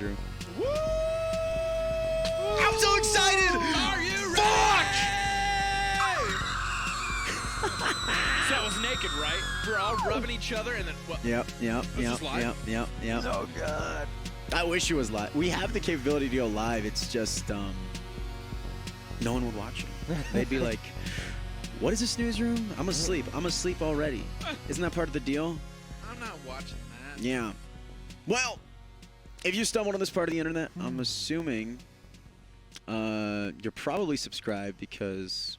Drew. Woo! I'm so excited! Are you ready? So I was naked, right? We're all rubbing each other, and then what? Yep. Oh God! I wish it was live. We have the capability to go live. It's just no one would watch it. They'd be like, "What is a snooze room? I'm asleep. I'm asleep already." Isn't that part of the deal? I'm not watching that. Yeah. Well, if you stumbled on this part of the internet, I'm assuming you're probably subscribed because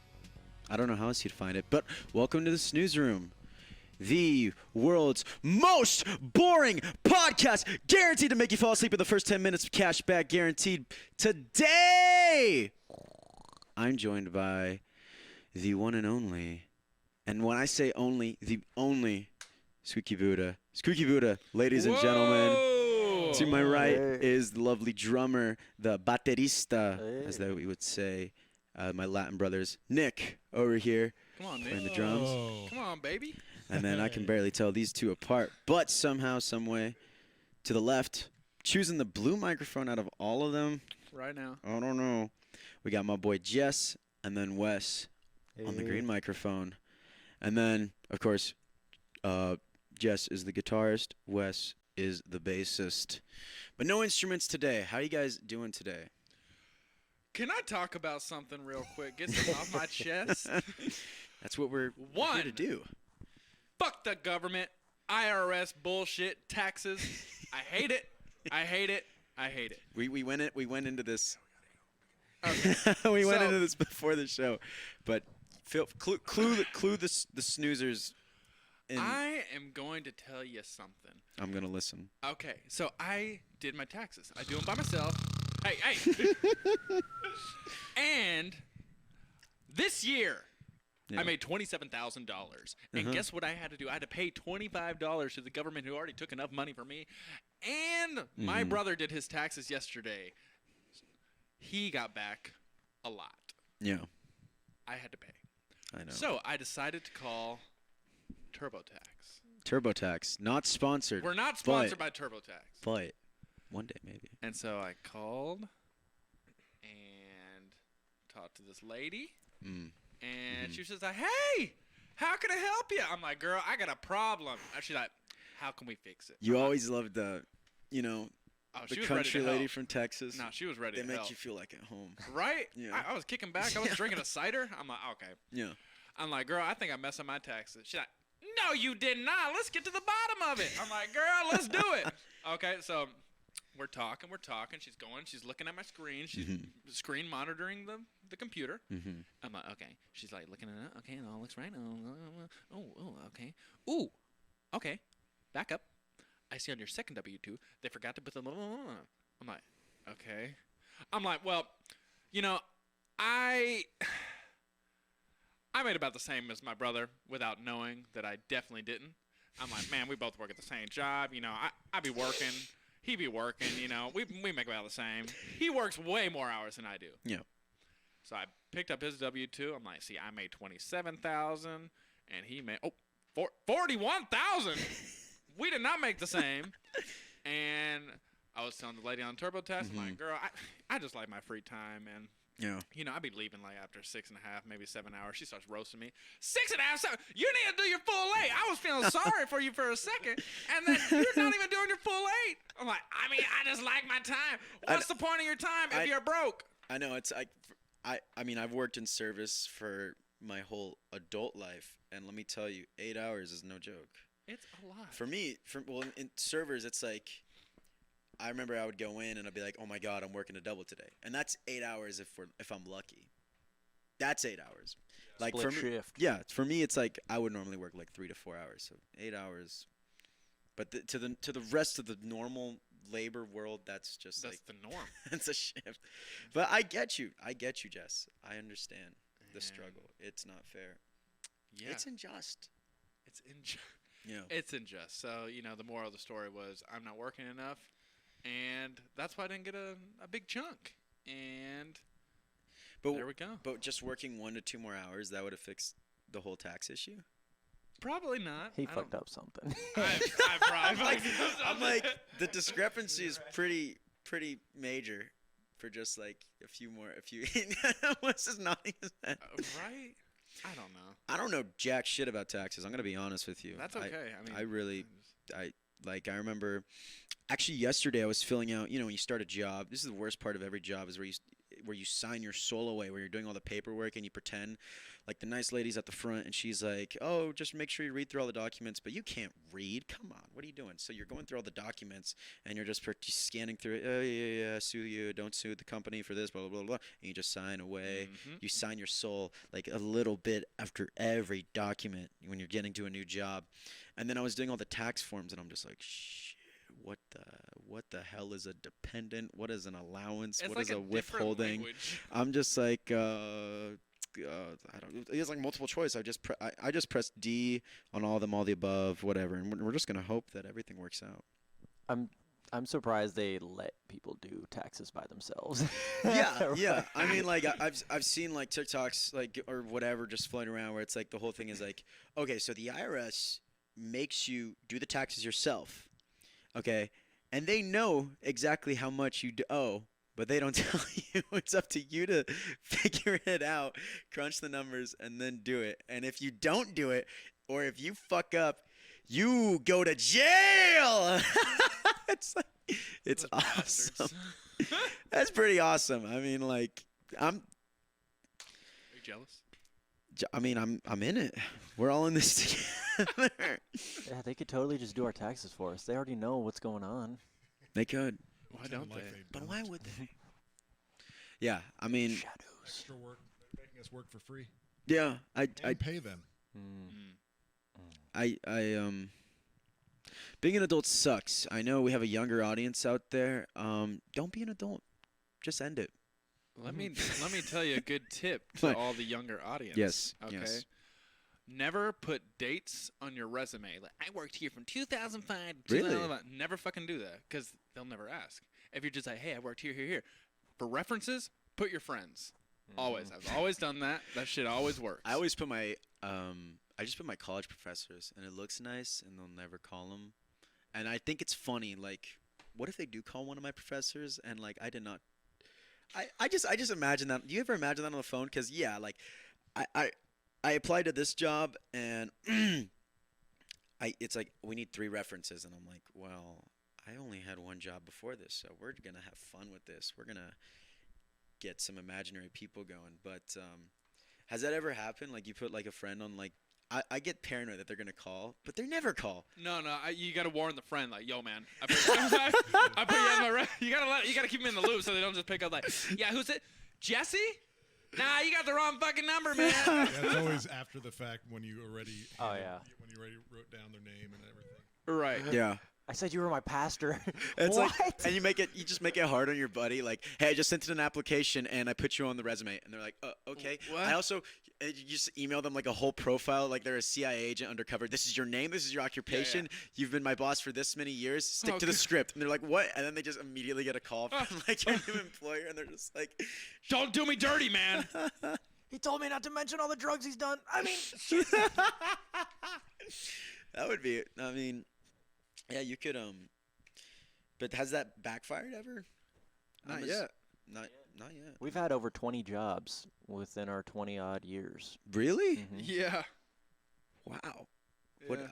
I don't know how else you'd find it. But welcome to the Snooze Room, the world's most boring podcast, guaranteed to make you fall asleep in the first 10 minutes, cash back guaranteed. Today, I'm joined by the one and only, and when I say only, the only Squeaky Buddha. Squeaky Buddha, ladies and gentlemen. To my right is the lovely drummer, the baterista, as we would say. My Latin brothers, Nick, over here. Come on, Nick. Playing the drums. Come on, baby. And then I can barely tell these two apart. But somehow, someway, to the left, choosing the blue microphone out of all of them. Right now. I don't know. We got my boy Jess and then Wes on the green microphone. And then, of course, Jess is the guitarist. Wes is the bassist. But no instruments today. How you guys doing today? Can I talk about something real quick? Get something off my chest. That's what we're here to do. Fuck the government, IRS bullshit, taxes. I hate it. I hate it. I hate it. We went into this. Okay. We went into this before the show, but clue the snoozers. I am going to tell you something. I'm gonna listen. Okay, so I did my taxes. I do them by myself. Hey. And this year, I made $27,000. And guess what I had to do? I had to pay $25 to the government who already took enough money from me. And my brother did his taxes yesterday. He got back a lot. Yeah. I had to pay. I know. So I decided to call TurboTax. TurboTax, not sponsored. We're not sponsored by TurboTax. But one day maybe. And so I called and talked to this lady. And she says, "Hey, how can I help you?" I'm like, "Girl, I got a problem." And she's like, "How can we fix it?" You always loved the, the she was country ready to lady help. from Texas. No, she was ready They to make help. you feel like at home. Right? Yeah. I was kicking back. I was drinking a cider. I'm like, okay. Yeah. I'm like, "Girl, I think I messed up my taxes." She's like, "No, you did not. Let's get to the bottom of it." I'm like, "Girl, let's do it." Okay, so we're talking. She's looking at my screen. She's screen monitoring the computer. I'm like, okay. She's like looking at it. Okay, it all looks right. Okay. Ooh, okay. Back up. I see on your second W-2, they forgot to put the. I'm like, okay. I'm like, well, I made about the same as my brother without knowing that I definitely didn't. I'm like, man, we both work at the same job. I be working. He be working. We make about the same. He works way more hours than I do. Yeah. So I picked up his W-2. I'm like, see, I made $27,000, and he made $41,000. We did not make the same. And I was telling the lady on TurboTax, I'm like, "Girl, I just like my free time, and I be leaving like after 6.5, maybe 7 hours." She starts roasting me. 6.5, 7. You need to do your full 8. I was feeling sorry for you for a second, and then you're not even doing your full 8. I'm like, I just like my time. What's the point of your time if you're broke? I know it's like, I've worked in service for my whole adult life, and let me tell you, 8 hours is no joke. It's a lot. For me, in servers, it's like, I remember I would go in and I'd be like, "Oh my God, I'm working a double today," and that's 8 hours if I'm lucky. That's 8 hours. Like Split for me, shift. yeah. For me, it's like I would normally work like 3 to 4 hours, so 8 hours. But to the rest of the normal labor world, that's just That's the norm. it's a shift. But I get you, Jess. I understand the struggle. It's not fair. Yeah. It's unjust. Yeah. It's unjust. So, the moral of the story was I'm not working enough, and that's why I didn't get a big chunk. And there we go. But just working 1 to 2 more hours, that would have fixed the whole tax issue? Probably not. He fucked up something. I probably fucked up something. I'm like, the discrepancy is pretty pretty major for just like a few. What's his nodding his head? Right? I don't know. I don't know jack shit about taxes. I'm gonna be honest with you. That's okay. I mean, I really, I remember, actually yesterday I was filling out. When you start a job, this is the worst part of every job is where you sign your soul away, where you're doing all the paperwork and you pretend. Like the nice lady's at the front and she's like, "Oh, just make sure you read through all the documents," but you can't read. Come on, what are you doing? So you're going through all the documents and you're just scanning through it. Oh yeah, sue you, don't sue the company for this, blah blah blah blah. And you just sign away. You sign your soul like a little bit after every document when you're getting to a new job. And then I was doing all the tax forms and I'm just like, shit, what the hell is a dependent? What is an allowance? It's What like is a withholding? I'm just like, I don't. It's like multiple choice. I just pressed D on all of them, all the above, whatever, and we're just gonna hope that everything works out. I'm surprised they let people do taxes by themselves. Yeah. I mean, like I've seen like TikToks like or whatever just floating around where it's like the whole thing is like, okay, so the IRS makes you do the taxes yourself, okay, and they know exactly how much you owe. But they don't tell you. It's up to you to figure it out, crunch the numbers, and then do it. And if you don't do it, or if you fuck up, you go to jail. It's awesome. That's pretty awesome. I mean, like, Are you jealous? I'm in it. We're all in this together. Yeah, they could totally just do our taxes for us. They already know what's going on. They could. Why don't they? But why would they? Yeah, I mean, Shadows. Extra work. They're making us work for free. yeah, I Pay them. being an adult sucks. I know we have a younger audience out there. Don't be an adult. Just end it. Let me tell you a good tip to all the younger audience. Yes. Okay. Yes. Never put dates on your resume. Like, I worked here from 2005 to Really? 2011. Never fucking do that because they'll never ask. If you're just like, hey, I worked here. For references, put your friends. Always. I've always done that. That shit always works. I always put my I just put my college professors, and it looks nice, and they'll never call them. And I think it's funny. Like, what if they do call one of my professors, and like I did not. I just imagine that. Do you ever imagine that on the phone? Because yeah, like I applied to this job and it's like we need 3 references and I'm like, well, I only had one job before this, so we're going to have fun with this. We're going to get some imaginary people going. But has that ever happened? Like you put like a friend on like I get paranoid that they're going to call, but they never call. No, you gotta warn the friend, like, yo, man, I put you on my you gotta keep them in the loop so they don't just pick up like, yeah, who's it? Jesse? Nah, you got the wrong fucking number, man. Yeah, it's always after the fact when you already. Oh, yeah. When you already wrote down their name and everything. Right. Yeah. I said you were my pastor. It's what? like, and you just make it hard on your buddy. Like, hey, I just sent in an application and I put you on the resume, and they're like, okay. What? I also, you just email them like a whole profile, like they're a CIA agent undercover. This is your name. This is your occupation. You've been my boss for this many years. Stick to the script. And they're like, what? And then they just immediately get a call from like your new employer, and they're just like, Don't do me dirty, man. He told me not to mention all the drugs he's done. I mean, that would be it. I mean, yeah, you could but has that backfired ever? Not yet. Not yet. we've had over 20 jobs within our 20-odd years. Really? Mhm. Yeah. Wow. What Yeah.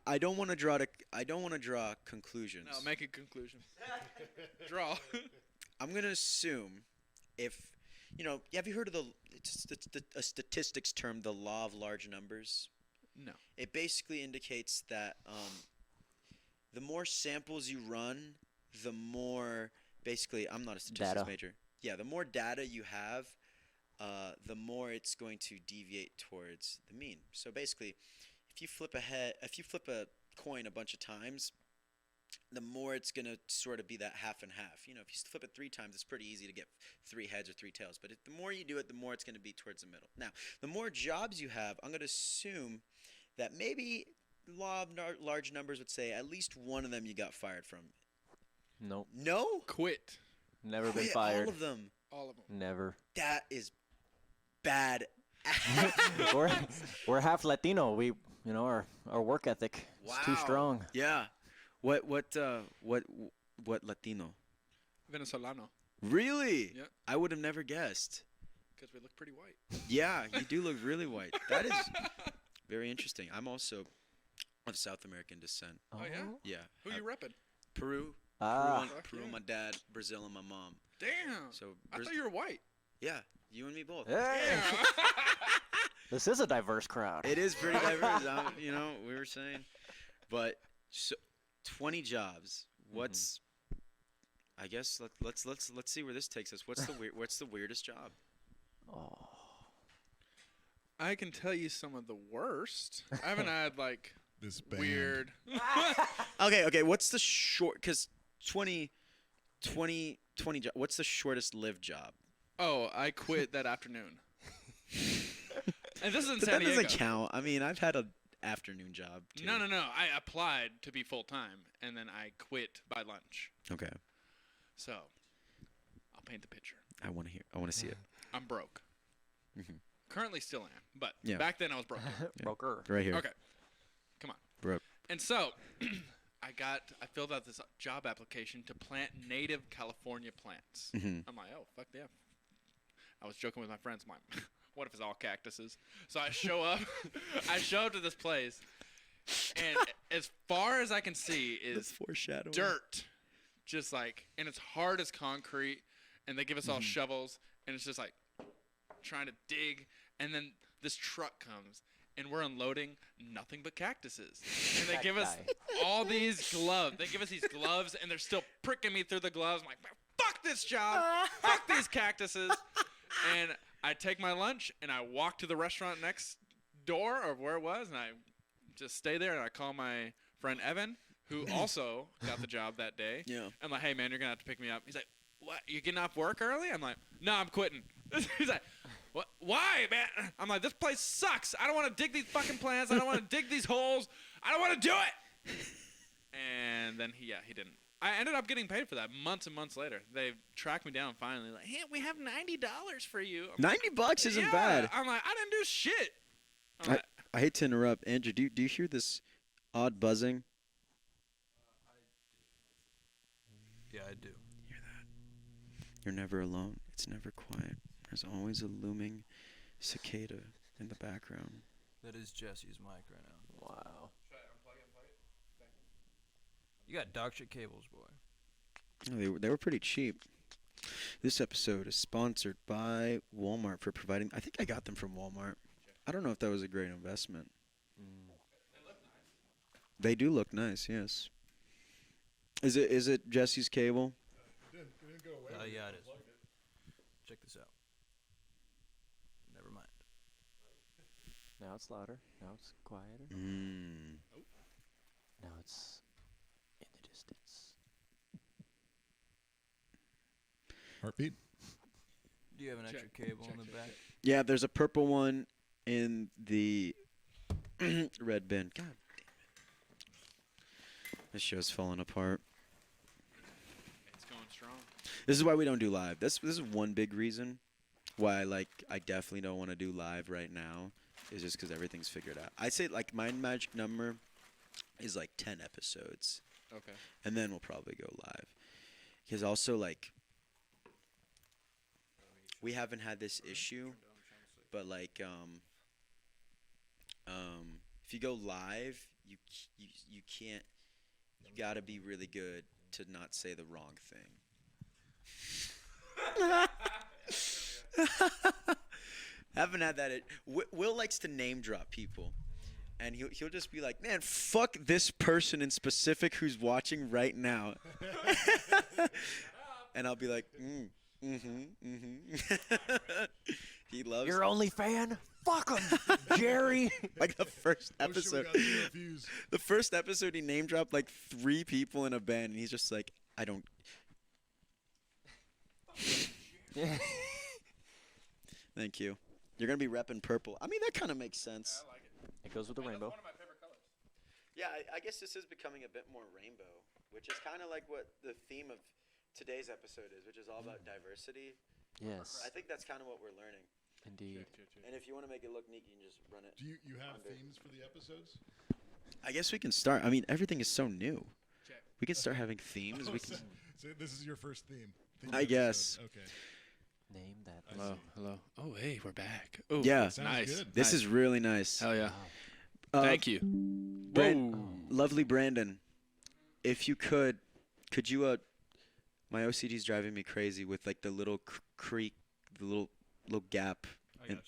I don't want to draw conclusions. No, make a conclusion. Draw. I'm gonna assume if have you heard of a statistics term, the law of large numbers? No. It basically indicates that the more samples you run, the more basically I'm not a statistics Data. major. Yeah, the more data you have, the more it's going to deviate towards the mean. So basically, if you flip a coin a bunch of times, the more it's going to sort of be that half and half. If you flip it 3 times, it's pretty easy to get 3 heads or 3 tails. But the more you do it, the more it's going to be towards the middle. Now, the more jobs you have, I'm going to assume that maybe the law of large numbers would say at least one of them you got fired from. Nope. No? Quit. Never been Quit fired. all of them. All of them. Never. That is bad. we're half Latino. We our work ethic is too Wow. strong. Yeah. What Latino? Venezolano. Really? Yeah. I would have never guessed. Because we look pretty white. Yeah, you do look really white. That is very interesting. I'm also of South American descent. Oh, yeah? Yeah. Who you repping? Peru. Ah. Peru, yeah. my dad. Brazil, and my mom. Damn. So I thought you were white. yeah, you and me both. Hey. Yeah. This is a diverse crowd. It is pretty diverse. We were saying, but so 20 jobs. What's I guess let's see where this takes us. What's the weirdest job? Oh. I can tell you some of the worst. I haven't had like This band. weird. Okay. What's the short? Because 20 what's the shortest lived job? Oh, I quit that afternoon. And this is in But San that Diego. doesn't count. I mean, I've had an afternoon job too. No. I applied to be full time, and then I quit by lunch. Okay. So, I'll paint the picture. I want to see it. I'm broke. Mhm. Currently still am, but Yeah. back then I was broke. Broker. Right here. Okay, come on. Broke. And so, I filled out this job application to plant native California plants. Mhm. I'm like, oh fuck yeah. I was joking with my friends. I'm like, what if it's all cactuses? So I show up. I show up to this place, and as far as I can see is foreshadowing. dirt, just like, and it's hard as concrete. And they give us all shovels, and it's just like trying to dig. And then this truck comes, and we're unloading nothing but cactuses. And they That give us guy. all these gloves. They give us these gloves, and they're still pricking me through the gloves. I'm like, fuck this job. Fuck these cactuses. And I take my lunch, and I walk to the restaurant next door, or where it was, and I just stay there, and I call my friend Evan, who also got the job that day. Yeah. I'm like, hey, man, you're going to have to pick me up. He's like, what? You getting off work early? I'm like, no, I'm quitting. He's like, what? Why, man? I'm like, this place sucks. I don't want to dig these fucking plants. I don't want to dig these holes. I don't want to do it. And then he didn't. I ended up getting paid for that months and months later. They tracked me down finally. Like, hey, we have $90 for you. I'm like, $90 isn't yeah. bad. I'm like, I didn't do shit. I'm like, I hate to interrupt, Andrew. Do you hear this odd buzzing? Yeah, I do. You're never alone. It's never quiet. There's always a looming cicada in the background. That is Jesse's mic right now. Wow. You got dog shit cables, boy. Oh, they were pretty cheap. This episode is sponsored by Walmart for providing. I think I got them from Walmart. I don't know if that was a great investment. They do look nice, yes. Is it Jesse's cable? It didn't go away. Yeah, it is. Check this out. Never mind. Now it's louder. Now it's quieter. Mm. Now it's in the distance. Heartbeat. Do you have an extra cable in the back? Yeah, there's a purple one in the red bin. God damn it. This show's falling apart. it's going strong. This is why we don't do live. This is one big reason why I definitely don't want to do live right now. Is just because everything's figured out. I'd say like my magic number is like 10 episodes, Okay. and then we'll probably go live. Because also like we haven't had this issue, but like if you go live, you can't. You gotta be really good to not say the wrong thing. Haven't had that. Will likes to name drop people, and he'll just be like, "Man, fuck this person in specific who's watching right now," and I'll be like, He loves Your only fan? Fuck him, Jerry. like the first Oh, shit, we episode. got 0 views. The first episode, he name dropped like 3 people in a band, and he's just like, I don't. Thank you. You're gonna be repping purple. I mean, that kind of makes sense. I like it. It goes with the rainbow. One of my favorite colors. Yeah, I guess this is becoming a bit more rainbow, which is kind of like what the theme of today's episode is, which is all about diversity. Yes, I think that's kind of what we're learning. indeed. And if you want to make it look neat, you can just run it. Do you have Under. themes for the episodes? I guess we can start. I mean, everything is so new. Check. We can start having themes. Oh, We can. so this is your first theme. I guess. Okay. Name that. I Hello, see. hello. Oh, hey, we're back. Oh, Yeah. Sounds nice. good. This Nice. is really nice. Hell yeah. Uh, Thank you. Brand- Whoa. Lovely Brandon, if you could you my OCD's driving me crazy with like the little creek, the little gap. I And- got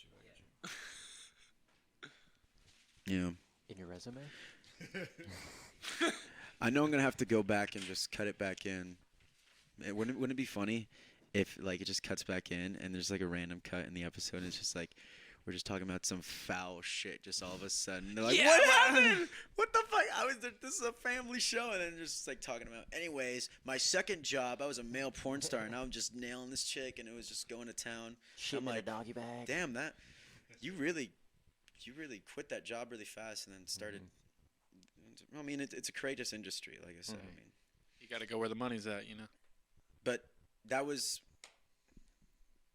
you. Yeah. In your resume? I know I'm gonna have to go back and just cut it back in. Wouldn't it be funny if like it just cuts back in and there's like a random cut in the episode and it's just like we're just talking about some foul shit just all of a sudden. They're like, Yeah, what man. happened? What the fuck? This is a family show, and then just like talking about. Anyways, my second job, I was a male porn star, and now I'm just nailing this chick, and it was just going to town. Shit I'm in a like, doggy bag. damn, that you really quit that job really fast and then started. I mean, it's a courageous industry, like I said. I mean, You got to go where the money's at, you know. but that was,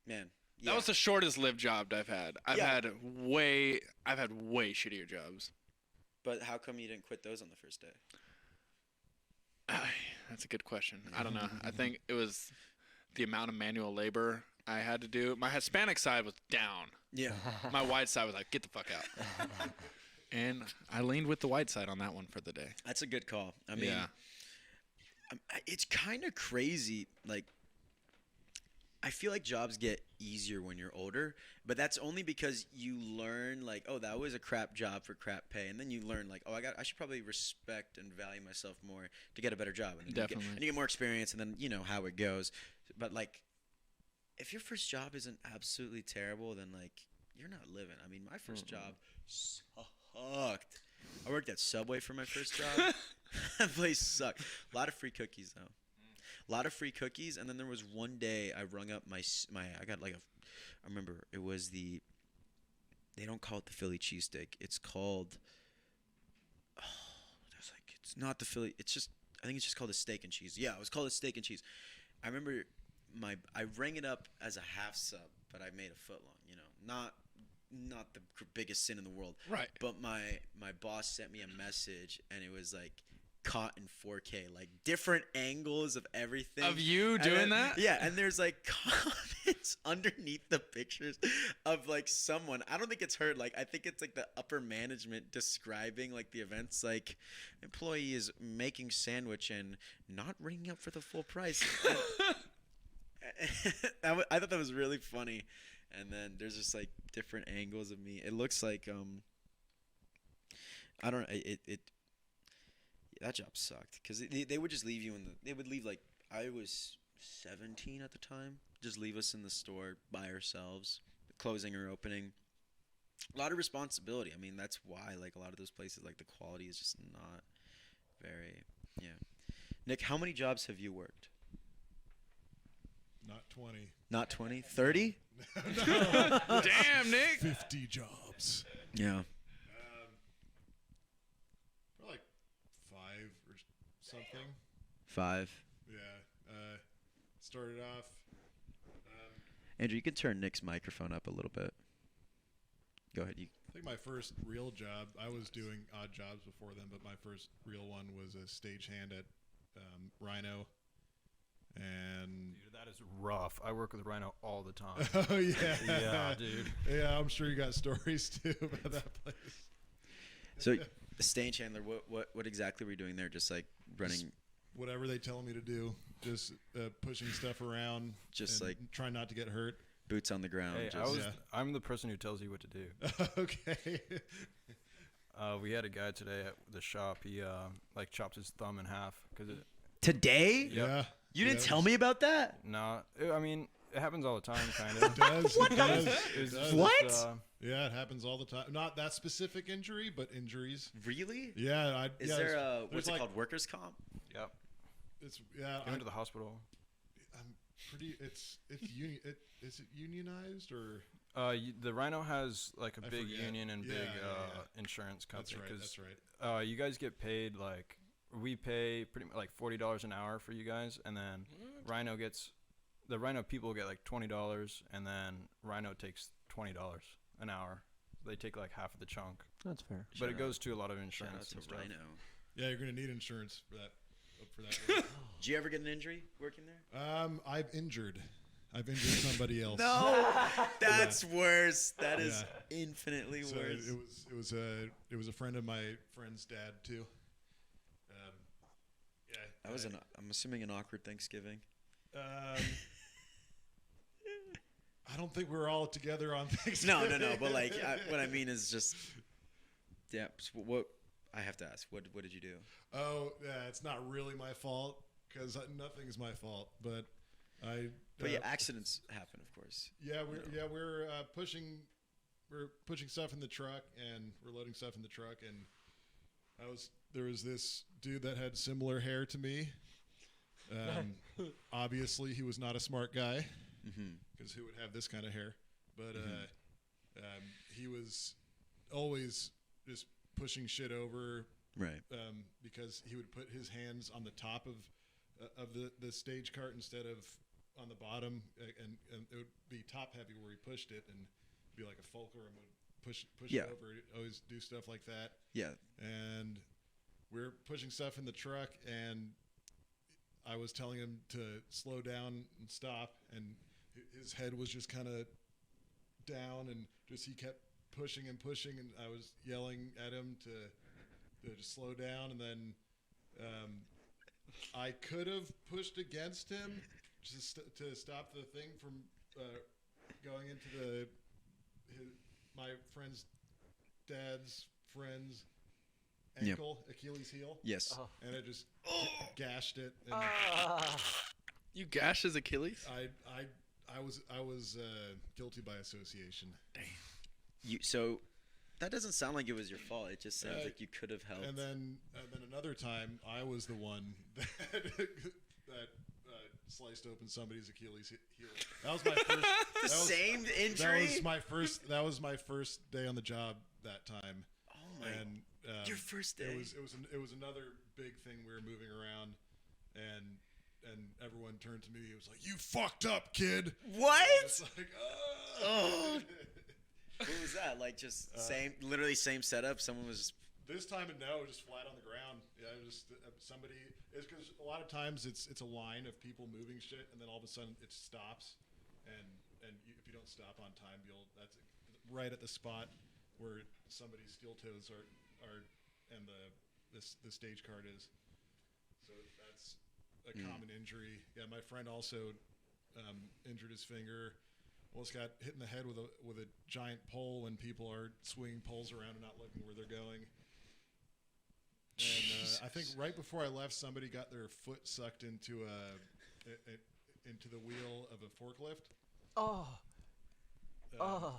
man. Yeah. That was the shortest lived job I've had. I've Yeah. had way shittier jobs. But how come you didn't quit those on the first day? That's a good question. I don't know. I think it was the amount of manual labor I had to do. My Hispanic side was down. Yeah. My white side was like, get the fuck out. And I leaned with the white side on that one for the day. That's a good call. I mean, yeah. it's kind of crazy. Like, I feel like jobs get easier when you're older, but that's only because you learn like, oh, that was a crap job for crap pay, and then you learn like, oh, I should probably respect and value myself more to get a better job, and then Definitely. you get more experience, and then you know how it goes. But like, if your first job isn't absolutely terrible, then like you're not living. I mean, my first job sucked. I worked at Subway for my first job. That place sucked. A lot of free cookies though. A lot of free cookies, and then there was one day I rung up my I got like I remember it was they don't call it the Philly cheesesteak. It's called it's not the Philly. It's just I think it's just called a steak and cheese. Yeah, it was called a steak and cheese. I remember I rang it up as a half sub, but I made a foot long. You know, not the biggest sin in the world. Right. But my boss sent me a message, and it was like caught in 4K, like different angles of everything. Of you And doing then- that? Yeah, and there's like comments underneath the pictures of like someone. I don't think it's her. Like I think it's like the upper management describing like the events. Like employee is making sandwich and not ringing up for the full price. I thought that was really funny. And then there's just like different angles of me. It looks like I don't know. It that job sucked because they would just leave you they would leave like I was 17 at the time, just leave us in the store by ourselves, closing or opening. A lot of responsibility. I mean, that's why like a lot of those places like the quality is just not very Nick, how many jobs have you worked? Not 20. Not 20? 30? Damn, Nick. 50 jobs. Yeah. Probably like 5 or something. 5. Yeah. Started off. Andrew, you can turn Nick's microphone up a little bit. Go ahead. I think my first real job, I was doing odd jobs before then, but my first real one was a stagehand at Rhino. And Dude, that is rough. I work with Rhino all the time. oh yeah, Yeah, dude. Yeah, I'm sure you got stories too about that place. So, the stage handler, what exactly were you doing there? Just like running, Whatever they tell me to do, just pushing stuff around, Just and like- trying not to get hurt. boots on the ground. Hey, just, Yeah. I'm the person who tells you what to do. Okay. We had a guy today at the shop. He like chopped his thumb in half because it. Today? Yeah. You didn't Yeah, tell me about that? Nah, I mean it happens all the time, kind of. It does. What it the- does. It was It just, does. What? Yeah, it happens all the time. Not that specific injury, but injuries. Really? Yeah. Is yeah, there there's- what's there's it like- called? Workers' comp? Yep. It's yeah. He went to the hospital. I'm pretty. It's union. Is it unionized or? The Rhino has like a I big forget. union and Yeah, big yeah. insurance That's company. right. That's right. You guys get paid like we pay pretty much like $40 an hour for you guys, and then the Rhino people get like $20, and then Rhino takes $20 an hour. They take like half of the chunk, That's fair. but Shout it out- goes to a lot of Shout out insurance to and stuff. Rhino. Yeah, you're gonna need insurance for that for that work. Did you ever get an injury working there? I've injured somebody else. No, that's worse. That is Yeah. infinitely So worse. it was a friend of my friend's dad too. Yeah. That was I'm assuming an awkward Thanksgiving. I don't think we were all together on Thanksgiving. No. But like, what I mean is just, yeah. So what I have to ask, what did you do? Oh, yeah, it's not really my fault because nothing's my fault. But But yeah, accidents happen, of course. Yeah, we're pushing stuff in the truck and we're loading stuff in the truck, and there was this dude that had similar hair to me. Obviously, he was not a smart guy because who would have this kind of hair? But he was always just pushing shit over, Right. because he would put his hands on the top of the stage cart instead of on the bottom, and it would be top heavy where he pushed it, and be like a fulcrum would push Yeah. it over. He'd always do stuff like that. Yeah. And we're pushing stuff in the truck, and I was telling him to slow down and stop, and his head was just kind of down, and just he kept pushing and pushing, and I was yelling at him to just slow down, and then I could have pushed against him just to stop the thing from going into my friend's dad's friend's ankle, Achilles heel. Yes. Oh. And it just gashed it. And You gashed his Achilles? I was guilty by association. So that doesn't sound like it was your fault. It just sounds like you could have helped. And then another time, I was the one that sliced open somebody's Achilles heel. That was my first. Same injury. That was my first day on the job that time. Oh my! And your first day. It was another big thing. We were moving around, and everyone turned to me. It was like, "You fucked up, kid." What? It's like, Oh. What was that? Like just literally same setup. Someone was. This time, no, just flat on the ground. Yeah, it was just somebody. It's because a lot of times it's a line of people moving shit, and then all of a sudden it stops, and if you don't stop on time, that's right at the spot where somebody's steel toes are and the stage card is. So that's a common injury. Yeah, my friend also injured his finger. Almost got hit in the head with a giant pole when people are swinging poles around and not looking where they're going. And I think right before I left, somebody got their foot sucked into the wheel of a forklift. Oh. Oh.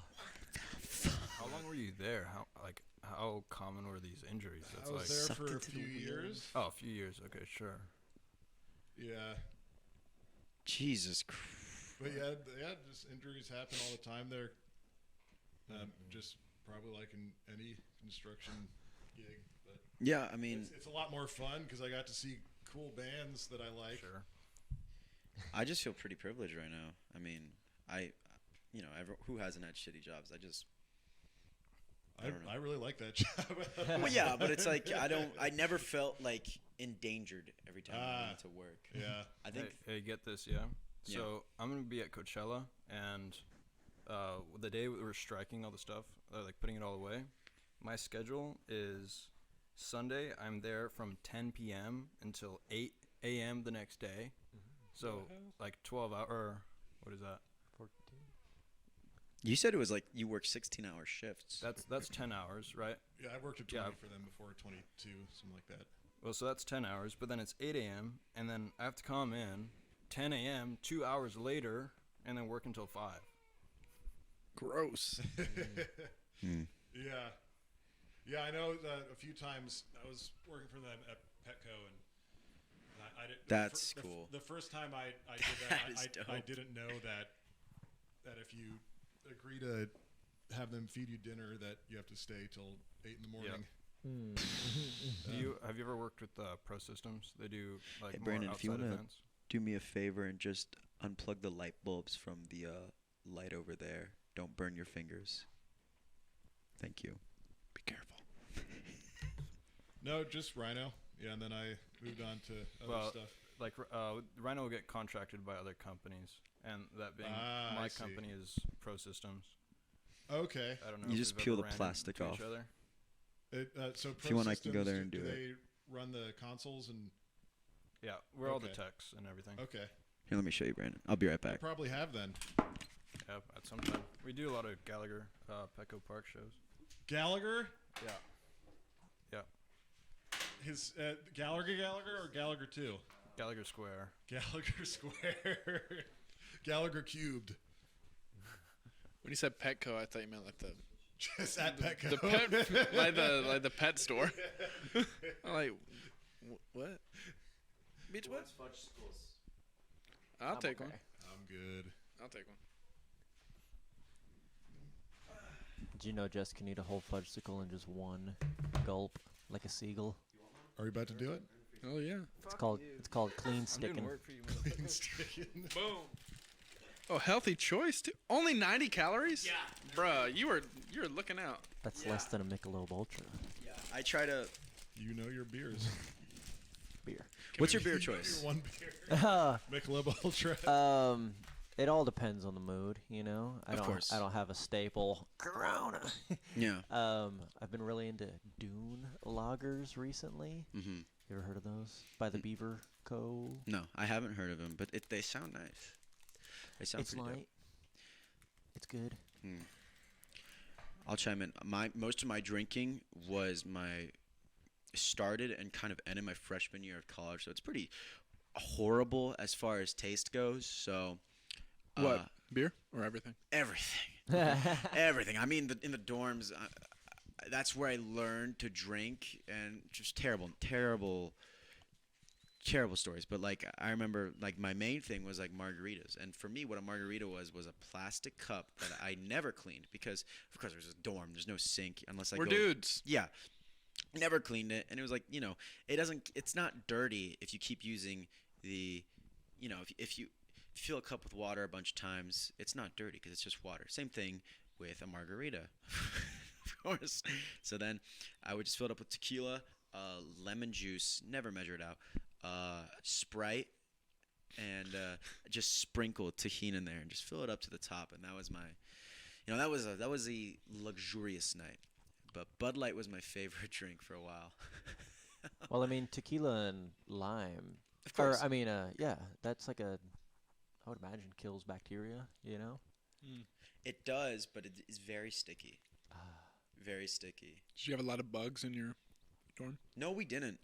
How long were you there? How common were these injuries? I was there for a few years. Oh, a few years. Okay, sure. Yeah. Jesus Christ. But yeah, just injuries happen all the time there. Just probably like in any construction gig. But Yeah, I mean, it's a lot more fun because I got to see cool bands that I like. Sure. I just feel pretty privileged right now. I mean, who hasn't had shitty jobs? I don't know. I really like that job. Well, yeah, but it's like I never felt like endangered every time I went to work. Yeah. I think Hey, get this, yeah? So I'm going to be at Coachella, and the day we were striking all the stuff, like putting it all away, my schedule is Sunday, I'm there from 10 p.m. until 8 a.m. the next day. So like 12 hour, what is that? 14. you said it was like you work 16-hour shifts. That's 10 hours, right? Yeah, I worked at 20 for them before, 22, something like that. Well, so that's 10 hours, but then it's 8 a.m., and then I have to come in 10 a.m., 2 hours later, and then work until 5. Gross. Yeah. Yeah, I know that a few times I was working for them at Petco, and I did. That's cool. The first time I did That that, is I dope. didn't know that if you agree to have them feed you dinner, that you have to stay till 8 in the morning. Have you ever worked with Pro Systems? They do like Hey, more Brandon, if you outside wanna- events. Do me a favor and just unplug the light bulbs from the light over there. Don't burn your fingers. Thank you. Be careful. No, just Rhino. Yeah, and then I moved on to other Well, stuff. like Rhino will get contracted by other companies, and that being I my see. company is Pro Systems. Okay. I don't know. You if just we've peel ever the ran plastic into off. each other. So If you want, I can go ProSystems, there and do do it. they run the consoles and? Yeah, we're all the Okay. techs and everything. Okay. Here, let me show you, Brandon. I'll be right I back. probably have then. Yeah, at some time. We do a lot of Gallagher, Petco Park shows. Gallagher. Yeah. Yeah. His Gallagher or Gallagher 2? Gallagher Square. Gallagher Square. Gallagher cubed. When you said Petco, I thought you meant like the Just at Petco. the pet like the pet store. I'm like, what? Beach what? I'll I'm take okay. one. I'm good. I'll take one. Did you know Jess can eat a whole fudgesicle in just one gulp, like a seagull? Are you about to do it? Oh yeah. It's called clean I'm doing sticking. work for you. Clean sticking. Boom. Oh, healthy choice too. Only 90 calories? Yeah. Bruh, you're looking out. That's less than a Michelob Ultra Yeah, I try to. You know your beers. beer. What's your beer You know choice? your one beer. Michelob Ultra. It all depends on the mood, you know. Of course. I don't have a staple. Corona. Yeah. I've been really into Dune lagers recently. Mm-hmm. You ever heard of those? By the Beaver Co. No, I haven't heard of them, but they sound nice. They sound It's pretty light. It's good. dope. I'll chime in. Most of my drinking was started and kind of ended my freshman year of college, so it's pretty horrible as far as taste goes. So What? Beer or everything? everything, everything. I mean, in the dorms, that's where I learned to drink, and just terrible stories. But like, I remember, like, my main thing was like margaritas, and for me, what a margarita was a plastic cup that I never cleaned because, of course, there's a dorm, there's no sink unless We're dudes. Yeah. Never cleaned it, and it was like, it's not dirty if you keep using the, if you fill a cup with water a bunch of times, it's not dirty because it's just water. Same thing with a margarita, of course. So then I would just fill it up with tequila, lemon juice, never measure it out, Sprite, and just sprinkle tahini in there and just fill it up to the top. And that was my, that was a luxurious night. But Bud Light was my favorite drink for a while. Well, I mean, tequila and lime. Of course. Yeah, that's like I would imagine kills bacteria, you know? It does, but it is very sticky. Very sticky. Did you have a lot of bugs in your dorm? No, we didn't.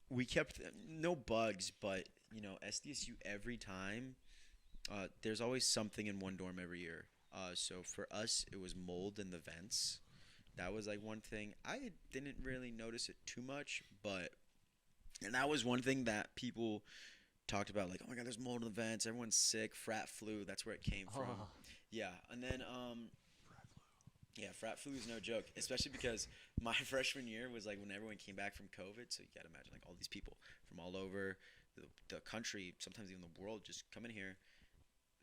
We kept no bugs, but SDSU every time. There's always something in one dorm every year. So for us, it was mold in the vents. That was like one thing. I didn't really notice it too much, and that was one thing that people talked about. Like, oh my God, there's mold in the vents. Everyone's sick. Frat flu. That's where it came from. Oh. Yeah, and then yeah, frat flu is no joke, especially because my freshman year was like when everyone came back from COVID. So you gotta imagine like all these people from all over the country, sometimes even the world, just come in here.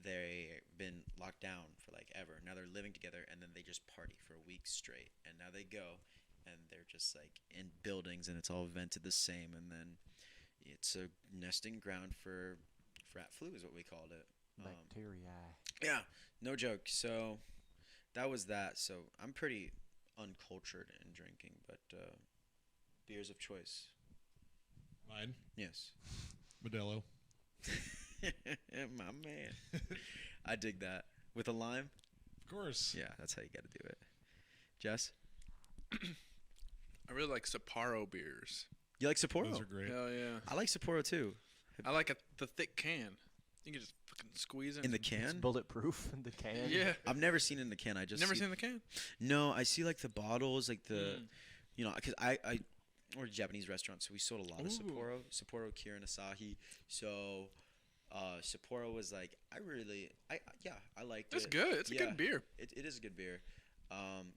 They've been locked down for like ever. Now they're living together, and then they just party for a week straight. And now they go, and they're just like in buildings, and it's all vented the same. And then it's a nesting ground for frat flu, is what we called it. Bacteria. Yeah, no joke. So that was that. So I'm pretty uncultured in drinking, but beers of choice. Mine. Yes. Modelo. My man. I dig that. With a lime? Of course. Yeah, that's how you got to do it. Jess? I really like Sapporo beers. You like Sapporo? Those are great. Hell yeah. I like Sapporo too. I like the thick can. You can just fucking squeeze it. In the It's can? bulletproof in the can. Yeah. I've never seen it in the can. I just Never see, seen the can? No, I see like the bottles, like the, Mm. because I we're a Japanese restaurant, so we sold a lot of Ooh. Sapporo, Kirin, Asahi. So Sapporo was like, I liked It's it. good. It's a Yeah. good beer. It is a good beer.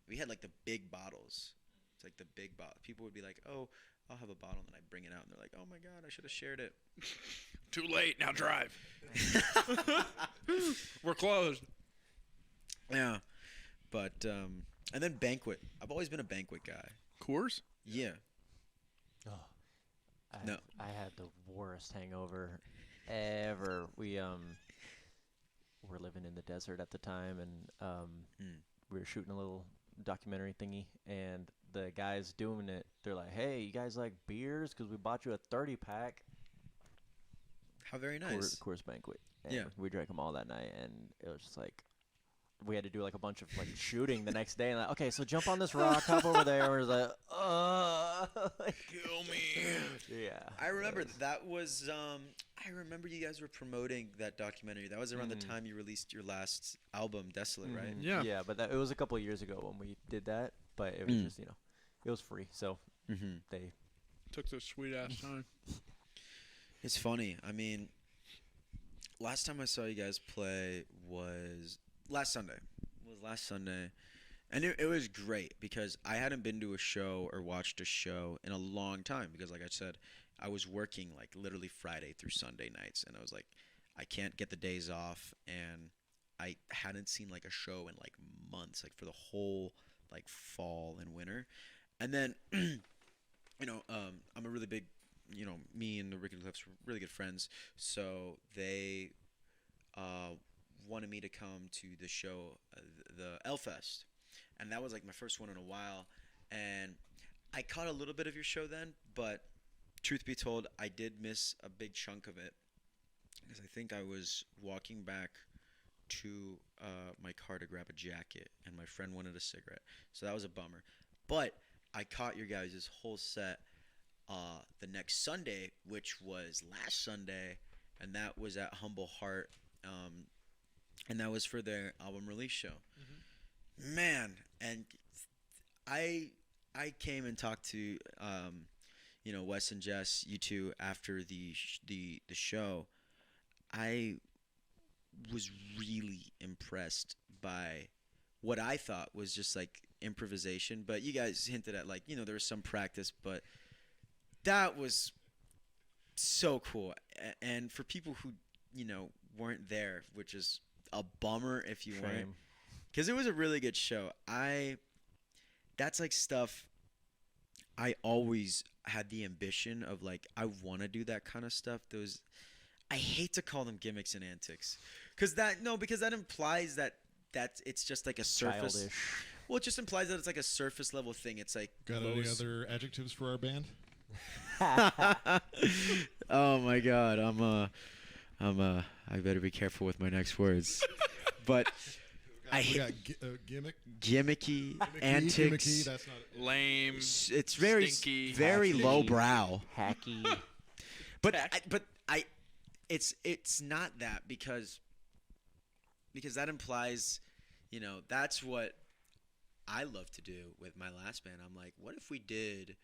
We had like the big bottles. It's like the big bottle. People would be like, "Oh, I'll have a bottle," and I bring it out, and they're like, "Oh my God, I should have shared it." Too late. Now drive. We're closed. Yeah, but and then banquet. I've always been a banquet guy. Coors? Yeah, No. I had the worst hangover ever. We were living in the desert at the time, and Mm. we were shooting a little documentary thingy, and the guys doing it, they're like, "Hey, you guys like beers? Because we bought you a 30-pack." How very nice. Coors Banquet. And Yeah. we drank them all that night, and it was just like we had to do like a bunch of like shooting the next day, and like, okay, so jump on this rock, hop over there. We're just like, Kill me. yeah. I remember that was. I remember you guys were promoting that documentary. That was around the time you released your last album, Desolate, right? Yeah. Yeah, but it was a couple of years ago when we did that, but it was just it was free, so Mm-hmm. they. Took their sweet ass time. It's funny. I mean, last time I saw you guys play was last Sunday. And it was great because I hadn't been to a show or watched a show in a long time because, like I said, I was working like literally Friday through Sunday nights, and I was like, I can't get the days off, and I hadn't seen like a show in like months, like for the whole like fall and winter. And then, I'm a really big, me and the Ricky Cliffs were really good friends, so they wanted me to come to the show, the L-Fest, and that was like my first one in a while, and I caught a little bit of your show then, but truth be told, I did miss a big chunk of it because I think I was walking back to my car to grab a jacket, and my friend wanted a cigarette, so that was a bummer. But I caught your guys' whole set the next Sunday, which was last Sunday, and that was at Humble Heart, and that was for their album release show. Man, and I came and talked to Wes and Jess, you two, after the show. I was really impressed by what I thought was just like improvisation, but you guys hinted at like there was some practice, but that was so cool. And for people who weren't there, which is a bummer if you weren't, because it was a really good show. That's like stuff I always had the ambition of, like, I want to do that kind of stuff. I hate to call them gimmicks and antics, because that implies that it's just like a surface. Childish. Well, it just implies that it's like a surface level thing. It's like Got any other adjectives for our band? Oh my God, I better be careful with my next words. But I We hate got gimmick. gimmicky, antics. Gimmicky, that's not it. Lame. It's very Stinky. very Hacky. lowbrow. Hacky. But it's not that because that implies, that's what I love to do with my last band. I'm like, what if we did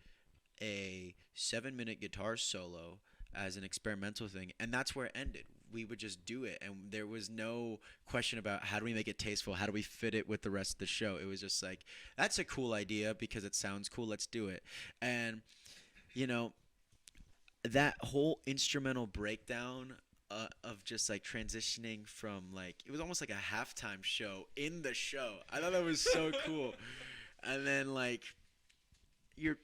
a 7-minute guitar solo as an experimental thing, and that's where it ended. We would just do it, and there was no question about how do we make it tasteful, how do we fit it with the rest of the show. It was just like, that's a cool idea because it sounds cool, let's do it. And that whole instrumental breakdown of just like transitioning from, like, it was almost like a halftime show in the show. I thought that was so cool. And then like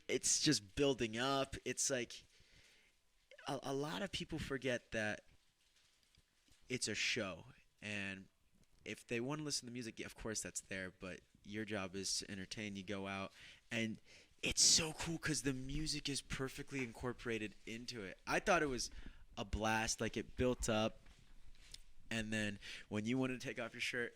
it's just building up. It's like a lot of people forget that it's a show, and if they want to listen to music, of course that's there, but your job is to entertain. You go out, and it's so cool because the music is perfectly incorporated into it. I thought it was a blast. Like, it built up, and then when you want to take off your shirt,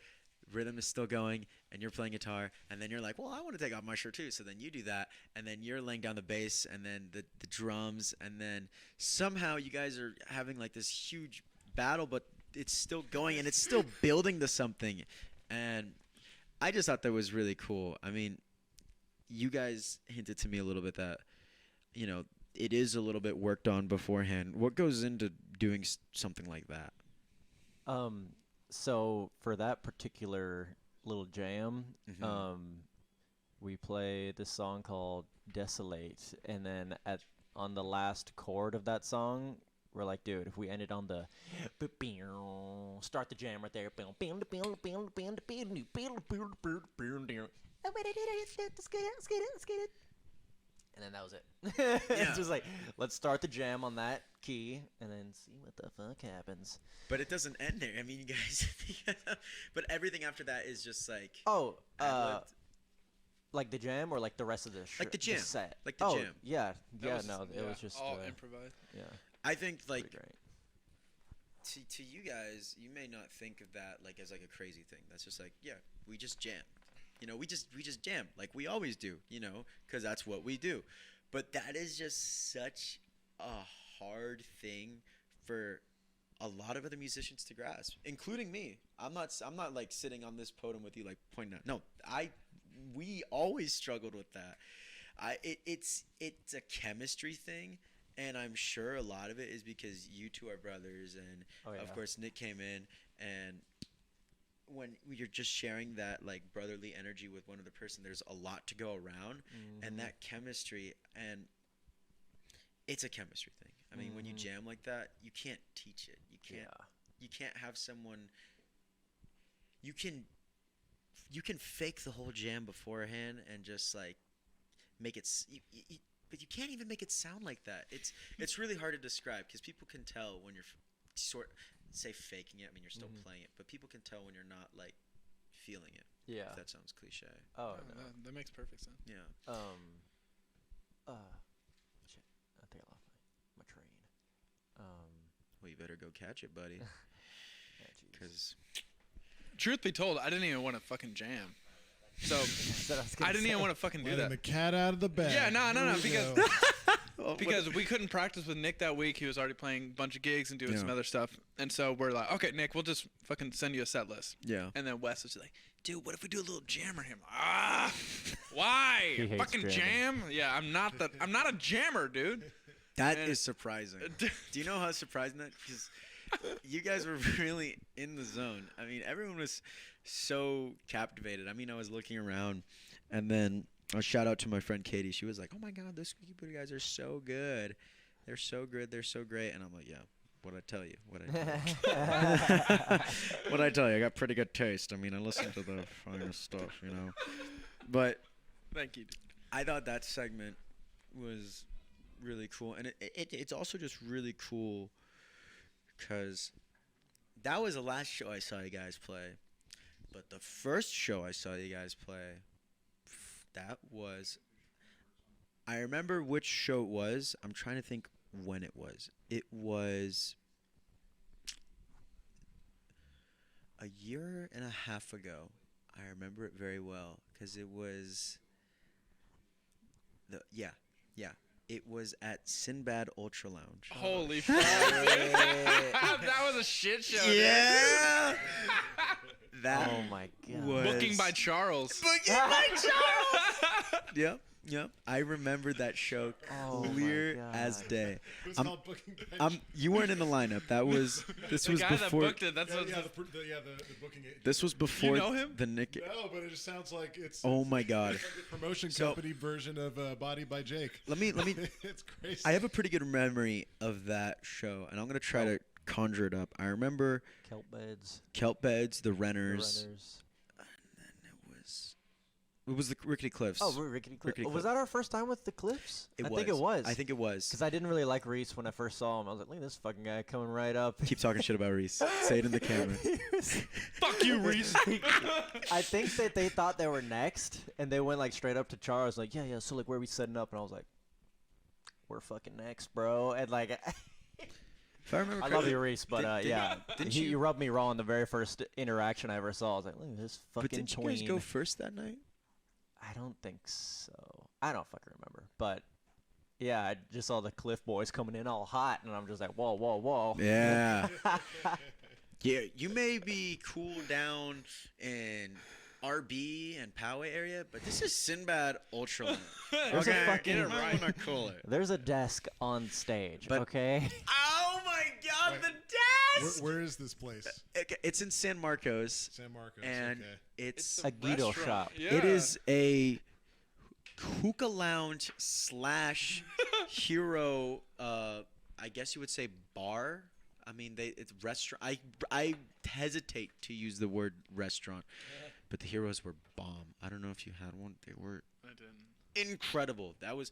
rhythm is still going, and you're playing guitar, and then you're like, well, I want to take off my shirt too, so then you do that, and then you're laying down the bass, and then the drums, and then somehow you guys are having like this huge battle, but it's still going, and it's still building to something. And I just thought that was really cool. I mean, you guys hinted to me a little bit that it is a little bit worked on beforehand. What goes into doing something like that? So for that particular little jam, we play this song called Desolate, and then on the last chord of that song, we're like, dude, if we ended on the start the jam right there. And then that was it. Yeah. It's just like, let's start the jam on that key and then see what the fuck happens. But it doesn't end there. I mean, you guys. But everything after that is just like. Oh, ad-libbed. like the jam or like the rest of the Like the jam. set? Like the jam. Yeah, That was- it was just all improvised. yeah, I think like pretty great. to you guys, you may not think of that like as like a crazy thing. That's just like, yeah, we just jam. You know, we just jam like we always do, you know, because that's what we do. But that is just such a hard thing for a lot of other musicians to grasp, including me. I'm not like sitting on this podium with you like pointing out. No, we always struggled with that. It's a chemistry thing, and I'm sure a lot of it is because you two are brothers, and of course Nick came in, and when you're just sharing that like brotherly energy with one other person, there's a lot to go around, and that chemistry, and it's a chemistry thing. I mean, when you jam like that, you can't teach it. You can't have someone. You can fake the whole jam beforehand and just like make it. But you can't even make it sound like that. It's really hard to describe because people can tell when you're say faking it. I mean, you're still playing it, but people can tell when you're not like feeling it. Yeah. If that sounds cliche. Oh Oh, no. that makes perfect sense. Yeah. Shit. I think I lost my train. Well, you better go catch it, buddy. Yeah, jeez. Because Truth be told, I didn't even want to fucking jam. So That's what I was gonna I didn't say. even want to fucking do Letting the that. cat out of the bag. Yeah, no, Here we because go. because we couldn't practice with Nick that week. He was already playing a bunch of gigs and doing Yeah. some other stuff. And so we're like, okay, Nick, we'll just fucking send you a set list. yeah. And then Wes was like, dude, what if we do a little jammer here? Why? He hates Fucking jamming. jam? Yeah, I'm not a jammer, dude. That And- is surprising. Do you know how surprising that? Because you guys were really in the zone. I mean, everyone was so captivated. I mean, I was looking around, and then a shout out to my friend Katie. She was like, "Oh my God, those Squeaky Booty guys are so good. They're so good. They're so great." And I'm like, "Yeah, what'd I tell you? What'd I tell you? I got pretty good taste. I mean, I listen to the finest stuff, you know." But Thank you, dude. I thought that segment was really cool, and it's also just really cool because that was the last show I saw you guys play. But the first show I saw you guys play, that was. I remember which show it was. I'm trying to think when it was. It was a year and a half ago. I remember it very well because it was. It was at Sinbad Ultra Lounge. Holy fuck. That was a shit show, dude. Yeah. That Oh my god. was Booking by Charles. Booking by Charles. Yep. I remember that show Oh my clear as God. day. It was I'm- called Booking by You weren't in the lineup. This The was guy before. that booked it, that's Yeah, what yeah, the booking agent. This was before know him? the Nick. No, but it just sounds like it's. Oh it's- my God. It's like the promotion So- company version of Body by Jake. Let me. It's crazy. I have a pretty good memory of that show, and I'm gonna try to conjure it up. I remember Kelp beds. Kelp Beds, the The Renters. runners. It was the Rickety Cliffs. Oh, we're Rickety Cliffs. Rickety Was that our first time with the Cliffs? I think it was. I think it was. Because I didn't really like Reese when I first saw him. I was like, look at this fucking guy coming right up. Keep talking shit about Reese. Say it in the camera. Fuck you, Reese. I think that they thought they were next, and they went like straight up to Charles, like, yeah, so like, where are we setting up? And I was like, we're fucking next, bro. And like, If I remember I correctly, love you, Reese, but did- yeah, didn't you you- rubbed me wrong the very first interaction I ever saw. I was like, look at this but fucking didn't you tween. guys go first that night? I don't think so. I don't fucking remember, but. Yeah, I just saw the Cliff Boys coming in all hot, and I'm just like, whoa, whoa, whoa. Yeah. Yeah, you may be cool down in RB and Poway area, but this is Sinbad Ultra Lounge. There's a Okay, fucking- you might wanna cool it. There's a desk on stage, But- okay? Oh my God, Wait. the desk! Where is this place? Okay, it's in San Marcos, San Marcos. and okay. it's a Guido shop. Yeah. it is a hookah lounge / hero. I guess you would say bar. I mean, it's restaurant. I hesitate to use the word restaurant, but the heroes were bomb. I don't know if you had one. They were. I didn't. incredible. That was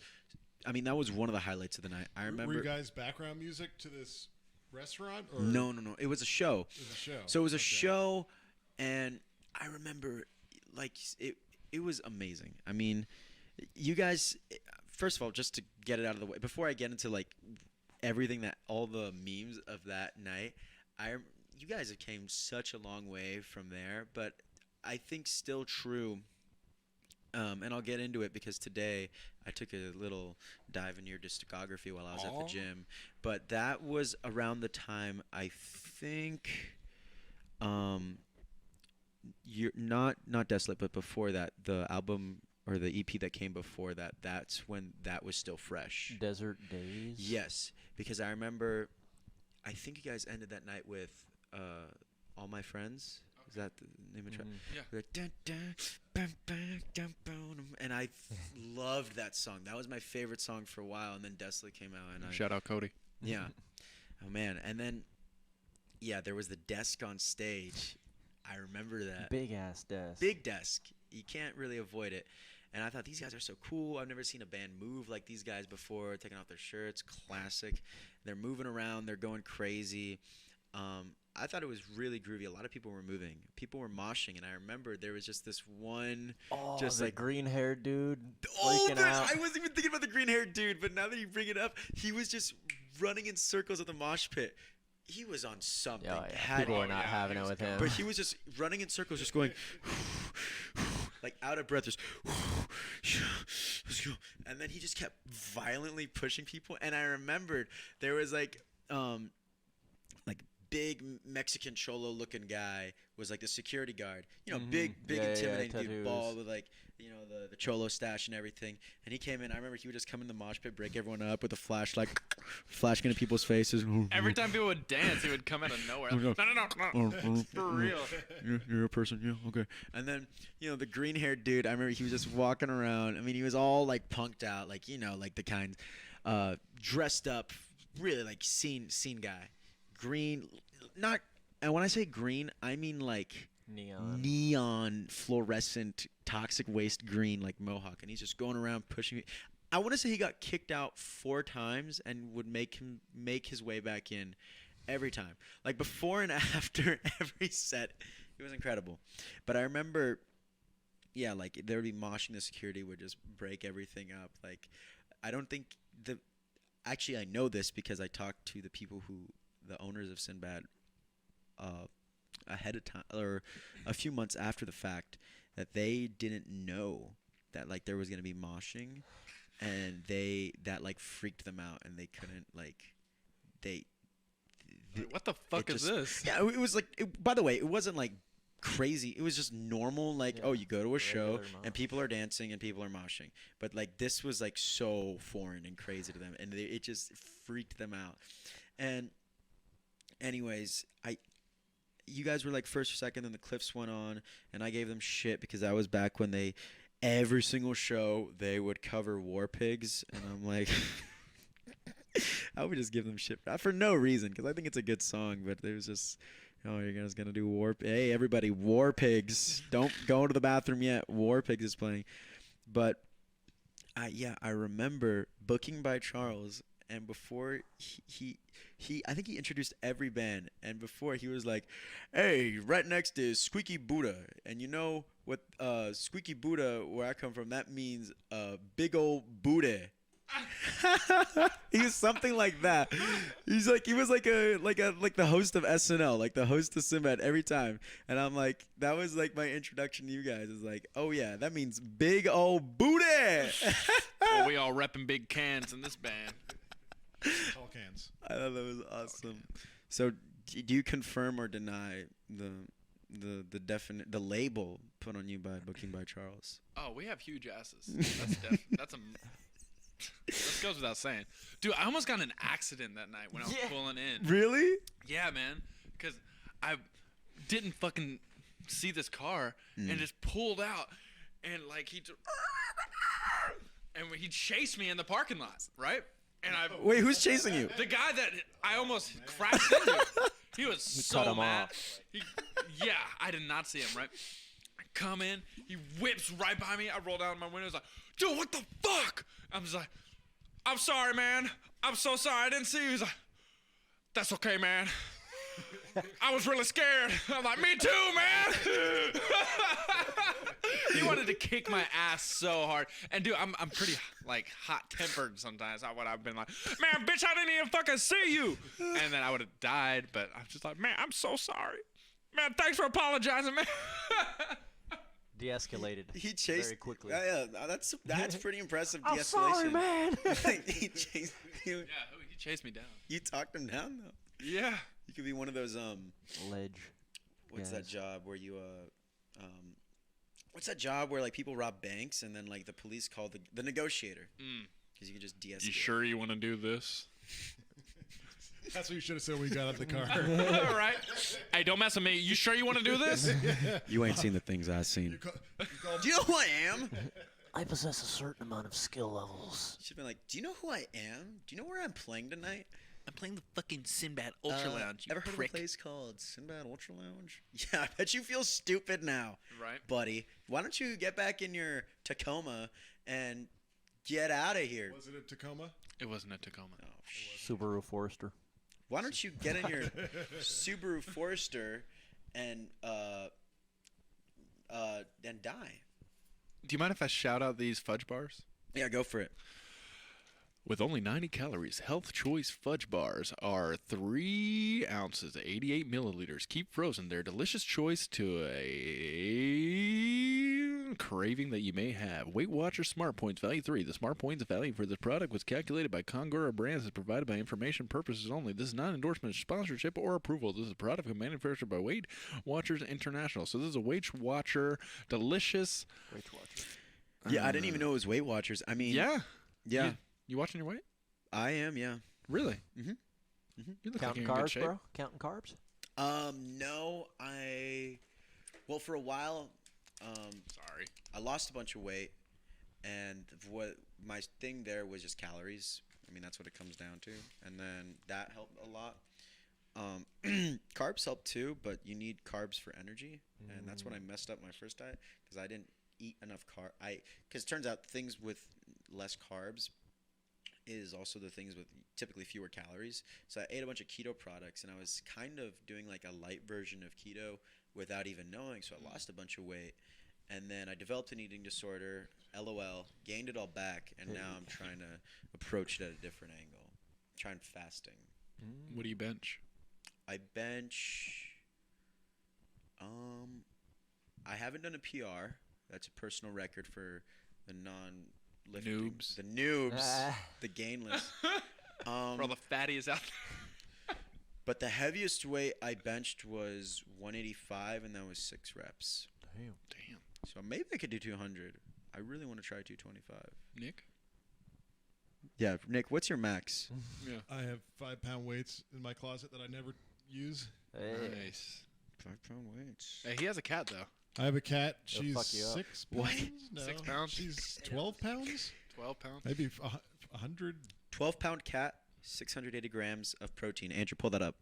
one of the highlights of the night. I remember. Were you guys background music to this restaurant? Or? No. It was a show. It was a show. So it was a Okay. show, and I remember, like, it was amazing. I mean, you guys, first of all, just to get it out of the way, before I get into, like, everything all the memes of that night, you guys have came such a long way from there, but I think still true. And I'll get into it because today I took a little dive into your discography while I was at the gym. But that was around the time I think you're not Desolate, but before that, the album or the EP that came before that, that's when that was still fresh. Desert Days. Yes, because I remember I think you guys ended that night with All My Friends. Is that the name of the track? Yeah. Like, dun, dun, bum, bum, dum, bum, and I loved that song. That was my favorite song for a while, and then Desolate came out. And Shout out Cody. Yeah. Oh, man. And then, yeah, there was the desk on stage. I remember that. Big ass desk. Big desk. You can't really avoid it. And I thought, these guys are so cool. I've never seen a band move like these guys before, taking off their shirts. Classic. They're moving around. They're going crazy. I thought it was really groovy. A lot of people were moving. People were moshing, and I remember there was just this one, just the like green-haired dude oh, freaking out. I wasn't even thinking about the green-haired dude, but now that you bring it up, he was just running in circles at the mosh pit. He was on something. Oh, yeah. People were not having it with him. But he was just running in circles, just going like out of breath, just and then he just kept violently pushing people. And I remembered there was like big Mexican cholo looking guy was like the security guard. You know, big intimidating dude, tattoos. bald with like, you know, the cholo stash and everything. And he came in. I remember he would just come in the mosh pit, break everyone up with a flashlight, flashing into people's faces. Every time people would dance, he would come out of nowhere. Like, no. For real. You're a person. Yeah, okay. And then, you know, the green-haired dude, I remember he was just walking around. I mean, he was all like punked out, like, you know, like the kind, dressed up, really like scene guy. Green, not, and when I say green, I mean like neon fluorescent toxic waste green, like mohawk, and he's just going around pushing me. I want to say he got kicked out 4 times and would make his way back in every time, like before and after every set. It was incredible. But I remember, yeah, like there would be moshing. The security would just break everything up. Like, I don't think actually I know this because I talked to the people the owners of Sinbad ahead of time, or a few months after the fact, that they didn't know that like there was going to be moshing, and that like freaked them out, and they couldn't like What the fuck is this? Yeah, it was like, by the way, it wasn't like crazy. It was just normal, like, Yeah, oh, you go to a show regular and people are dancing and people are moshing. But like this was like so foreign and crazy to them, and it just freaked them out. And anyways, you guys were like first or second, then the Cliffs went on, and I gave them shit because that was back when every single show they would cover War Pigs, and I'm like, I would just give them shit for no reason because I think it's a good song, but it was just, oh, you're guys gonna do War? Hey, everybody, War Pigs! Don't go to the bathroom yet. War Pigs is playing, but I remember Booking by Charles. And before I think he introduced every band. And before he was like, hey, right next is Squeaky Buddha. And you know what Squeaky Buddha, where I come from, that means big old booty. He was something like that. He was like the host of SNL, like the host of Sinbad every time. And I'm like, that was like my introduction to you guys. Is like, oh yeah, that means big old booty. Well, we all repping big cans in this band. Tall cans. I thought that was awesome. So, do you confirm or deny the label put on you by Booking by Charles? Oh, we have huge asses. This goes without saying. Dude, I almost got in an accident that night when I was pulling in. Really? Yeah, man. Because I didn't fucking see this car and just pulled out. And, like, he chased me in the parking lot, right? And Wait, who's chasing you? The guy that I almost crashed into. He was so cut him mad. off. I did not see him, right? I come in, he whips right by me. I roll down my window, like, dude, what the fuck? I'm just like, I'm sorry, man. I'm so sorry. I didn't see you. He's like, that's okay, man. I was really scared. I'm like, me too, man. He wanted to kick my ass so hard. And dude, I'm pretty like hot-tempered sometimes. I've been like, man, bitch, I didn't even fucking see you. And then I would have died, but I'm just like, man, I'm so sorry. Man, thanks for apologizing, man. De-escalated He chased very quickly. Yeah, that's pretty impressive I'm de-escalation. sorry, man. He chased you. Yeah, he chased me down. You talked him down though. Yeah. You could be one of those Ledge. what's that Yes. job where you what's that job where like people rob banks and then like the police call the negotiator because you can just de-escalate. You sure you want to do this? That's what you should have said when we got out of the car. All right. Hey, don't mess with me. You sure you want to do this? You ain't seen the things I've seen. Do you know who I am? I possess a certain amount of skill levels. She'd been like, do you know who I am? Do you know where I'm playing tonight? I'm playing the fucking Sinbad Ultra Lounge. Ever heard of a place called Sinbad Ultra Lounge? Yeah, I bet you feel stupid now, Right. buddy. Why don't you get back in your Tacoma and get out of here? Was it a Tacoma? It wasn't a Tacoma. Oh, Subaru Forester. why don't you get in your Subaru Forester and die? Do you mind if I shout out these fudge bars? Yeah, go for it. With only 90 calories, Health Choice fudge bars are 3 ounces, 88 milliliters. Keep frozen. They're a delicious choice to a craving that you may have. Weight Watchers Smart Points Value 3. The Smart Points value for this product was calculated by Congour Brands and is provided by information purposes only. This is not endorsement, sponsorship, or approval. This is a product manufactured by Weight Watchers International. So this is a Weight Watcher delicious. Weight Watcher. Yeah, I didn't even know it was Weight Watchers. I mean, Yeah. yeah, You watching your weight? I am. Yeah. Really? Mhm. You look Counting like you're in good carbs, shape. bro? Counting carbs? No, well, for a while, Sorry. I lost a bunch of weight, and what my thing there was just calories. I mean, that's what it comes down to, and then that helped a lot. Carbs help too, but you need carbs for energy, and that's when I messed up my first diet because I didn't eat enough because it turns out things with less carbs is also the things with typically fewer calories. So I ate a bunch of keto products, and I was kind of doing like a light version of keto without even knowing. So I lost a bunch of weight, and then I developed an eating disorder. LOL, gained it all back, and now I'm trying to approach it at a different angle. I'm trying fasting. What do you bench? I bench. I haven't done a PR. That's a personal record for the non-lifting. Noobs. The noobs. Ah. The gainless. For all the fatties out there. But the heaviest weight I benched was 185, and that was 6 reps. Damn. Damn. So maybe I could do 200. I really want to try 225. Nick? Yeah, Nick, what's your max? Yeah. I have 5-pound weights in my closet that I never use. Hey. Nice. 5-pound weights. Hey, he has a cat, though. I have a cat. It'll She's fuck you up. 6 What? pounds. No, 6 pounds? She's 12 pounds. 12 pounds? Maybe 100. 12-pound cat, 680 grams of protein. Andrew, pull that up.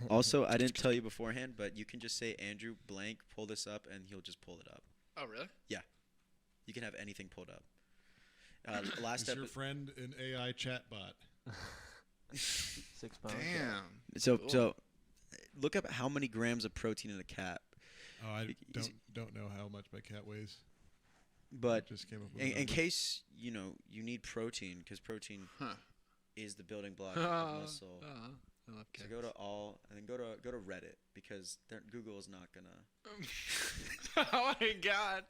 Also, I didn't tell you beforehand, but you can just say Andrew blank, pull this up, and he'll just pull it up. Oh, really? You can have anything pulled up. Last Is your episode. friend an AI chatbot? 6 pounds. Damn. So look up how many grams of protein in a cat. Oh, I Is- don't know how much my cat weighs. But Just came up with a in number. case you need protein, because protein Huh. is the building block of muscle. I love So cats. go to all, and then go to Reddit, because Google is not gonna. Oh, my God.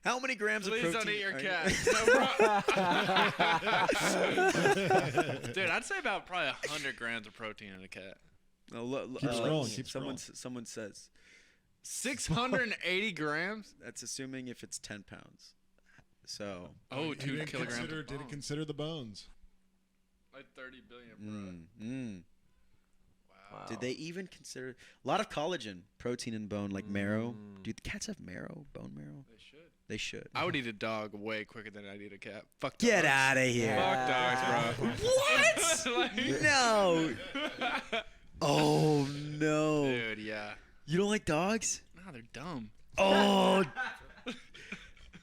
How many grams Please of protein? don't eat your are- cat. No, Dude, I'd say about probably 100 grams of protein in a cat. Keep scrolling, keep Someone says 680 grams? that's assuming if it's 10 pounds. So. Oh, You 2 didn't kilograms. consider- of didn't bone. consider the bones. Like 30 billion, bro. Wow. Did they even consider a lot of collagen, protein in bone, like marrow? Mm. Do cats have marrow, bone marrow? They should. They should. I would eat a dog way quicker than I'd eat a cat. Fuck dogs. Get out of here! Fuck dogs, bro. What? Like- No! Oh no! Dude, yeah. You don't like dogs? No, they're dumb. Oh!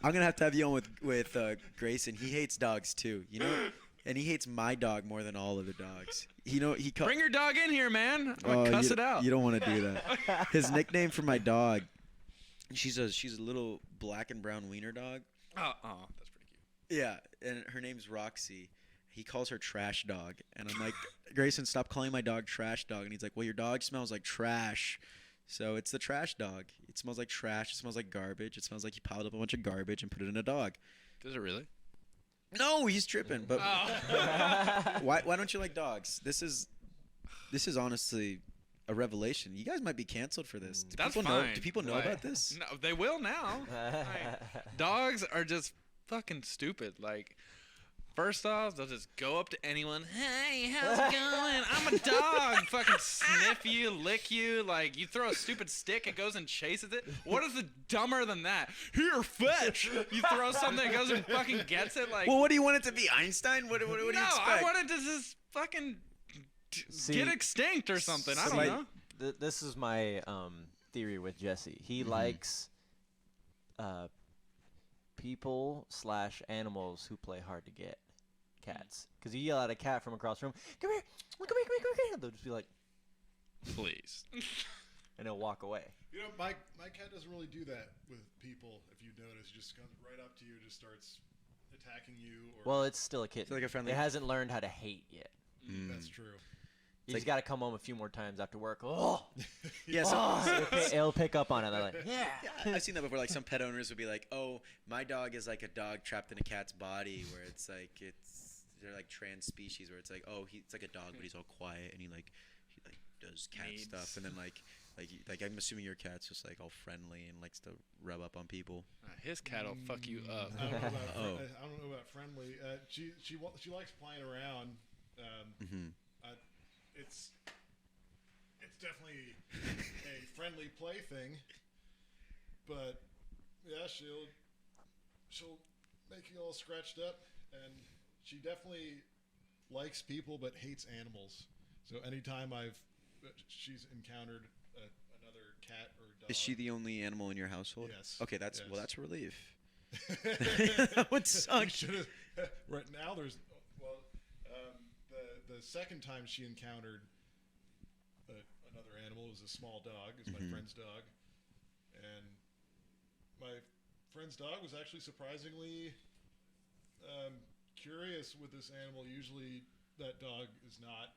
I'm gonna have to have you on with Grayson. He hates dogs too, you know, and he hates my dog more than all other dogs. Bring your dog in here, man. I'm gonna cuss it out. You don't want to do that. His nickname for my dog, she's a little black and brown wiener dog. Oh, that's pretty cute. Yeah, and her name's Roxy. He calls her Trash Dog, and I'm like, Grayson, stop calling my dog Trash Dog. And he's like, well, your dog smells like trash. So it's the Trash Dog. It smells like trash. It smells like garbage. It smells like he piled up a bunch of garbage and put it in a dog. Does it really? No, he's tripping. But Oh. why don't you like dogs? This is honestly a revelation. You guys might be canceled for this. Do That's people fine. know? Do people know Like, about this? No, they will now. Like, dogs are just fucking stupid. Like, first off, they'll just go up to anyone. Hey, how's it going? I'm a dog. Fucking sniff you, lick you. Like, you throw a stupid stick, it goes and chases it. What is the dumber than that? Here, fetch. You throw something, it goes and fucking gets it. Like, Well, what do you want it to be? Einstein? What do you no, expect? I wanted to just fucking get extinct or something. I don't know. This is my theory with Jesse. He likes people/animals who play hard to get. Cats. Because you yell at a cat from across the room, come here, come here, come here, come here. They'll just be like, Please. and they'll walk away. You know, my cat doesn't really do that with people. If you notice, he just comes right up to you, just starts attacking you. Or Well, it's still a kitten. like a friendly- It hasn't learned how to hate yet. That's true. He's got to come home a few more times after work. Oh, Yeah, it'll pick up on it. They're like, yeah. I've seen that before. Like some pet owners would be like, "Oh, my dog is like a dog trapped in a cat's body," where they're like trans species, where it's like, "Oh, it's like a dog, but he's all quiet and he does cat Needs. stuff," and then like I'm assuming your cat's just like all friendly and likes to rub up on people. His cat'll fuck you up. I don't know about, Oh. I don't know about friendly. She likes playing around. It's definitely a friendly plaything, but yeah, she'll make you all scratched up, and she definitely likes people but hates animals. So anytime she's encountered another cat or dog. Is she the only animal in your household? Yes. Okay, that's Yes. that's a relief. That would suck. Right now, the second time she encountered another animal was a small dog. It was my friend's dog, and my friend's dog was actually surprisingly curious with this animal. Usually, that dog is not.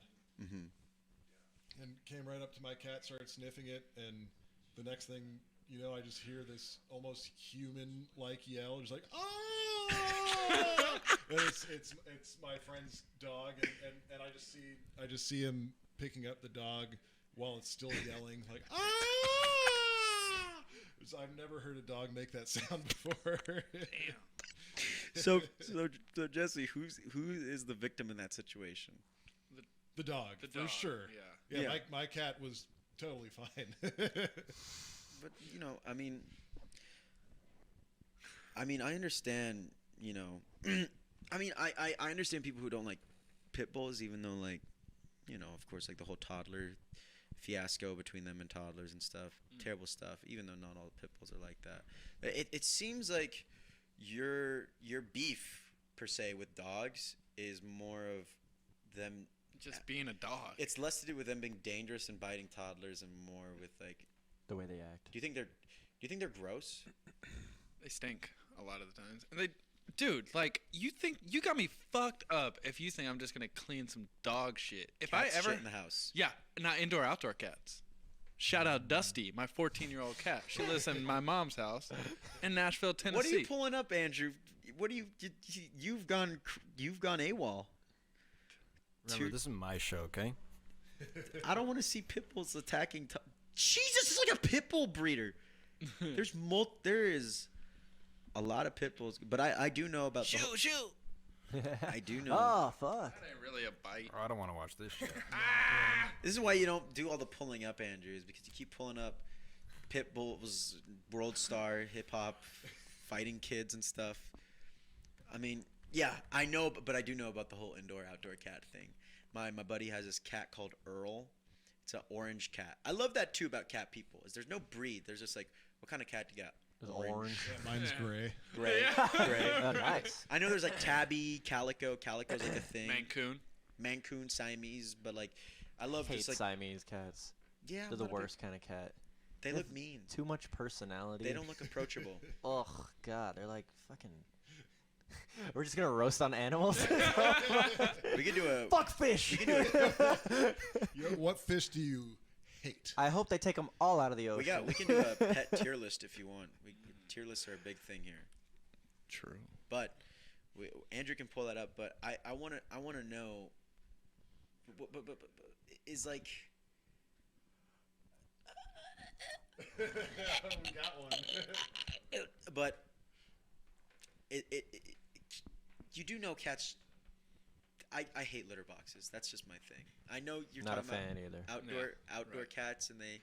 And came right up to my cat, started sniffing it, and the next thing you know, I just hear this almost human-like yell, just like "Ah!" And it's my friend's dog, and I just see him picking up the dog while it's still yelling, like "Ah!" I've never heard a dog make that sound before. So Jesse, who is the victim in that situation? The dog, The dog, for sure. yeah. Yeah. My cat was totally fine. But I mean, I understand. I mean, I understand people who don't like pit bulls, even though of course, like the whole toddler fiasco between them and toddlers and stuff, terrible stuff. Even though not all pit bulls are like that, it seems like your beef per se with dogs is more of them Just being a dog. It's less to do with them being dangerous and biting toddlers, and more with like The way they act. Do you think they're gross? They stink a lot of the times. And dude, like, you got me fucked up if you think I'm just gonna clean some dog shit. If Cats I ever shit in the house. Yeah, not indoor outdoor cats. Shout out Dusty, my 14-year-old cat. She lives in my mom's house in Nashville, Tennessee. What are you pulling up, Andrew? What do you've gone AWOL? Remember, this is my show, okay? I don't want to see pit bulls attacking. Jesus, it's like a pit bull breeder. There is a lot of pit bulls, but I do know about Shoo. I do know. Oh, fuck. That ain't really a bite. Oh, I don't want to watch this shit. This is why you don't do all the pulling up, Andrew, is because you keep pulling up pit bulls, world star, hip hop, fighting kids and stuff. I mean, yeah, I know, but I do know about the whole indoor outdoor cat thing. My buddy has this cat called Earl. It's an orange cat. I love that too about cat people. Is there's no breed. There's just like, what kind of cat do you got? It's orange. Yeah, mine's gray. Gray. Yeah. Gray. Oh, nice. I know there's like tabby, calico. Calico's like a thing. Mancoon. Mancoon, Siamese, but like, I love Hate just like Siamese cats. yeah. They're a the lot of worst kind of cat. people- They look mean. Too much personality. They don't look approachable. Oh God, they're like fucking. We're just gonna roast on animals. We could do a. Fuck fish. We can do What fish do you hate? I hope they take them all out of the ocean. We can do a pet tier list if you want. Tier lists are a big thing here. True. But Andrew can pull that up. But I want to know. But is like. We got one. But you do know cats. I hate litter boxes. That's just my thing. I know you're Not a talking fan either. about outdoor right. cats, and they.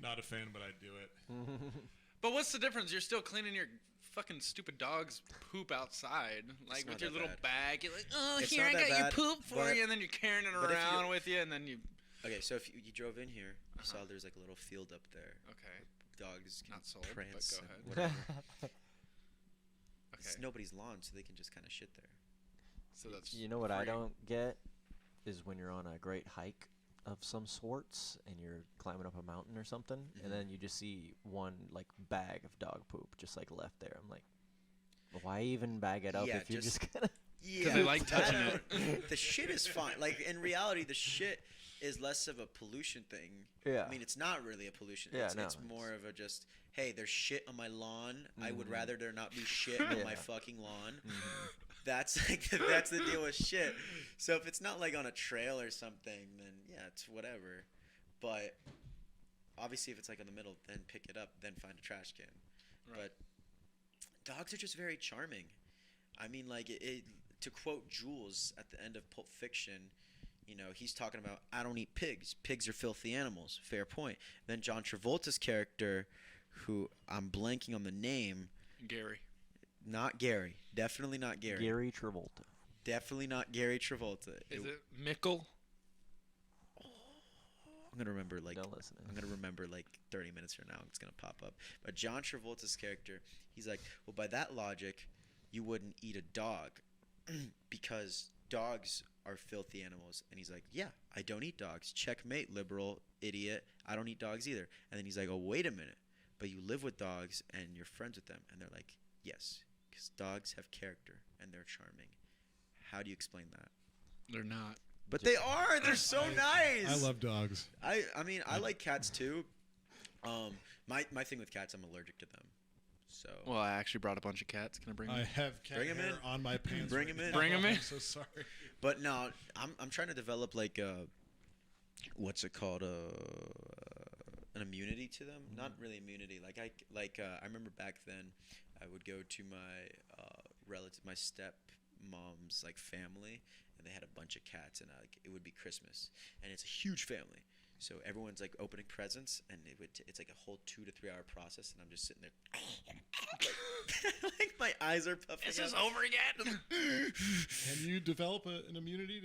Not a fan, but I do it. But what's the difference? You're still cleaning your fucking stupid dog's poop outside, like not with your that little bad. bag. You're like, oh, It's here not I that got your bad, poop for but- you, and then you're carrying it but if you- around with you, and then you. Okay, so if you drove in here, you Uh-huh. saw there's like a little field up there. Okay. Dogs can Not sold, but prance go and ahead. whatever. It's Okay. nobody's lawn, so they can just kind of shit there. So that's. You know what I free. don't get is when you're on a great hike of some sorts and you're climbing up a mountain or something, and then you just see one like bag of dog poop just like left there. I'm like, why even bag it up Yeah, if you're just- just gonna? Yeah, they like I touching don't- The shit is fine. Like in reality, the shit is less of a pollution thing. Yeah. I mean, it's not really a pollution. Yeah, it's, no, it's more of a just, hey, there's shit on my lawn. I would Mhm. rather there not be shit on my Yeah. fucking lawn. Mhm. That's like that's the deal with shit. So if it's not like on a trail or something, then yeah, it's whatever. But obviously, if it's like in the middle, then pick it up, then find a trash can. Right. But dogs are just very charming. I mean, like to quote Jules at the end of Pulp Fiction, you know, he's talking about, I don't eat pigs. Pigs are filthy animals. Fair point. Then John Travolta's character, who I'm blanking on the name, Gary. not Gary. Definitely not Gary. Gary Travolta. Definitely not Gary Travolta. Is it Mickle? I'm gonna remember like Don't listen. I'm gonna remember like 30 minutes from now. It's gonna pop up. But John Travolta's character, he's like, well, by that logic, you wouldn't eat a dog because dogs are filthy animals. And he's like, yeah, I don't eat dogs. Checkmate, liberal idiot. I don't eat dogs either. And then he's like, oh, wait a minute. But you live with dogs and you're friends with them. And they're like, yes, because dogs have character and they're charming. How do you explain that? They're not. But they are. They're so nice. I love dogs. I mean, I like cats too. My thing with cats, I'm allergic to them. So Well, I actually brought a bunch of cats. Can I bring I them? have cat Bring 'em hair in. on my pants. Bring right 'em in. now. Bring 'em in. I'm so sorry. But no, I'm trying to develop like what's it called, an immunity to them. Not really immunity. I remember back then, I would go to my relative, my stepmom's like family, and they had a bunch of cats, and it would be Christmas, and it's a huge family. So everyone's like opening presents, and it's like a whole 2 to 3 hour process, and I'm just sitting there, like my eyes are puffing. This is up. over again. Can you develop an immunity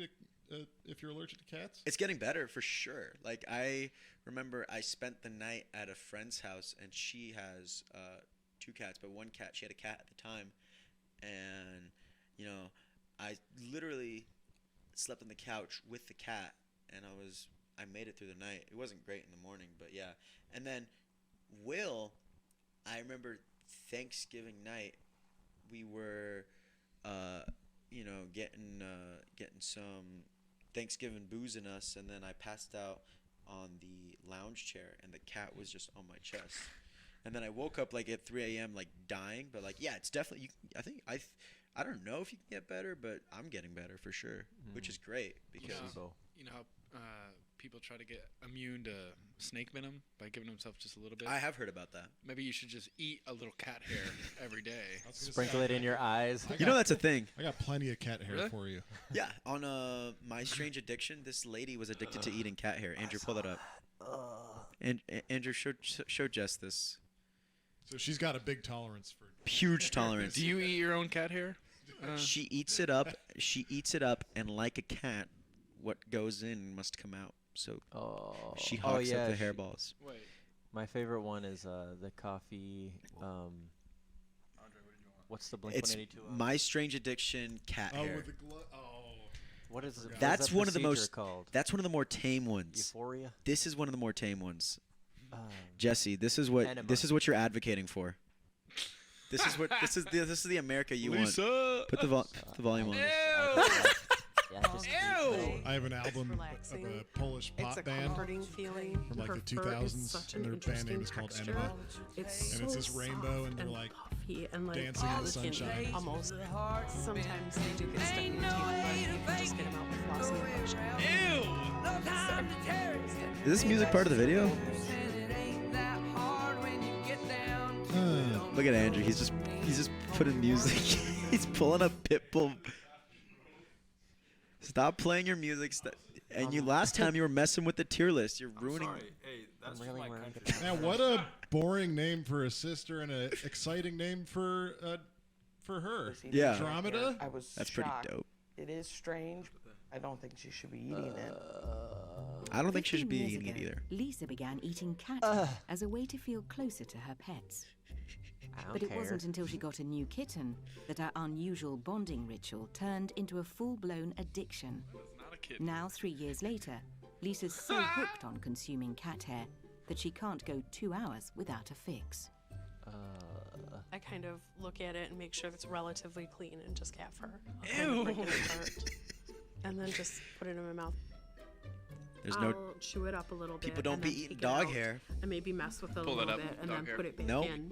to if you're allergic to cats? It's getting better for sure. Like I remember I spent the night at a friend's house, and she has 2 cats, but one cat, she had a cat at the time, and you know, I literally slept on the couch with the cat, and I made it through the night. It wasn't great in the morning, but yeah. And then Will, I remember Thanksgiving night, we were getting some Thanksgiving booze in us, and then I passed out on the lounge chair, and the cat was just on my chest. And then I woke up like at 3 a.m. like dying, but like yeah, it's definitely. I don't know if you can get better, but I'm getting better for sure, which is great because Placebo. You know how people try to get immune to snake venom by giving themselves just a little bit? I have heard about that. Maybe you should just eat a little cat hair every day. I was gonna Sprinkle say, it in your eyes. You know that's a thing. I got plenty of cat hair Really? for you. Yeah, on My Strange Addiction, this lady was addicted to eating cat hair. Andrew, pull that up. And Andrew, show Jess this. So she's got a big tolerance for. Huge tolerance. Do you eat your own cat hair? She eats it up. She eats it up, and like a cat, what goes in must come out. So Oh. she Oh, hawks yeah, up the she- hairballs. Wait. My favorite one is the coffee. What's the Blink It's 182? My Strange Addiction cat Oh, hair. with the glove. Oh. What is it? That's one of the most. Called? That's one of the more tame ones. Euphoria. This is one of the more tame ones. Um, Jesse, this is Enema. what you're advocating for. This is what this is the America you Lisa. want. Put the volume on. Ew. I have an album of relaxing. a Polish It's pop a band comforting feeling. from like Her the fur is 2000s, such and an their band name interesting is called texture. Enema. It's And it's so this rainbow, soft and they're like puffy and like dancing in the delicate, sunshine. almost. Sometimes they do get stuck in your teeth, but you can just get them out with flossing and brushing. Ew. Is this music part of the video? Look at Andrew. He's just putting music. He's pulling up Pitbull. Stop playing your music. And you last time you were messing with the tier list. You're ruining. Hey, that's I'm really my worried country. about Man, what a boring name for a sister and an exciting name for her. Yeah. Andromeda? I was That's pretty shocked. dope. It is strange. I don't think she should be eating it. I don't think she should 15 be years eating it ago, either. Lisa began eating cat hair as a way to feel closer to her pets. I don't But it care. wasn't until she got a new kitten that our unusual bonding ritual turned into a full-blown addiction. It's not a kid. Now, 3 years later, Lisa's so hooked on consuming cat hair that she can't go 2 hours without a fix. I kind of look at it and make sure it's relatively clean and just cat fur. Ew. Break it apart, and then just put it in my mouth. There's no. I'll chew it up a little bit. People don't and be then eating take it dog out hair. And maybe mess with it a Pull it little up, bit and dog then hair. put it back Nope. in.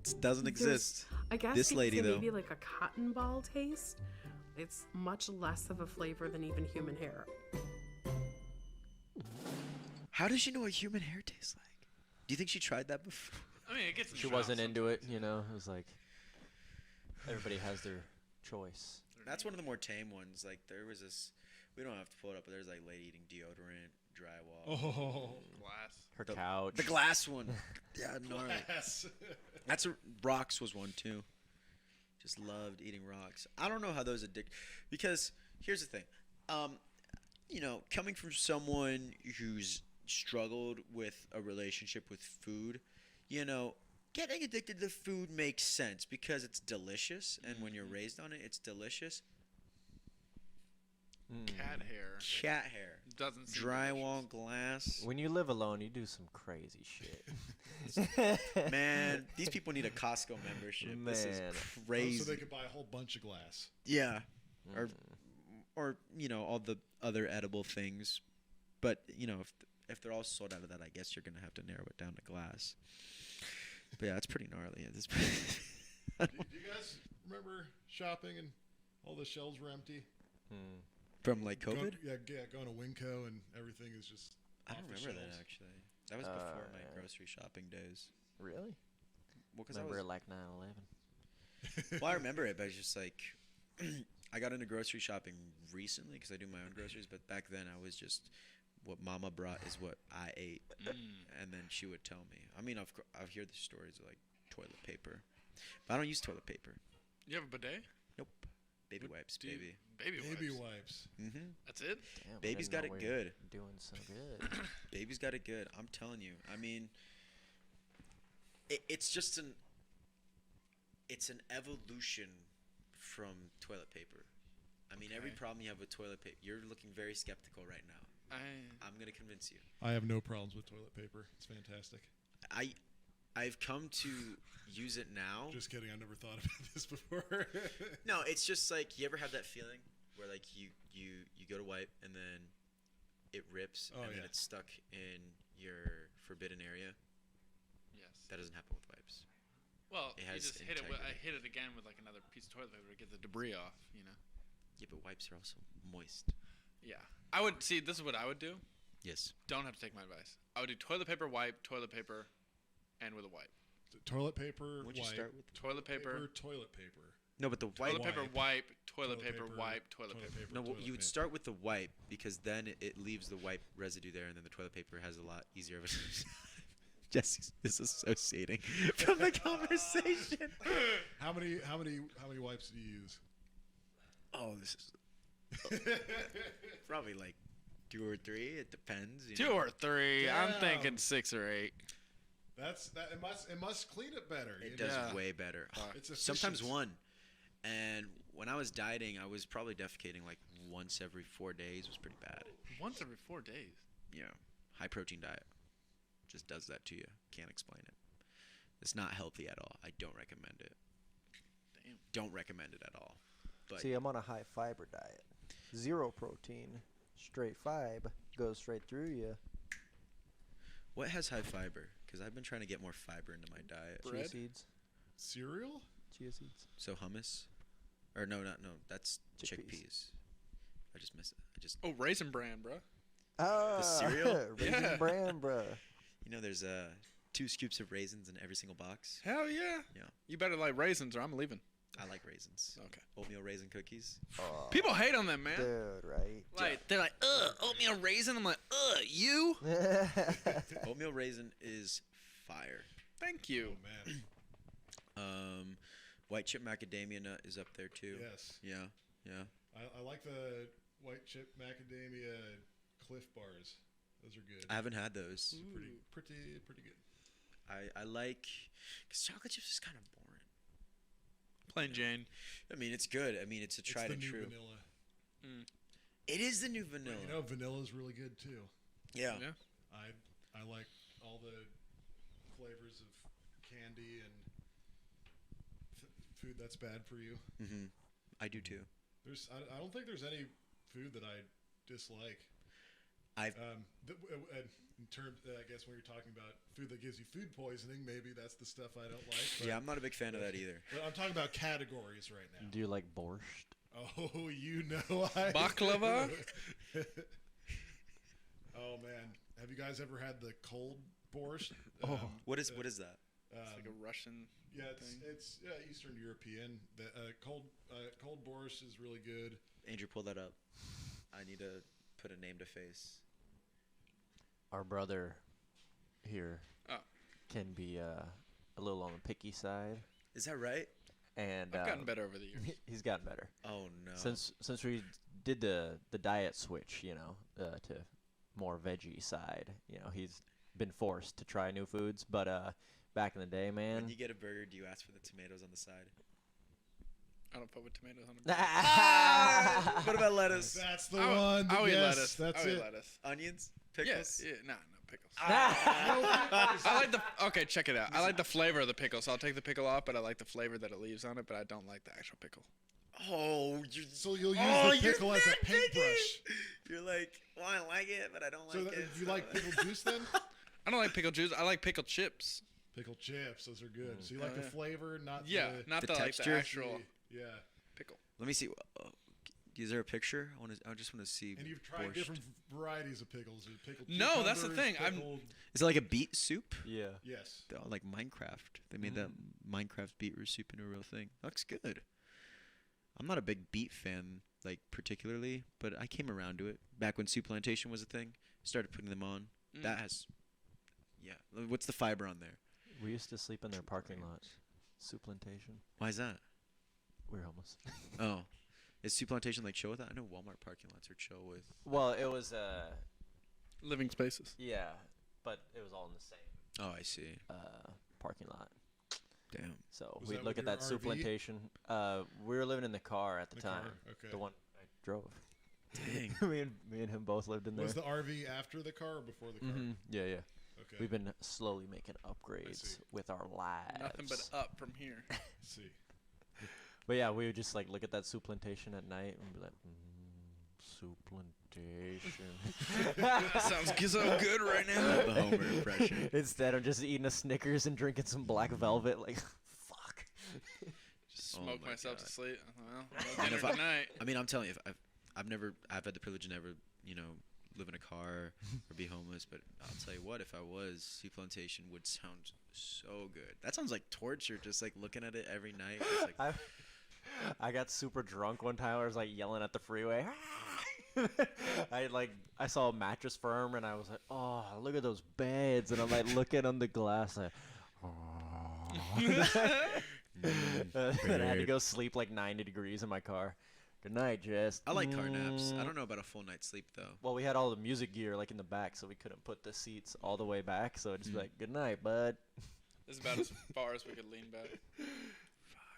It doesn't exist. I guess This you could lady, say though. maybe like a cotton ball taste. It's much less of a flavor than even human hair. How does she know what human hair tastes like? Do you think she tried that before? I mean, it gets. in She your wasn't mouth into it, sometimes. you know. It was like everybody has their choice. That's one of the more tame ones. Like there was this. We don't have to pull it up, but there's like lady eating deodorant, drywall. Oh, Glass. Her couch. The glass one. Yeah, gnarly. yes. That's rocks was one too. Just loved eating rocks. I don't know how those addict because here's the thing. You know, coming from someone who's struggled with a relationship with food, you know, getting addicted to food makes sense because it's delicious, and when you're raised on it, it's delicious. Cat hair. Cat hair, Doesn't seem drywall, glass. When you live alone, you do some crazy shit. Man, these people need a Costco membership. This is Man. crazy. So they could buy a whole bunch of glass. Yeah, or you know all the other edible things, but you know if they're all sold out of that, I guess you're gonna have to narrow it down to glass. But yeah, it's pretty gnarly. It's do you guys remember shopping and all the shelves were empty? from like COVID. Going to Winco and everything is just. I don't off the remember that shelves. actually. That was before my yeah. grocery shopping days. Really? Well, because I Remember was. like 9/11? Well, I remember it, but it's just like I got into grocery shopping recently because I do my own groceries. But back then, I was just what Mama brought is what I ate, and then she would tell me. I mean, I've heard the stories of like toilet paper, but I don't use toilet paper. You have a bidet? Nope, baby wipes, Do you- baby. Baby wipes. Baby wipes. Mm-hmm. That's it? Damn, I Baby's didn't got know it we were good. Doing so good. Baby's got it good. I'm telling you. I mean, it's just it's an evolution from toilet paper. I mean, every Okay. problem you have with toilet paper, you're looking very skeptical right now. I'm gonna convince you. I have no problems with toilet paper. It's fantastic. I've come to use it now. Just kidding. I've never thought about this before. No, it's just like you ever have that feeling where like you go to wipe and then it rips Oh, and then yeah. it's stuck in your forbidden area. Yes. That doesn't happen with wipes. Well, It you has just hit it. I integrity. hit it again with like another piece of toilet paper to get the debris off. You know. Yeah, but wipes are also moist. Yeah. I would see. This is what I would do. Yes. Don't have to take my advice. I would do toilet paper, wipe, toilet paper, and with a wipe. Toilet paper, Would you wipe, start with? Toilet paper, toilet paper. No, but the toilet wipe. paper, Wipe. wipe, toilet paper, wipe, toilet paper. No, well, toilet you would paper. start with the wipe because then it leaves the wipe residue there, and then the toilet paper has a lot easier of a. Jesse's disassociating from the conversation. How many wipes do you use? Oh, this is probably like 2 or 3. It depends. You 2 know. or 3. I'm Damn. thinking 6 or 8. That's that. It must clean it better. It you does know? way better. It's Sometimes efficient. one. And when I was dieting, I was probably defecating like once every 4 days. It was pretty bad. Once every 4 days. Yeah. High protein diet just does that to you. Can't explain it. It's not healthy at all. I don't recommend it. Damn. Don't recommend it at all. But See, I'm on a high fiber diet. 0 protein, straight fibe, goes straight through you. what has high fiber? Because I've been trying to get more fiber into my diet. Chia Bread? seeds. Cereal? Chia seeds. So hummus, or no, that's Chickpeas. chickpeas. I just miss it. I just Oh, Raisin Bran, bro. Ah, cereal? Raisin Yeah. Bran, bruh. there's 2 scoops of raisins in every single box. Hell yeah. Yeah. You better like raisins or I'm leaving. I like raisins. Okay. Oatmeal raisin cookies. Oh, People hate on them, man. dude, right? Like they're like, oatmeal raisin. I'm like, you. Oatmeal raisin is fire. Thank you. Oh man. White chip macadamia nut is up there too. Yes. Yeah. I like the white chip macadamia Cliff Bars. Those are good. I haven't had those. Those are pretty good. I like, because chocolate chips is kind of boring. Plain Jane. I mean, it's good. I mean, it's a tried it's the and new true. vanilla. It is the new But, vanilla. vanilla's really good too. Yeah. Yeah. I like all the flavors of candy and food that's bad for you. Mm-hmm. I do too. I don't think there's any food that I dislike. I've in terms, I guess when you're talking about food that gives you food poisoning, maybe that's the stuff I don't like. But, yeah, I'm not a big fan of that either. but I'm talking about categories right now. Do you like borscht? Oh, you know I Baklava? Oh man, have you guys ever had the cold borscht? What is that? It's like a Russian. Yeah, thing. it's Eastern European. The cold borscht is really good. Andrew, pull that up. I need to put a name to face. Our brother here Oh. can be a little on the picky side, Is that right? and I've gotten better over the years. he's gotten better Oh no. since we did the diet switch, to more veggie side. He's been forced to try new foods, but back in the day, man. when you get a burger, do you ask for the tomatoes on the side? I don't put with tomatoes on it. What about lettuce? That's the I'll one. eat Yes, lettuce. that's I'll eat it. lettuce. Onions? Yes. Pickles? Yeah. No pickles. Ah. I like the. Okay, check it out. I like the flavor of the pickle, so I'll take the pickle off. But I like the flavor that it leaves on it. But I don't like the actual pickle. Oh, you're So you'll use Oh, the you're pickle as a that paintbrush. You're like, well, I like it, but I don't So like it. you like pickle juice then? I don't like pickle juice. I like pickled chips. Pickle chips, those are good. So you like Oh, the yeah. flavor, not Yeah, the not the the, like, texture? the actual yeah. pickle. Let me see. Is there a picture? I just want to see. And you've tried borscht. different varieties of pickles. There's pickled No, that's the cucumbers, thing. Pickled, Is it like a beet soup? Yeah. yes. Like Minecraft. They made that Minecraft beetroot soup into a real thing. Looks good. I'm not a big beet fan, like particularly, but I came around to it back when soup plantation was a thing. Started putting them on. That has, yeah. What's the fiber on there? We used to sleep in their parking lot. Soup plantation. Why is that? We're homeless. Oh, is soup plantation like chill with that? I know Walmart parking lots are chill with. Well, it was Living spaces. yeah, but it was all in the same Oh, I see. parking lot. Damn. So Was we'd that look with at your that soup RV? plantation. We were living in the car at the The time. car, okay. The one I drove. Dang. me and him both lived in there. Was the RV after the car or before the car? Yeah. Okay. We've been slowly making upgrades see. with our lives. Nothing but up from here. Let's see. But yeah, we would just like look at that soup plantation at night and be like, soup plantation. That sounds so good right now. The Homer impression. Instead of just eating a Snickers and drinking some Black Velvet, like, fuck. Oh Smoke my myself God. to sleep. Well, And no dinner if I- tonight. I mean, I'm telling you, I've had the privilege of never, live in a car or be homeless, but I'll tell you what, if I was, soup plantation would sound so good. That sounds like torture, just like looking at it every night. It's like, I got super drunk one time. I was like yelling at the freeway. I saw a mattress firm and I was like, oh, look at those beds. And I'm like looking on the glass. Like, then I had to go sleep like 90 degrees in my car Good night, Jess. I like car naps. I don't know about a full night's sleep though. Well, we had all the music gear like in the back, so we couldn't put the seats all the way back. So it's like, good night, bud. This is about as far as we could lean back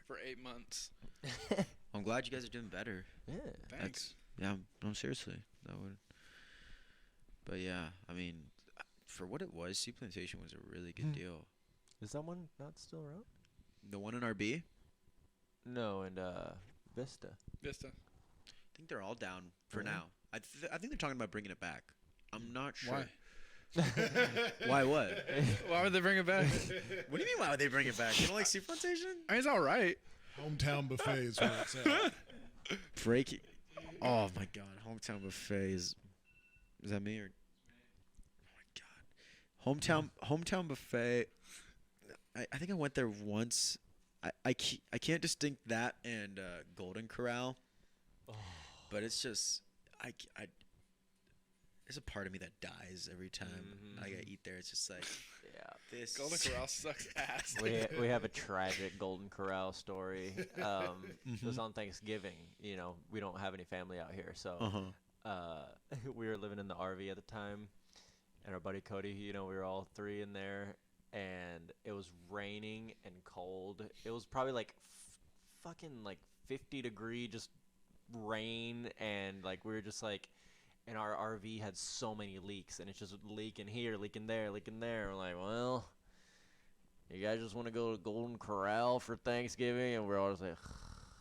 for 8 months. I'm glad you guys are doing better. Yeah. Thanks. Yeah, no, seriously, that would. But yeah, I mean, for what it was, Sea Plantation was a really good deal. Is that one not still around? The one in RB, No, and Vista. Vista. I think they're all down for Really? now. I think they're talking about bringing it back. I'm not sure. Why? Why what? Why would they bring it back? What do you mean? Why would they bring it back? You don't like Sea Plantation? I mean, it's all right. Hometown buffet is where it's at. Breaking. Oh my God, Hometown Buffet is that me or? Oh my God, Hometown Buffet. I think I went there once. I can't distinct that and Golden Corral, but it's just there's a part of me that dies every time I eat there. It's just like this. Golden Corral sucks ass. We have a tragic Golden Corral story. It was on Thanksgiving. You know, we don't have any family out here, so we were living in the RV at the time, and our buddy Cody. You know, we were all three in there, and it was raining and cold. It was probably like fucking like 50-degree just rain, and like we were just like. And our RV had so many leaks, and it's just leaking here, leaking there, leaking there. We're like, well, you guys just want to go to Golden Corral for Thanksgiving? And we're always like,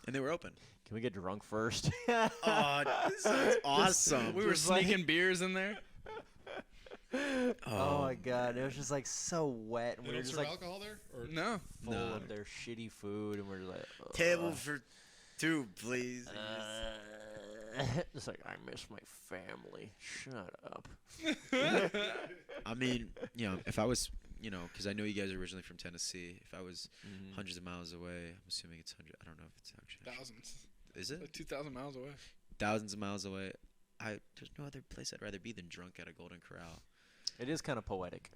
And they were open. can we get drunk first? Oh, this sounds awesome. We were Just like- sneaking beers in there. Oh my God, it was just like so wet, and They we were don't just serve like alcohol there? Or No. full No. of their shitty food, and we're just like, Table for two, please. it's like, I miss my family. Shut up. I mean, you know, if I was, you know, because I know you guys are originally from Tennessee. If I was hundreds of miles away, I'm assuming it's hundred. I don't know if it's actually. Thousands. Is it Like 2,000 miles away. thousands of miles away? There's no other place I'd rather be than drunk at a Golden Corral. It is kind of poetic.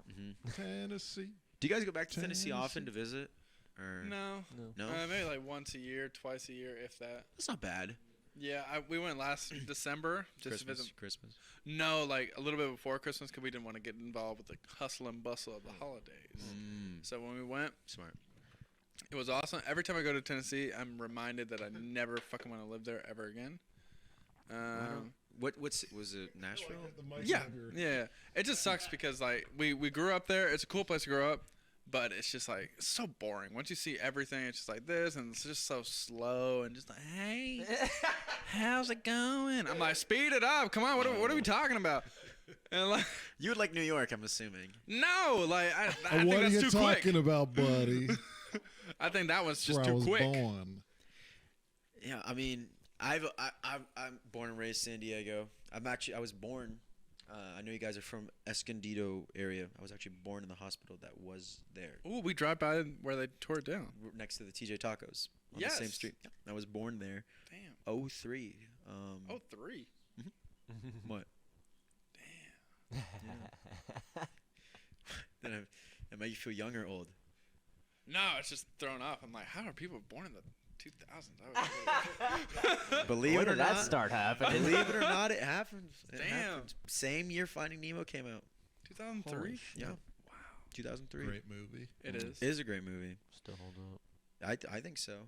Tennessee. Do you guys go back to Tennessee often to visit? Or No. no? Maybe like once a year, twice a year, if that. That's not bad. Yeah, we went last December just to visit. Christmas. No, like a little bit before Christmas because we didn't want to get involved with the hustle and bustle of the holidays. So when we went, Smart. it was awesome. Every time I go to Tennessee, I'm reminded that I never fucking want to live there ever again. Was it Nashville? The mic Yeah, have your- yeah. It just sucks because like we grew up there. It's a cool place to grow up, but it's just like it's so boring. Once you see everything, it's just like this, and it's just so slow and just like, hey, how's it going? I'm like, speed it up. Come on, what are we talking about? And like, You would like New York, I'm assuming. no, like I think What are that's you too quick. talking about, buddy? I think that one's Where just I too was quick. born. Yeah, I mean, I'm born and raised San Diego. I was born. I know you guys are from Escondido area. I was actually born in the hospital that was there, Ooh, we drive by where they tore it down. next to the TJ Tacos on the same Yes. street. I was born there. Damn. 03. Oh, 3. What? Then it make you feel young or old? No, it's just thrown off. I'm like, how are people born in the 2000s? Believe When it or did that not, start happening? believe it or not, it happens. It Damn. happens. Same year Finding Nemo came out. 2003? Holy Yeah. shit. Wow. 2003. Great movie. It is. It is a great movie. Still hold up. I think so.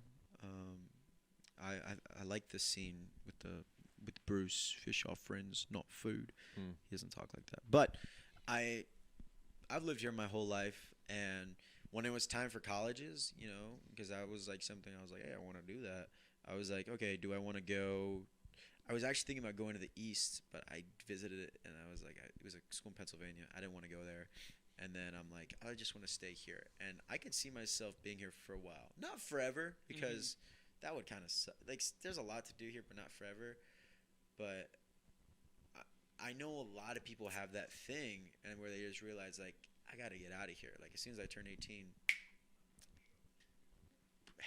I like this scene with Bruce. Fish are friends, not food. He doesn't talk like that. But I've lived here my whole life, and when it was time for colleges, you know, because that was like something I was like, hey, I want to do that. I was like, okay, do I want to go? I was actually thinking about going to the East, but I visited it, and I was like, it was a school in Pennsylvania. I didn't want to go there. And then I'm like, I just want to stay here. And I could see myself being here for a while. Not forever, because that would kind of suck. Like, there's a lot to do here, but not forever. But I know a lot of people have that thing, and where they just realize, like, I got to get out of here. Like, as soon as I turn 18,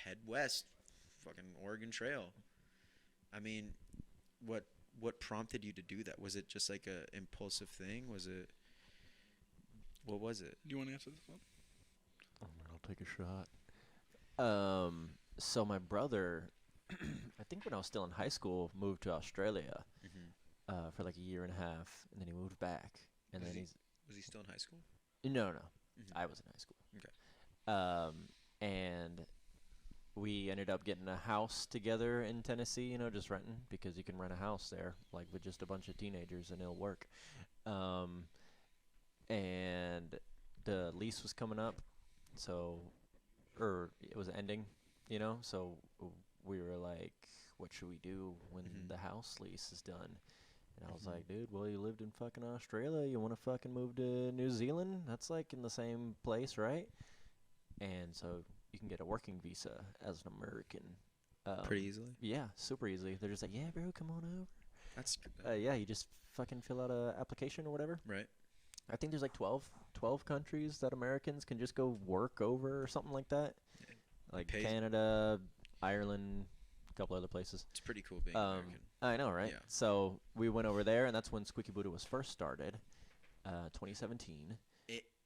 head west, fucking Oregon Trail. I mean, what prompted you to do that? Was it just like a impulsive thing? What was it? Do you want to answer this one? I'll take a shot. So my brother I think when I was still in high school, moved to Australia for like a year and a half, and then he moved back. And Was then he- Was he still in high school? no, no, Mhm. I was in high school. Okay. And we ended up getting a house together in Tennessee, just renting, because you can rent a house there, like with just a bunch of teenagers, and it'll work. And the lease was coming up, or it was ending, so we were like, what should we do when Mhm. the house lease is done? And I was Mhm. like, dude, well, you lived in fucking Australia. You want to fucking move to New Zealand? That's like in the same place, right? And so you can get a working visa as an American. Pretty easily. Yeah, super easily. They're just like, yeah, bro, come on over. That's Yeah, you just fucking fill out a application or whatever. right. I think there's like 12 countries that Americans can just go work over or something like that. Like Pays- Canada, Ireland, a couple other places. It's pretty cool being American. I know, right? Yeah. So we went over there, and that's when Squeaky Buddha was first started, 2017.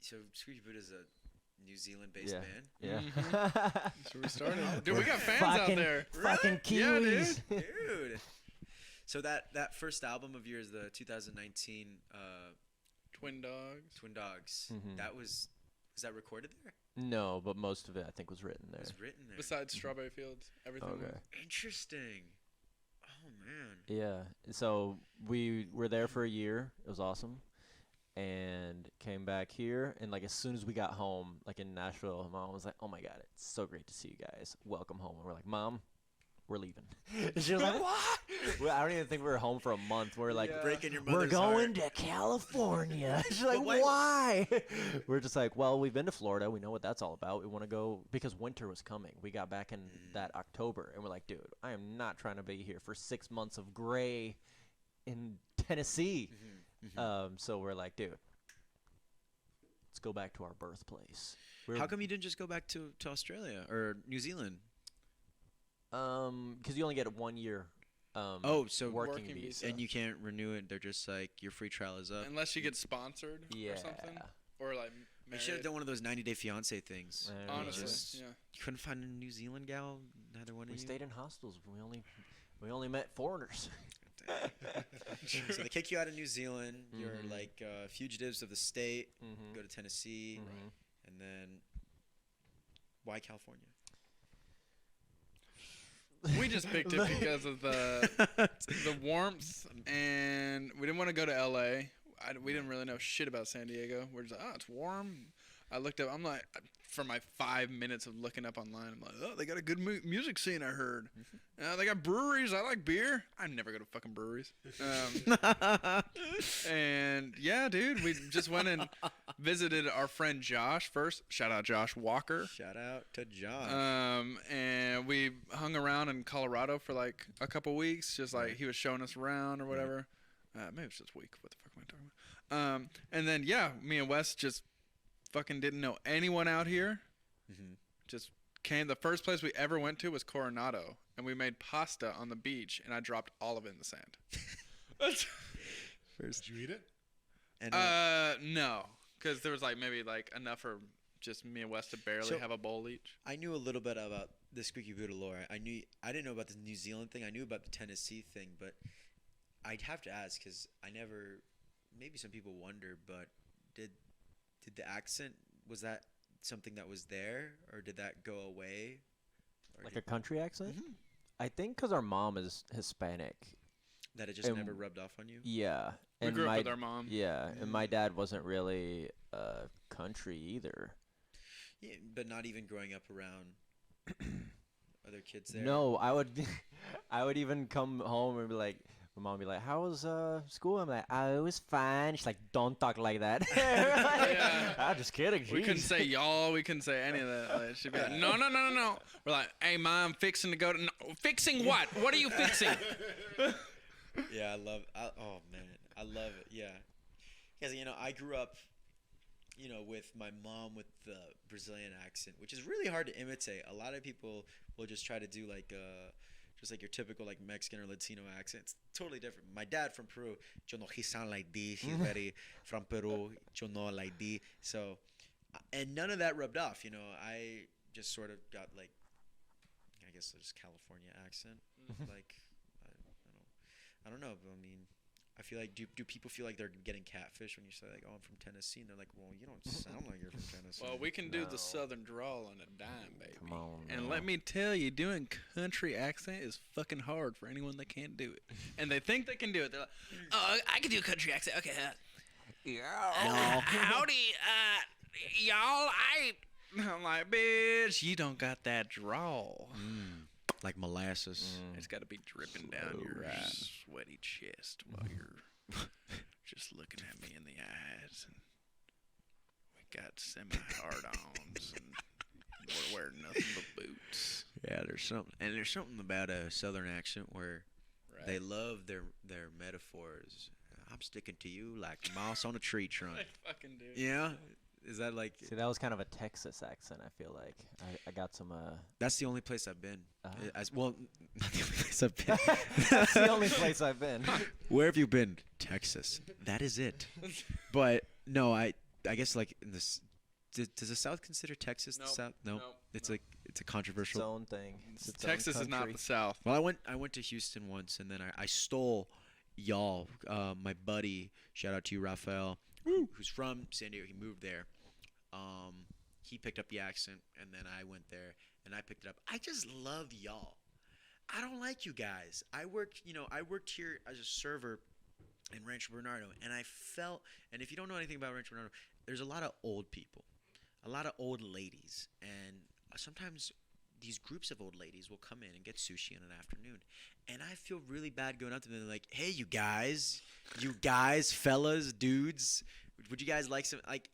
So Squeaky Buddha is a New Zealand-based Yeah. band. Yeah. That's where we started. Dude, we got fans out Fucking- there. Fucking Yeah, Kiwis. Dude. So that first album of yours, the 2019 Twin Dogs. Twin Dogs, Mhm. was that recorded there? No, but most of it I think was written It there. was written there. Besides Strawberry Fields, everything. Okay. Interesting. Oh man. Yeah. So we were there for a year. It was awesome. And came back here, and like as soon as we got home, like in Nashville, Mom was like, "Oh my God, it's so great to see you guys. Welcome home." And we're like, "Mom, we're leaving." And she was like, "What?" Well, I don't even think we were home for a month. We're like, Yeah. Breaking your "We're mother's going heart. to California." She's like, But "Why?" We're just like, "Well, we've been to Florida. We know what that's all about. We want to go because winter was coming. We got back in that October, and we're like, dude, I am not trying to be here for 6 months of gray in Tennessee." So we're like, dude, let's go back to our birthplace. How come you didn't just go back to Australia or New Zealand? Because you only get 1 year. So working Working visa. visa. and you can't renew it. They're just like your free trial is up. Unless you get sponsored Yeah. or something. Or like You should have married. done one of those 90-day fiance things. I You know, Honestly, just- yeah. You couldn't find a New Zealand gal. Neither one of We you. stayed in hostels. We only met foreigners. So they kick you out of New Zealand. You're Mhm. like fugitives of the state. Mhm. Go to Tennessee, Mhm. and then why California? We just picked it because of the warmth, and we didn't want to go to LA. We didn't really know shit about San Diego. We're just like, oh, it's warm. I looked up. I'm like, for my 5 minutes of looking up online, I'm like, oh, they got a good music scene. I heard. They got breweries. I like beer. I never go to fucking breweries. And yeah, dude, we just went and visited our friend Josh first. Shout out Josh Walker. Shout out to Josh. And we hung around in Colorado for like a couple weeks, just like he was showing us around or whatever. Maybe it's just a week. What the fuck am I talking about? And then yeah, me and Wes just fucking didn't know anyone out here. Just came. The first place we ever went to was Coronado, and we made pasta on the beach, and I dropped all of it in the sand. First, Did you eat it? and No, because there was like maybe like enough for just me and Wes to barely So- have a bowl each. I knew a little bit about the Squeaky Buddha lore. I didn't know about the New Zealand thing. I knew about the Tennessee thing, but I'd have to ask because I never. Maybe some people wonder, but did the accent, was that something that was there, or did that go away? Or Like a did, country accent? Mhm. I think because our mom is Hispanic. that it just and- never rubbed off on you? Yeah. We and grew up my with our mom. Yeah, and my dad wasn't really country either. Yeah, but not even growing up around other kids there. No, I would I would even come home and be like, my mom would be like, "How was school?" I'm like, "Oh, it was fine." She's like, "Don't talk like that." Yeah. I'm just kidding. We couldn't jeez. say y'all. We couldn't say any of that. Like, she'd be like, no. We're like, hey, Mom, fixing to go to. No, fixing what? What are you fixing? Yeah, oh man, I love it. Yeah, because I grew up, with my mom with the Brazilian accent, which is really hard to imitate. A lot of people will just try to do like just like your typical like Mexican or Latino accent. It's totally different. My dad from Peru, he sound like this. He's very from Peru, like this. So, and none of that rubbed off. I just sort of got like, I guess it's California accent. Like, I don't know. But I mean, I feel like do people feel like they're getting catfish when you say like, oh, I'm from Tennessee, and they're like, well, you don't sound like you're from Tennessee. Well, we can do No. the southern drawl on a dime, baby. Come on, And now. let me tell you, doing country accent is fucking hard for anyone that can't do it. And they think they can do it. They're like, oh, I can do a country accent. Okay. Howdy, y'all. I'm like, bitch, you don't got that drawl. Like molasses. It's got to be dripping down your sweaty chest while you're just looking at me in the eyes. And we got semi-hard-ons, and we're wearing nothing but boots. Yeah, there's something about a southern accent where they love their metaphors. I'm sticking to you like moss on a tree trunk. I fucking do. Yeah. Is that like? See, that was kind of a Texas accent. I feel like I got some. That's the only place I've been. As well, not the only place I've been. That's the only place I've been. Where have you been? Texas. That is it. But no, I guess like in this. Does the South consider Texas the South? No. It's like it's a Its controversial. own thing. It's its own Texas is not country. the South. Well, I went to Houston once, and then I stole Yall, my buddy. Shout out to you, Rafael, who's from San Diego. He moved there. He picked up the accent, and then I went there, and I picked it up. I just love Yall. I don't like you guys. I worked here as a server in Rancho Bernardo, and I felt, and if you don't know anything about Rancho Bernardo, there's a lot of old people, a lot of old ladies, and sometimes these groups of old ladies will come in and get sushi in an afternoon, and I feel really bad going up to them and like, hey, you guys, fellas, dudes, would you guys like some, like,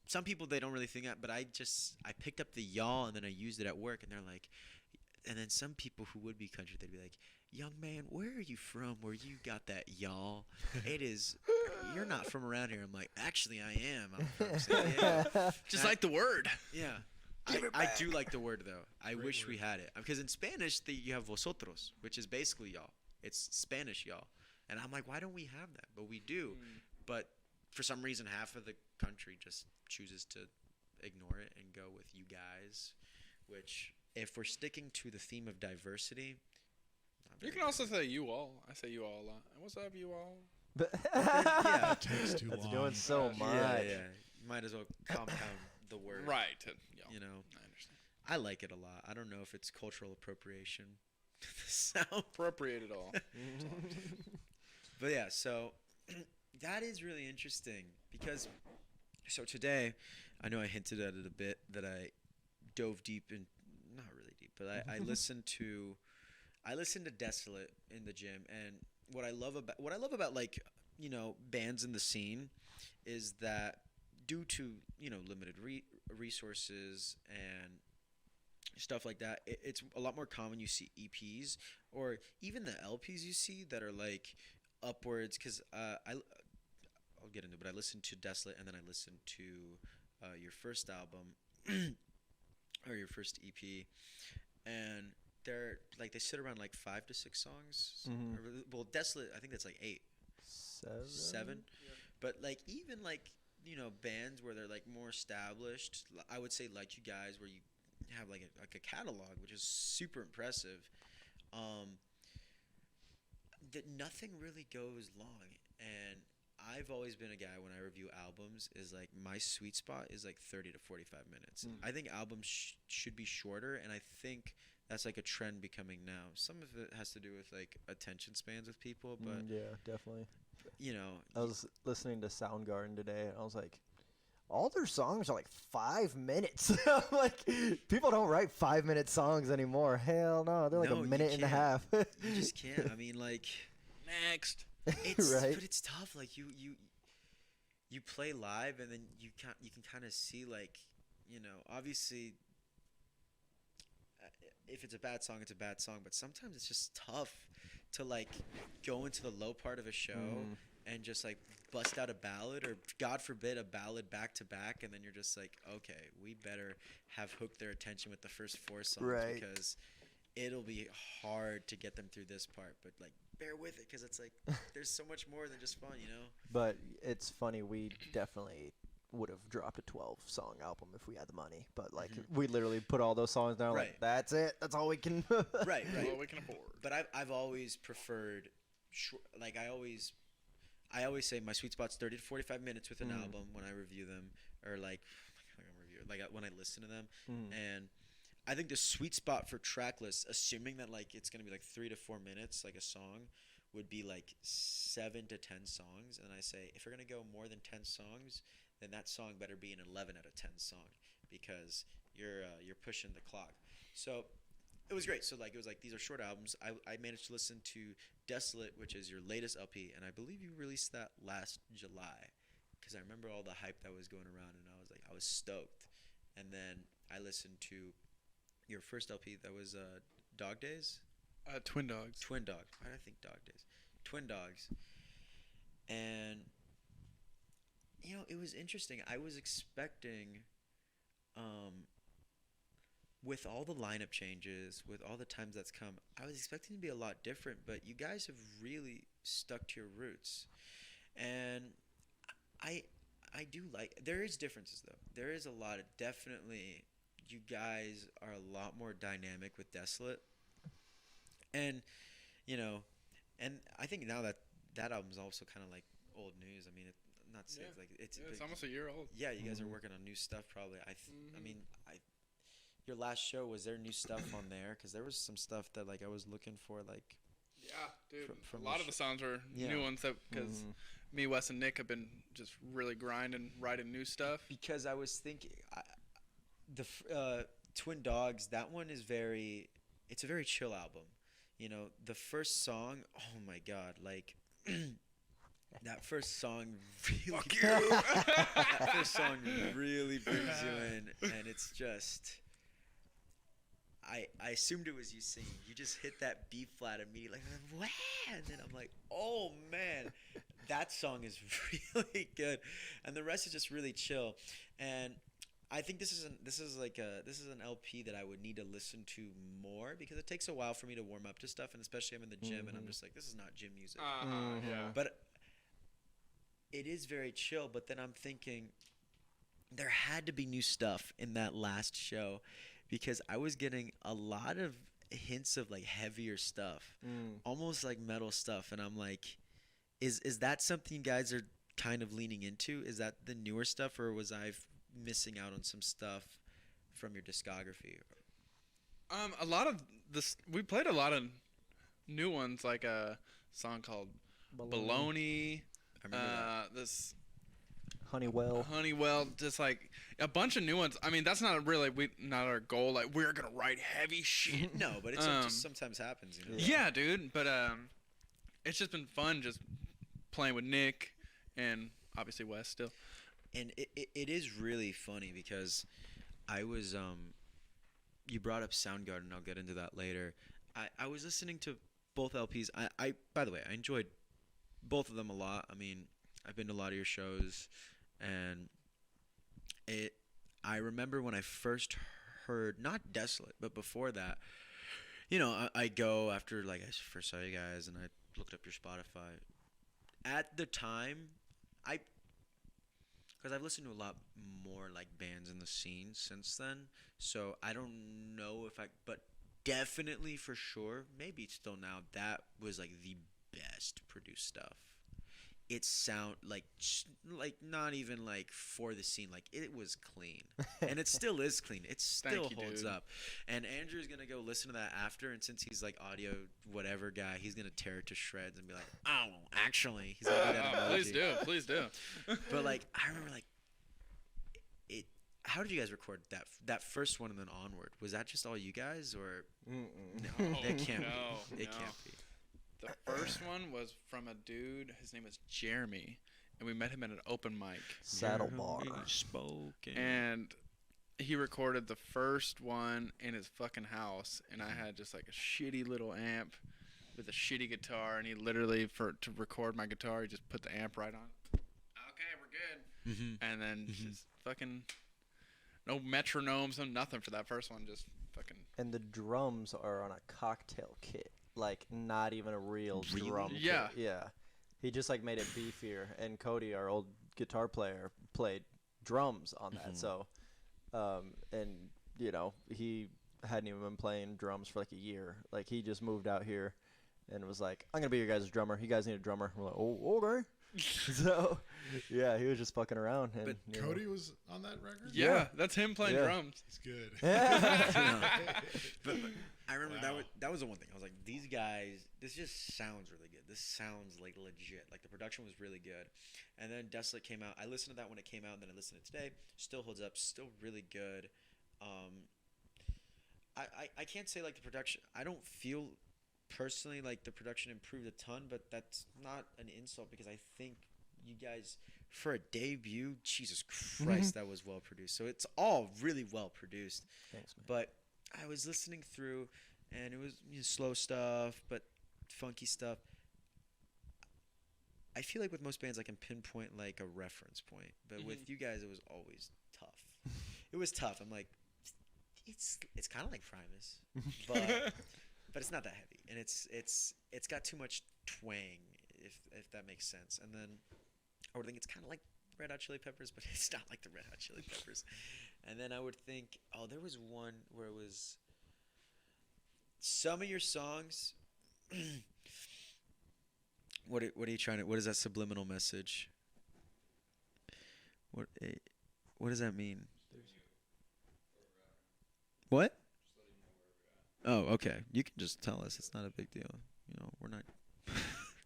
some people, they don't really think that, but I picked up the Yall and then I used it at work, and they're like, and then some people who would be country, they'd be like, young man, where are you from where you got that Yall? It is, you're not from around here. I'm like, actually I am. I'm from San Diego. Just like the word. Yeah. I do like the word though. I wish we had it. Because in Spanish, you have vosotros, which is basically y'all. It's Spanish y'all. And I'm like, why don't we have that? But we do. But for some reason, half of the country just chooses to ignore it and go with you guys, which if we're sticking to the theme of diversity, You can also say you all. I say you all a lot. What's up, you all? yeah, It takes too That's long. doing so much. yeah. You might as well compound the word. Right. You know, I understand. I like it a lot. I don't know if it's cultural appropriation. The sound. Appropriate it all. But yeah, so that is really interesting because so today, I know I hinted at it a bit that I dove deep in, not really deep, but I listened to Desolate in the gym, and what I love about like, you know, bands in the scene is that due to, you know, limited resources and stuff like that, it's a lot more common you see EPs or even the LPs you see that are like upwards, because I'll get into it, but I listened to Desolate and then I listened to your first album or your first EP, and they're like, they sit around like 5 to 6 songs. Well, Desolate, I think that's like 8. 7. But like, even like, you know, bands where they're like more established, I would say like you guys, where you have like a catalog, which is super impressive. That nothing really goes long, and I've always been a guy when I review albums is like my sweet spot is like 30 to 45 minutes. I think albums should be shorter, and I think that's like a trend becoming now. Some of it has to do with like attention spans with people, but yeah, definitely. you know, I was listening to Soundgarden today, and I was like, all their songs are like 5 minutes. I'm like, people don't write 5-minute songs anymore. Hell no, they're like No, a you minute and a can't. half. you just can't. I mean, like, Next. it's Right. but it's tough. Like you play live, and then you can kind of see, like, you know, obviously, if it's a bad song, it's a bad song. But sometimes it's just tough to like go into the low part of a show and just like bust out a ballad, or God forbid a ballad back to back, and then you're just like, okay, we better have hooked their attention with the first 4 songs, Right. because it'll be hard to get them through this part. But like, bear with it, because it's like there's so much more than just fun, you know. But it's funny, we definitely would have dropped a 12-song album if we had the money. But like we literally put all those songs down. Right. Like that's it. That's all we can. Right. All we can afford. But I've always preferred, like I always say my sweet spot's 30 to 45 minutes with an album when I review them, or like when I listen to them, and I think the sweet spot for track lists, assuming that like it's gonna be like 3 to 4 minutes, like a song, would be like 7 to 10 songs. And I say if you're gonna go more than 10 songs, then that song better be an 11 out of 10 song, because you're pushing the clock. So it was great. So like it was like these are short albums. I managed to listen to Desolate, which is your latest LP, and I believe you released that last July, because I remember all the hype that was going around, and I was stoked. And then I listened to your first LP that was Dog Days? Twin Dogs. Twin Dogs. Why did I think Dog Days? Twin Dogs. And, you know, it was interesting. I was expecting, with all the lineup changes, with all the times that's come, I was expecting to be a lot different, but you guys have really stuck to your roots. And I do like, there is differences though. There is a lot of, definitely, you guys are a lot more dynamic with Desolate. And, you know, and I think now that album's also kind of like old news. I mean, it's almost a year old. Yeah, you guys are working on new stuff probably. I mean, your last show, was there new stuff on there? Because there was some stuff that like I was looking for, like. Yeah, dude. From a lot of the songs are new ones, that because me, Wes, and Nick have been just really grinding, writing new stuff. Because I was thinking, the Twin Dogs, that one is it's a very chill album. You know, the first song, oh my God, like that first song really, that first song really brings you in, and it's just. I assumed it was you singing. You just hit that B flat immediately, like, wow! And then I'm like, oh man, that song is really good, and the rest is just really chill. And I think this is an LP that I would need to listen to more, because it takes a while for me to warm up to stuff, and especially I'm in the gym and I'm just like, this is not gym music. Yeah. But it is very chill. But then I'm thinking there had to be new stuff in that last show, because I was getting a lot of hints of like heavier stuff, almost like metal stuff, and I'm like, is that something you guys are kind of leaning into? Is that the newer stuff, or was I missing out on some stuff from your discography? A lot of this, we played a lot of new ones, like a song called Baloney. I remember this Honeywell, just like a bunch of new ones. I mean, that's not really not our goal. Like, we're gonna write heavy shit. No, but it just sometimes happens, you know. Yeah, dude. But it's just been fun just playing with Nick and obviously Wes still. And it is really funny, because I was you brought up Soundgarden. I'll get into that later. I was listening to both LPs. I by the way, I enjoyed both of them a lot. I mean, I've been to a lot of your shows, and I remember when I first heard, not Desolate, but before that, you know, I go after, like, I first saw you guys, and I looked up your Spotify. At the time, because I've listened to a lot more, like, bands in the scene since then, so I don't know but definitely for sure, maybe still now, that was, like, the best produced stuff. It sound like not even like for the scene, like it was clean, and it still is clean. It still holds up. And Andrew's gonna go listen to that after, and since he's like audio whatever guy, he's gonna tear it to shreds and be like, oh, actually, he's gonna do that emoji. Please do. But like, I remember like it. How did you guys record that first one and then onward? Was that just all you guys, or no? It can't be. It can't be. The first one was from a dude. His name was Jeremy, and we met him at an open mic. Saddle Bar. And he recorded the first one in his fucking house, and I had just like a shitty little amp with a shitty guitar, and he literally, to record my guitar, he just put the amp right on. Okay, we're good. And then just fucking no metronomes, no nothing for that first one, just fucking. And the drums are on a cocktail kit. Like, not even a real drum kit. Yeah. Yeah. He just, like, made it beefier. And Cody, our old guitar player, played drums on that. So, and you know, he hadn't even been playing drums for like a year. Like he just moved out here and was like, I'm gonna be your guys' drummer. You guys need a drummer. We're like, oh, okay. So, yeah, he was just fucking around. And But you know. Cody was on that record? Yeah, that's him playing Yeah. drums. He's good. But I remember Wow. that was the one thing. I was like, these guys, this just sounds really good. This sounds like legit. Like the production was really good. And then Desolate came out. I listened to that when it came out, and then I listened to it today. Still holds up. Still really good. I can't say like the production. I don't feel personally like the production improved a ton, but that's not an insult because I think you guys, for a debut, Jesus Christ, that was well produced. So it's all really well produced. Thanks, man. But I was listening through, and it was slow stuff, but funky stuff. I feel like with most bands, I can pinpoint like a reference point, but with you guys, it was always tough. It was tough. I'm like, it's kind of like Primus, but it's not that heavy, and it's got too much twang, if that makes sense. And then I would think it's kind of like Red Hot Chili Peppers, but it's not like the Red Hot Chili Peppers. And then I would think, oh, there was one where it was some of your songs. What are you trying to? What is that subliminal message? What does that mean? What? Oh, okay. You can just tell us. It's not a big deal. You know, we're not.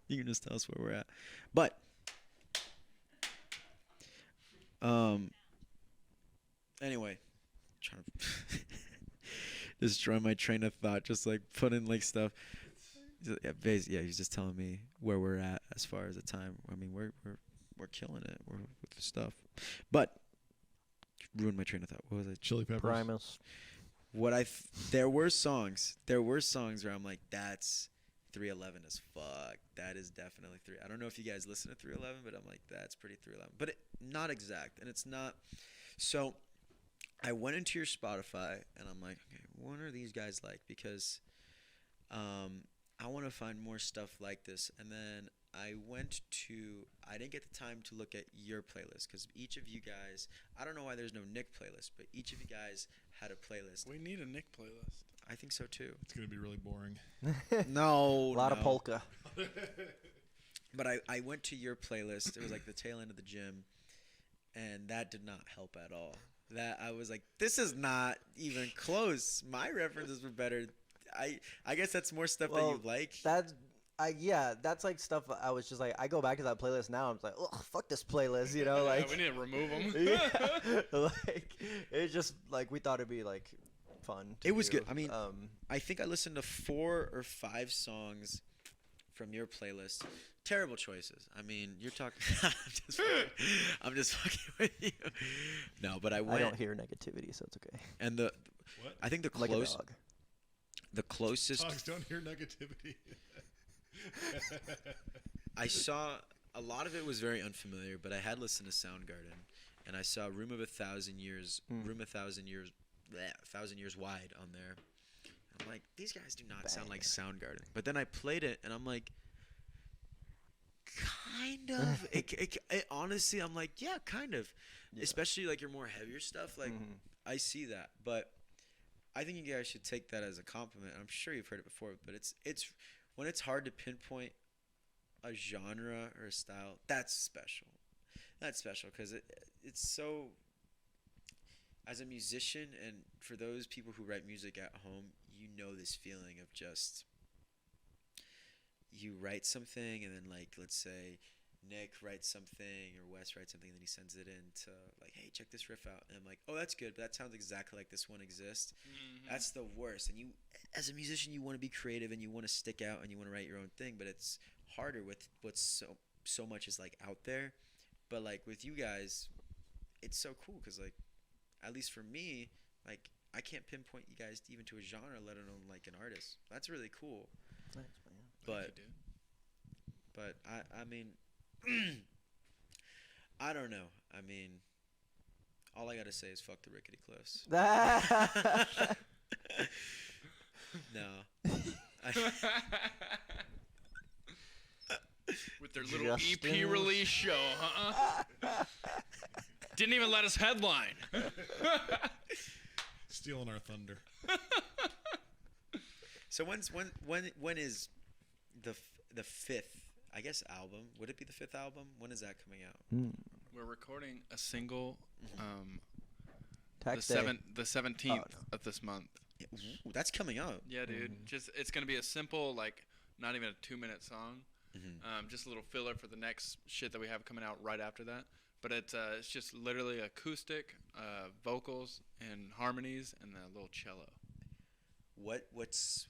You can just tell us where we're at. But anyway, trying to destroy my train of thought. Just like put in like stuff. Yeah, he's just telling me where we're at as far as the time. I mean, we're killing it. We're with the stuff, but ruined my train of thought. What was it? Chili Peppers. Primus. There were songs where I'm like, that's 311 as fuck. That is definitely 3. I don't know if you guys listen to 311, but I'm like, that's pretty 311. But not exact, and it's not. So I went into your Spotify, and I'm like, okay, what are these guys like? Because I want to find more stuff like this. And then I didn't get the time to look at your playlist because each of you guys, I don't know why there's no Nick playlist, but each of you guys had a playlist. We need a Nick playlist. I think so too. It's going to be really boring. No. A lot of polka. But I went to your playlist. It was like the tail end of the gym, and that did not help at all. That I was like, this is not even close. My references were better. I guess that's more stuff that you like. That's like stuff I was just like, I go back to that playlist now. I'm just like, oh, fuck this playlist, you know, like. Yeah, we need to remove them. Yeah, like it's just like we thought it'd be like fun. It was do. good. I mean, I think I listened to 4 or 5 songs from your playlist. Terrible choices. I mean, you're talking. I'm just fucking with you. No, but I went. I don't hear negativity, so it's okay. And What? I think the Like a close. dog. The closest Dogs don't hear negativity. I saw, a lot of it was very unfamiliar, but I had listened to Soundgarden, and I saw Room of 1,000 Years, Room 1,000 Years, 1,000 Years Wide on there. I'm like, these guys do not sound like Soundgarden. But then I played it, and I'm like, kind of. it honestly, I'm like, yeah, kind of. Yeah. Especially like your more heavier stuff. Like, I see that, but I think you guys should take that as a compliment. I'm sure you've heard it before, but it's when it's hard to pinpoint a genre or a style, that's special. That's special because it's so. As a musician, and for those people who write music at home, you know this feeling of just you write something, and then like let's say Nick writes something or Wes writes something, and then he sends it in to like, hey, check this riff out, and I'm like, oh, that's good, but that sounds exactly like this one exists. That's the worst. And you, as a musician, you want to be creative and you want to stick out and you want to write your own thing, but it's harder with what's so much is like out there. But like with you guys, it's so cool because like, at least for me, like I can't pinpoint you guys even to a genre, let alone like an artist. That's really cool. Thanks, man. But I mean, I don't know. I mean, all I gotta say is fuck the rickety cliffs. No. With their little EP release show, huh? Didn't even let us headline. Stealing our thunder. So when is the fifth? I guess album. Would it be the fifth album? When is that coming out? We're recording a single. Tax the day. the 17th of this month. Ooh, that's coming out. Yeah, dude. Just it's gonna be a simple, like, not even a 2-minute song. Just a little filler for the next shit that we have coming out right after that. But it's just literally acoustic, vocals and harmonies, and a little cello. What's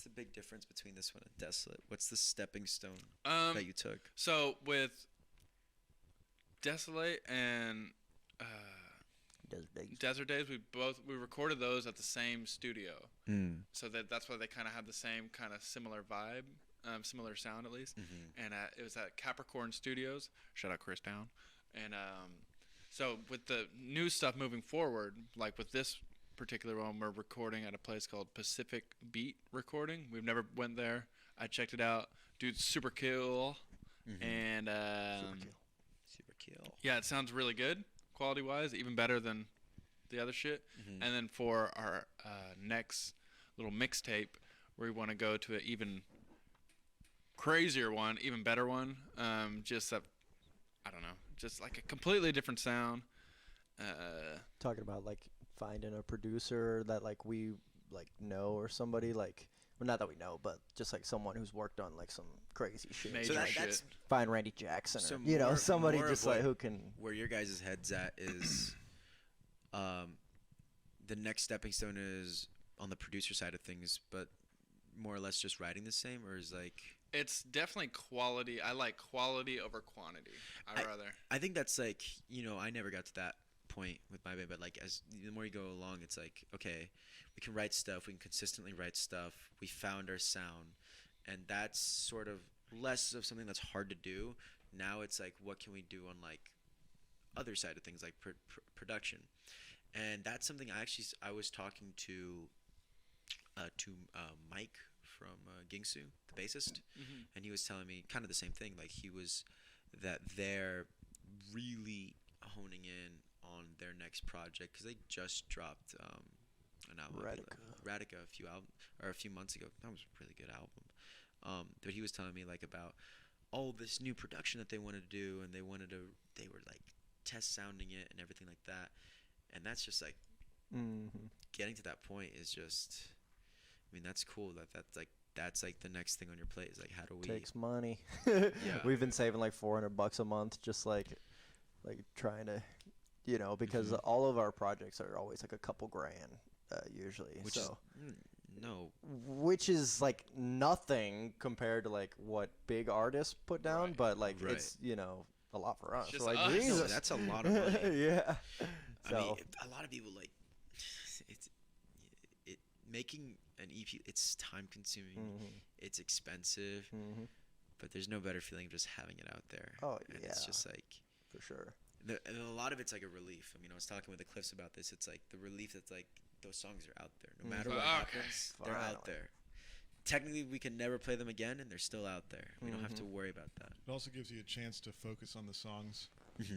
the big difference between this one and Desolate? What's the stepping stone that you took? So with Desolate and Desert Days, we recorded those at the same studio. So that's why they kind of have the same kind of similar vibe, similar sound at least. And it was at Capricorn Studios. Shout out Chris Down. And so with the new stuff moving forward, like with this particular one, we're recording at a place called Pacific Beat Recording. We've never went there. I checked it out. Dude's super cool. And Super kill. yeah, it sounds really good quality wise, even better than the other shit. And then for our next little mixtape, we want to go to an even crazier one, even better one. Just that, I don't know, just like a completely different sound. Talking about like finding a producer that like we like know, or somebody like, well, not that we know, but just like someone who's worked on like some crazy shit. Major So shit. that's Find Randy Jackson, So or, you know, more- somebody more just of like what- who can. where your guys' heads at is the next stepping stone is on the producer side of things, but more or less just writing the same, or is like It's definitely quality. I like quality over quantity. I think that's like, you know, I never got to that point with my band, but like as the more you go along, it's like, okay, we can write stuff, we can consistently write stuff, we found our sound, and that's sort of less of something that's hard to do. Now it's like, what can we do on like other side of things, like production? And that's something I was talking to Mike from Gingsu, the bassist, and he was telling me kind of the same thing. Like that they're really honing in on their next project because they just dropped an album, Radica a few months ago. That was a really good album. But he was telling me like about all this new production that they wanted to do, and they were like test sounding it and everything like that. And that's just like getting to that point is just, I mean, that's cool. That's like the next thing on your plate is like, how do we Takes money. Yeah. We've been saving like $400 a month, just like trying to, you know, because all of our projects are always like a couple grand usually. Which is like nothing compared to like what big artists put down, but like it's, you know, a lot for us. Just So, like, us. Jesus. No, that's a lot of money. Yeah. I mean, a lot of people like making an EP. It's time consuming. It's expensive, but there's no better feeling of just having it out there. Oh, and yeah. it's just like For sure. and a lot of it's like a relief. I mean, I was talking with the Cliffs about this. It's like the relief that's like those songs are out there. No matter what happens, they're out there. Technically, we can never play them again, and they're still out there. We don't have to worry about that. It also gives you a chance to focus on the songs. It's,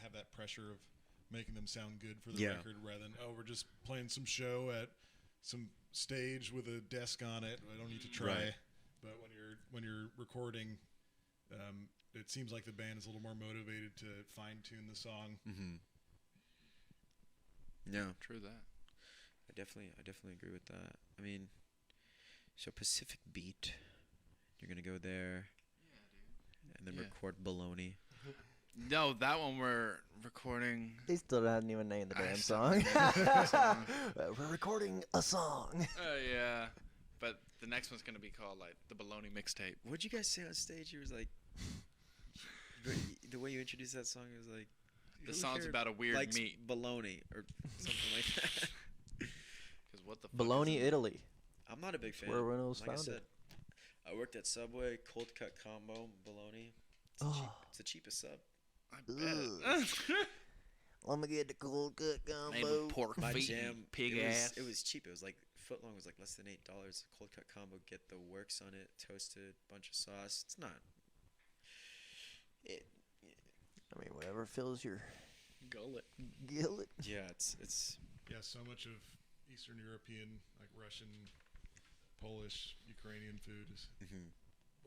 have that pressure of making them sound good for the record, rather than we're just playing some show at some stage with a desk on it. I don't need to try. Right. But when you're recording, it seems like the band is a little more motivated to fine tune the song. Yeah, True that. I definitely agree with that. I mean, so Pacific Beat, you're gonna go there, and then record Baloney. No, that one we're recording. They still haven't even named the I damn still song. haven't We're recording a song. Yeah, but the next one's gonna be called like the Baloney Mixtape. What'd you guys say on stage? You was like, the way you introduced that song is like, The who song's here about a weird likes meat. baloney or something like that. Cause what the fuck Bologna, is it? Italy. I'm not a big fan. Where Reynolds Like I found said, it. I worked at Subway, cold cut combo, bologna. It's the cheapest sub. I bet. Let me get the cold cut Made gumbo. with pork My feet, jam, pig it ass. was, it was cheap. It was like footlong was like less than $8. Cold cut combo, get the works on it, toasted, bunch of sauce. It's not. I mean, whatever fills your Gullet. gillet. Yeah, it's Yeah, so much of Eastern European, like Russian, Polish, Ukrainian food is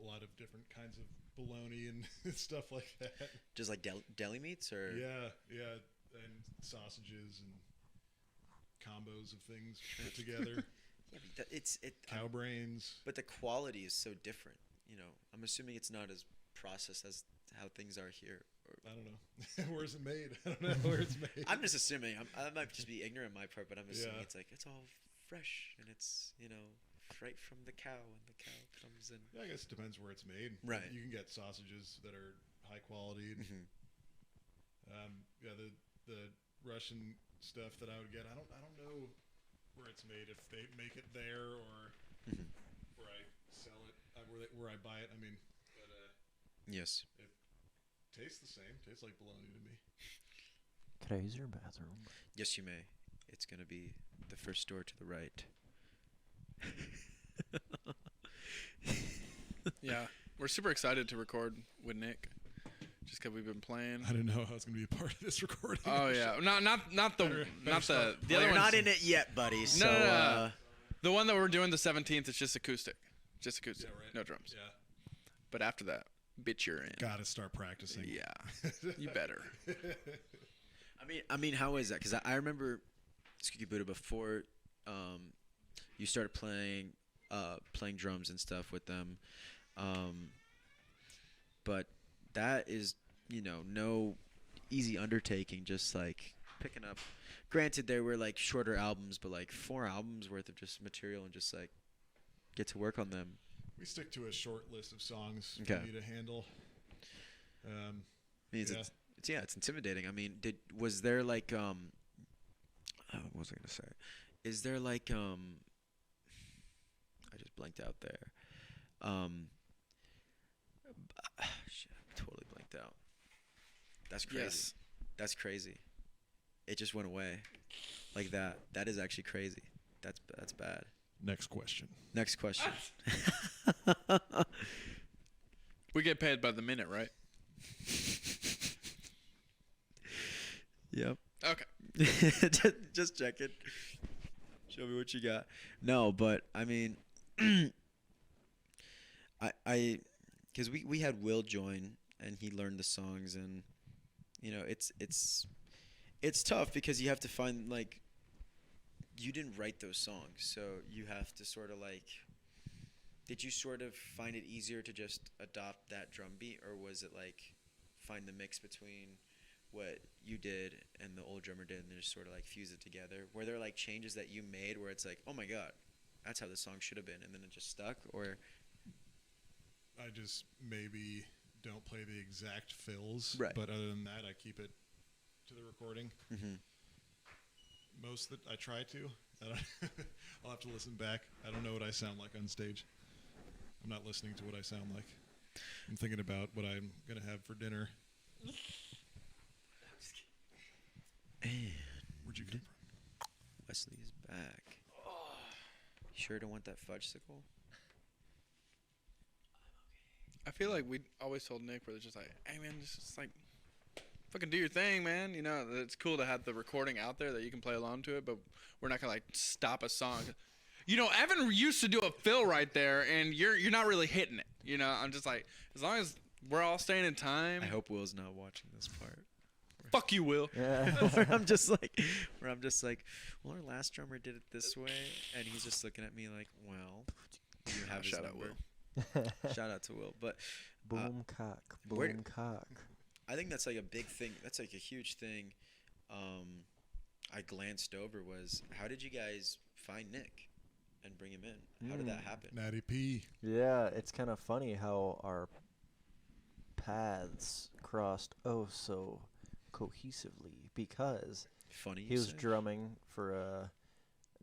a lot of different kinds of bologna and stuff like that. just like deli meats, or Yeah, and sausages and combos of things put together. Yeah, but it's Cow brains. but the quality is so different. You know, I'm assuming it's not as processed as how things are here. Or, I don't know. Where's it made? I don't know where it's made. I'm just assuming. I might just be ignorant on my part, but I'm assuming Yeah. it's like it's all fresh and it's right from the cow, and the cow comes in. Yeah, I guess it depends where it's made. Right. You can get sausages that are high quality. And, yeah, the Russian stuff that I would get, I don't know where it's made, if they make it there or where I sell it, where I buy it. I mean, but Yes. it tastes the same. Tastes like bologna to me. Can I use your bathroom? Yes, you may. It's gonna be the first door to the right. Yeah, we're super excited to record with Nick, just because we've been playing. I didn't know I was going to be a part of this recording. Oh yeah, not the stop. the Well, other you're one's not in it yet, buddy. So no. The one that we're doing the 17th is just acoustic, Yeah, right. no drums. Yeah. But after that, bitch, you're in. Got to start practicing. Yeah, you better. I mean, how is that? Because I remember Squeaky Buddha before you started playing drums and stuff with them, but that is no easy undertaking. Just like picking up. Granted, there were like shorter albums, but like 4 albums worth of just material and just like get to work on them. We stick to a short list of songs Okay. for me to handle. I mean, Yeah. it's intimidating. I mean, was there like what was I gonna say? Is there like I just blanked out there. Shit, I totally blanked out. That's crazy. Yes. That's crazy. It just went away, like that. That is actually crazy. That's bad. Next question. Next question. We get paid by the minute, right? Yep. Okay. just check it. Show me what you got. No, but I mean, I, because we had Will join and he learned the songs, and it's tough because you have to find, like, you didn't write those songs, so you have to sort of like. Did you sort of find it easier to just adopt that drum beat, or was it like find the mix between what you did and the old drummer did and then just sort of like fuse it together? Were there like changes that you made where it's like, oh my god, that's how the song should have been, and then it just stuck? Or I just maybe don't play the exact fills, Right. but other than that, I keep it to the recording. Most that I try to. I'll have to listen back. I don't know what I sound like on stage. I'm not listening to what I sound like. I'm thinking about what I'm gonna have for dinner. and Where'd you come from? Wesley is back. You sure don't want that fudgesicle? I feel like we always told Nick, where it's just like, hey man, just like fucking do your thing, man. You know, it's cool to have the recording out there that you can play along to it, but we're not gonna like stop a song. You know, Evan used to do a fill right there, and you're not really hitting it. You know, I'm just like, as long as we're all staying in time. I hope Will's not watching this part. Fuck you, Will. where I'm just like, well, our last drummer did it this way, and he's just looking at me like, well, do you have his Shout out number? Shout out to Will. But Boom cock, where- boom cock. I think that's like a big thing. That's like a huge thing. I glanced over was, how did you guys find Nick and bring him in? How did that happen? Natty P. Yeah, it's kind of funny how our paths crossed so cohesively, because Funny. he was drumming for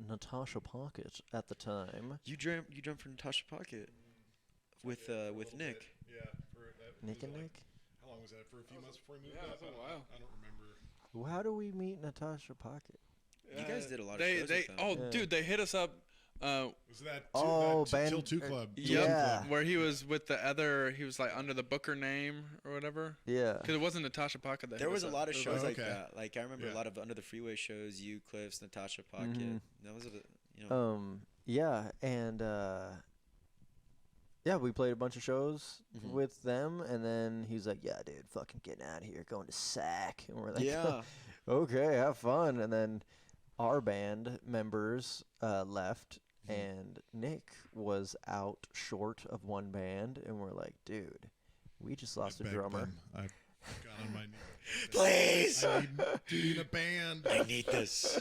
Natasha Pocket at the time. You drum for Natasha Pocket with Nick. Yeah. Nick and Nick? How long was that? For a few months before he moved Yeah, up? that's a while. I don't remember. Well, how do we meet Natasha Pocket? You guys did a lot of They shows they with them. oh Yeah. dude, they hit us up Was that Band- Till 2 Club? Yeah. Where he was with the other, he was like under the Booker name or whatever. Yeah. Because it wasn't Natasha Pocket. That There he was a lot of it was shows like okay. that. Like I remember Yeah. a lot of Under the Freeway shows. You, Cliffs, Natasha Pocket. Mhm. That was Yeah, and yeah, we played a bunch of shows Mhm. with them, and then he's like, "Yeah, dude, fucking getting out of here, going to SAC," and we're like, yeah. "Okay, have fun." And then our band members left, and Nick was out short of one band, and we're like, "Dude, we just lost a Begged drummer." them. I got on my knees. Please. I need a band. I need this.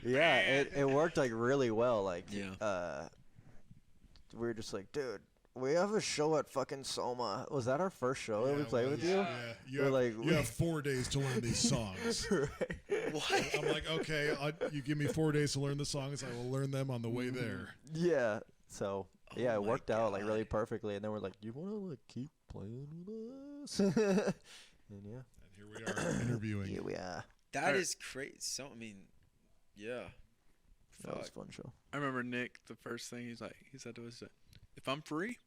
Yeah, it worked like really well. Like, Yeah. we were just like, dude, we have a show at fucking Soma. Was that our first show that we it played was. with you? Yeah. You, We're have, like, you have 4 days to learn these songs. What? I'm like, okay, you give me 4 days to learn the songs. I will learn them on the way there. Yeah. So yeah, it my worked out like really God. perfectly. And then we're like, you want to like keep playing with us? And yeah, And here we are interviewing. here we are. That is crazy. So I mean, yeah. That was a Fuck. fun show. I remember Nick, the first thing he said to us, if I'm free,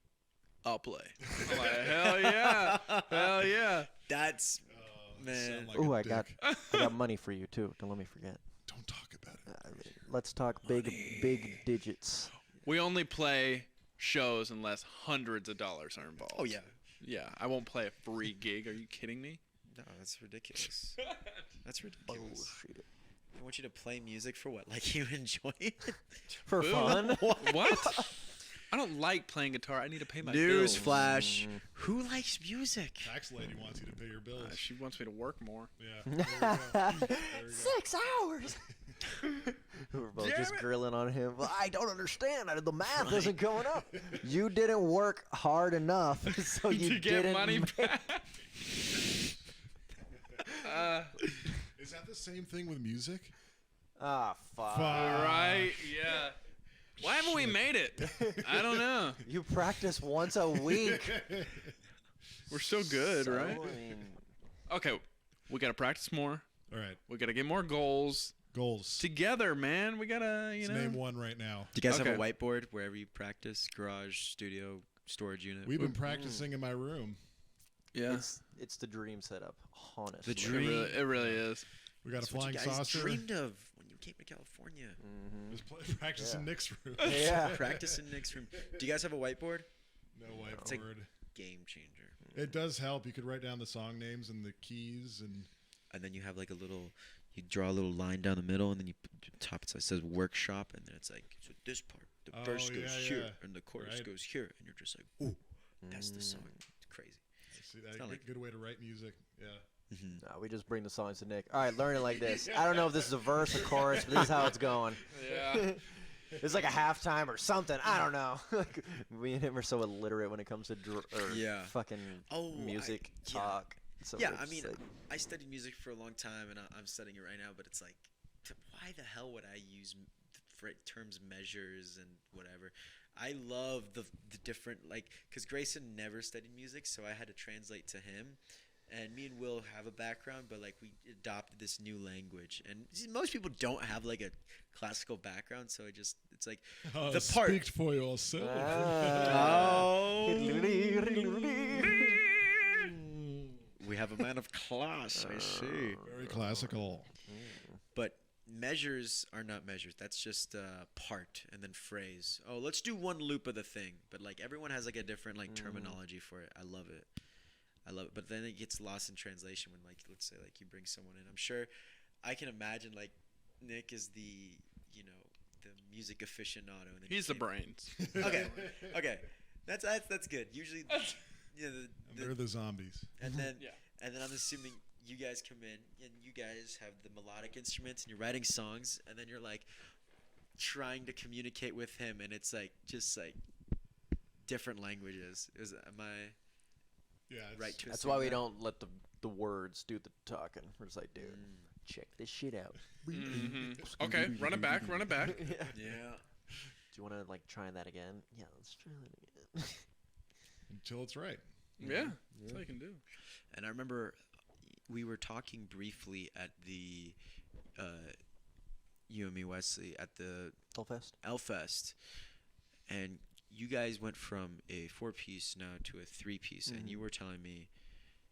I'll play. I'm like, hell yeah. Hell yeah. That's Oh, Man. sound like Ooh, a I got dick. money for you too. Don't let me forget. Don't talk about it. Let's talk big digits. We only play shows unless hundreds of dollars are involved. oh yeah. Yeah, I won't play a free gig. Are you kidding me? No, that's ridiculous. That's ridiculous. Bullshit. I want you to play music for what? Like you enjoy it? For fun? What? I don't like playing guitar. I need to pay my bills. Newsflash. Who likes music? Tax lady wants you to pay your bills. She wants me to work more. Yeah. There we go. There we go. 6 hours. We're both just grilling on him. Well, I don't understand. The math isn't going up. You didn't work hard enough, so you to get didn't money make- back. Is that the same thing with music? Ah, fuck. Right? Yeah. Why haven't we made it? I don't know. You practice once a week. We're so good, So, right? I mean, Okay, we gotta practice more. All right. We gotta get more goals Goals. together, man. We gotta, Let's name one right now. Do you guys have a Okay. whiteboard wherever you practice? Garage, studio, storage unit? We've been practicing in my room. Yeah. it's the dream setup, honestly. The dream. It really is. We got a That's what flying you guys saucer. dreamed of when you came to California. Just practice in Yeah. Nick's room. Yeah. Practice in Nick's room. Do you guys have a whiteboard? No It's like- whiteboard. Game changer. It does help. You could write down the song names and the keys and And then you have like a little, you draw a little line down the middle, and then you top it says workshop, and then it's like, so this part, the verse Oh, goes yeah, here, yeah. and the chorus Right. goes here, and you're just like, ooh, that's the song. It's crazy. see that not like- good way to write music. Yeah. No, we just bring the songs to Nick. All right, learn it like this. I don't know if this is a verse or chorus, but this is how it's going. Yeah. It's like a halftime or something. I don't know. Like, me and him are so illiterate when it comes to Yeah. fucking Oh, music yeah. talk. So Yeah, we're I just mean, like, I studied music for a long time, and I'm studying it right now. But it's like, why the hell would I use terms, measures, and whatever? I love the different, like, because Grayson never studied music, so I had to translate to him. And me and Will have a background, but like we adopted this new language. And most people don't have like a classical background, so it's like the part. Speak for yourself. Oh. We have a man of class, I see. Very classical. But measures are not measures. That's just part and then phrase. Oh, let's do one loop of the thing. But like everyone has like a different like terminology for it. I love it. But then it gets lost in translation when like let's say like you bring someone in. I'm sure I can imagine like Nick is the the music aficionado. And then He's you the came- brains. Okay. That's good. Usually, They're the zombies. and then Yeah. and then I'm assuming you guys come in and you guys have the melodic instruments and you're writing songs and then you're like trying to communicate with him and it's like just like different languages. Am I Yeah. right to that's assume why we that? don't let the words do the talking. We're just like, dude, check this shit out. Mhm. Okay, run it back. Run it back. Yeah. Yeah. Do you want to like try that again? Yeah, let's try that again. Until it's right. Yeah, that's all you can do. And I remember we were talking briefly at the you and me, Wesley, at the Hellfest. Elfest, and you guys went from a 4-piece now to a 3-piece, and you were telling me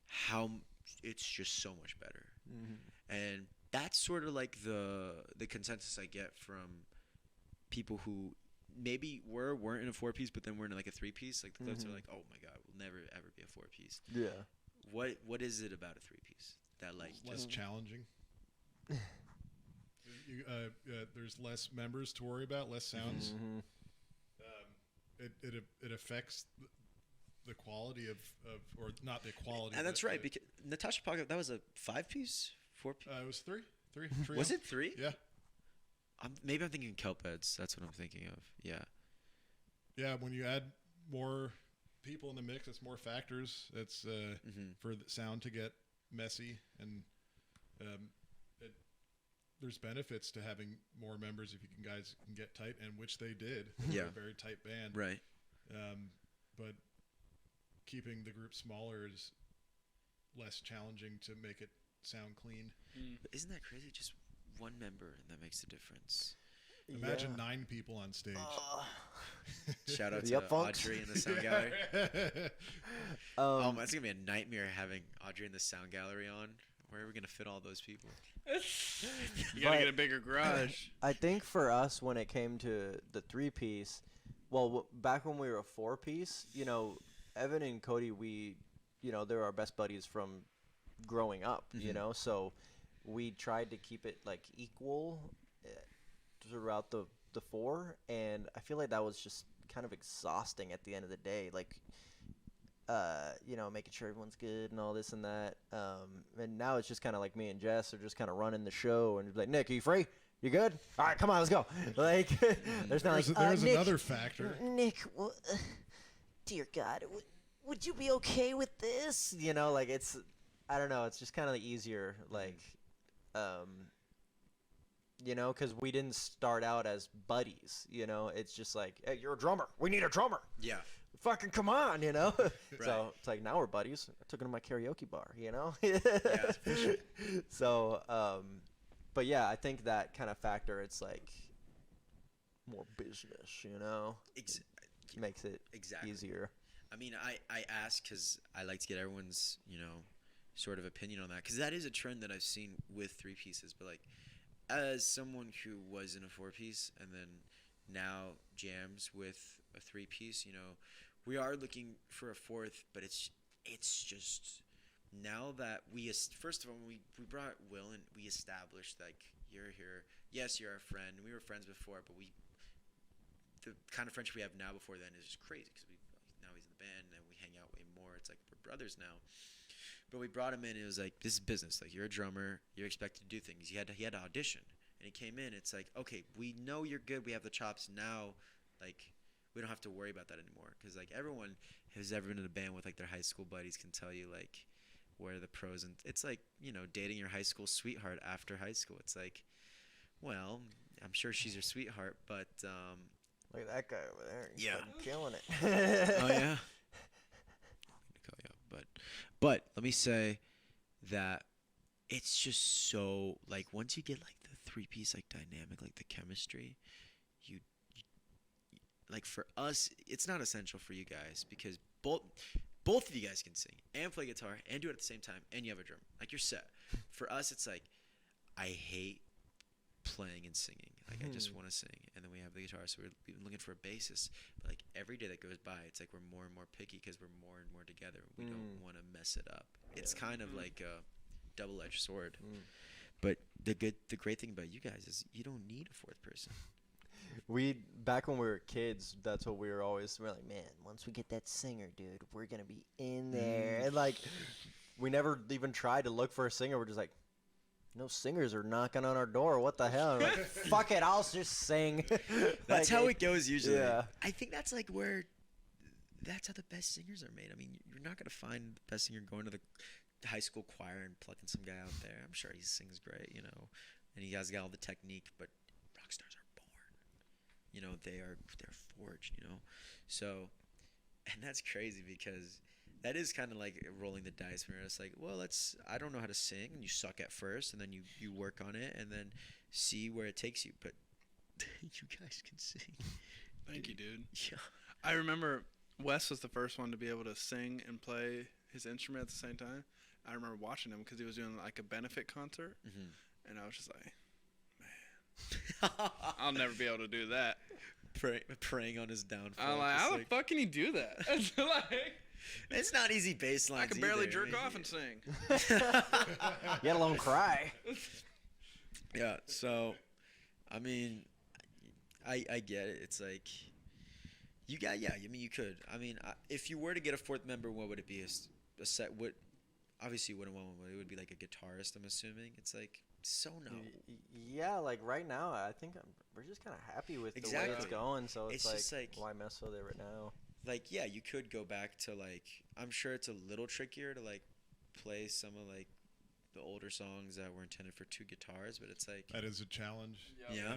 how it's just so much better. And that's sort of like the consensus I get from people who maybe weren't in a 4-piece, but then were in like a 3-piece. Like the Cliffs are like, oh my god, we'll never ever be a 4-piece. Yeah. What is it about a 3-piece that like Less challenging. There's less members to worry about, less sounds. It affects the quality of or not the quality. And that's right, because Natasha Pocket, that was a 5-piece, 4-piece. It was three. Was it 3? Yeah. Maybe I'm thinking kelp beds. That's what I'm thinking of. Yeah. Yeah, when you add more people in the mix, it's more factors. It's for the sound to get messy, and there's benefits to having more members if you guys can get tight, and which they did. Yeah. A very tight band. Right. But keeping the group smaller is less challenging to make it sound clean. But isn't that crazy? Just one member, and that makes a difference. Imagine 9 people on stage. Shout out to Yep, folks. Audrey in the sound gallery. It's gonna be a nightmare having Audrey in the sound gallery on. Where are we gonna fit all those people? You gotta But- get a bigger garage. I think for us, when it came to the 3-piece, well, back when we were a 4-piece, you know, Evan and Cody, they were our best buddies from growing up, you know, so we tried to keep it like equal throughout the 4, and I feel like that was just kind of exhausting at the end of the day, like making sure everyone's good and all this and that, and now it's just kind of like me and Jess are just kind of running the show, and like, Nick, are you free? You good? All right, come on, let's go. Like, there's not There's Nick, another factor. Nick, well, dear God, would you be okay with this? You know, like it's, I don't know, it's just kind of easier, like, because we didn't start out as buddies, it's just like, hey, you're a drummer. We need a drummer. Yeah. Fucking come on, Right. So it's like, now we're buddies. I took him to my karaoke bar, Yeah. So, but yeah, I think that kind of factor, it's like more business, makes it Exactly. easier. I mean, I ask because I like to get everyone's, sort of opinion on that. Because that is a trend that I've seen with 3-pieces. But, like, as someone who was in a 4-piece and then now jams with a 3-piece, we are looking for a 4th. But it's just now that first of all, when we brought Will and we established, like, you're here. Yes, you're our friend. We were friends before, but the kind of friendship we have now before then is just crazy because now he's in the band and we hang out way more. It's like we're brothers now. But we brought him in and it was like, this is business. Like, you're a drummer. You're expected to do things. He had to audition. And he came in. It's like, okay, we know you're good. We have the chops now. Like, we don't have to worry about that anymore. Because, like, everyone who's ever been in a band with, like, their high school buddies can tell you, like, where the pros and it's like, dating your high school sweetheart after high school. It's like, well, I'm sure she's your sweetheart, but Look at that guy over there. He's Yeah. fucking killing it. oh yeah. But let me say that it's just so, like, once you get like the 3-piece like dynamic, like the chemistry, you like, for us, it's not essential for you guys because both of you guys can sing and play guitar and do it at the same time, and you have a drum. Like, you're set. For us, it's like, I hate playing and singing. Like, I just want to sing, and then we have the guitar, so we've been looking for a bassist. But, like, every day that goes by, it's like we're more and more picky because we're more and more together. We don't want to mess it up. It's kind of like a double-edged sword. But the great thing about you guys is you don't need a 4th person. Back when we were kids, that's what we're like, man, once we get that singer, dude, we're gonna be in there. And like, we never even tried to look for a singer. We're just like, no singers are knocking on our door. What the hell? Like, fuck it, I'll just sing. That's how it goes usually. Yeah. I think that's how the best singers are made. I mean, you're not gonna find the best singer going to the high school choir and plucking some guy out there. I'm sure he sings great, and he has got all the technique, but rock stars are born. They're forged. So, and that's crazy because That is kind of like rolling the dice where it's like, well, I don't know how to sing, and you suck at first, and then you work on it, and then see where it takes you. But you guys can sing. Thank you, dude. Yeah. I remember Wes was the first one to be able to sing and play his instrument at the same time. I remember watching him because he was doing like a benefit concert, and I was just like, man, I'll never be able to do that. Preying on his downfall. I'm like, how the fuck can he do that? It's like, it's not easy bass lines. I can barely either. jerk off and sing. Let alone cry. Yeah. So, I mean, I get it. It's like you got. Yeah. I mean, you could. I mean, if you were to get a fourth member, what would it be? A set? What? Obviously, you wouldn't want one. It would be like a guitarist. I'm assuming. It's like so no. Yeah, like right now, I think we're just kind of happy with the way it's going. So it's just like why mess with it right now? Like, yeah, you could go back to like. I'm sure it's a little trickier to like play some of like the older songs that were intended for 2 guitars, but it's like That is a challenge. yeah.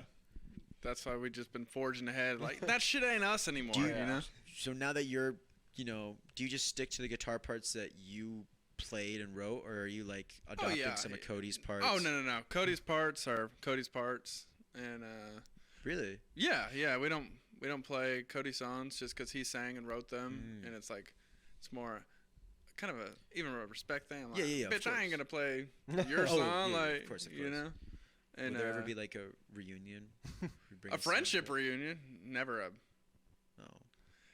That's why we just been forging ahead. Like that shit ain't us anymore. Do you, you know. So now that you're, do you just stick to the guitar parts that you played and wrote, or are you like adopting some of Cody's parts? Oh no. Cody's parts are Cody's parts, and really? Yeah. We don't play Cody's songs just because he sang and wrote them, and it's like it's more kind of even a respect thing. I'm like, Yeah. Bitch, I ain't gonna play your song, like of course. you know. And will there ever be like a reunion? A friendship reunion? Never a. Oh.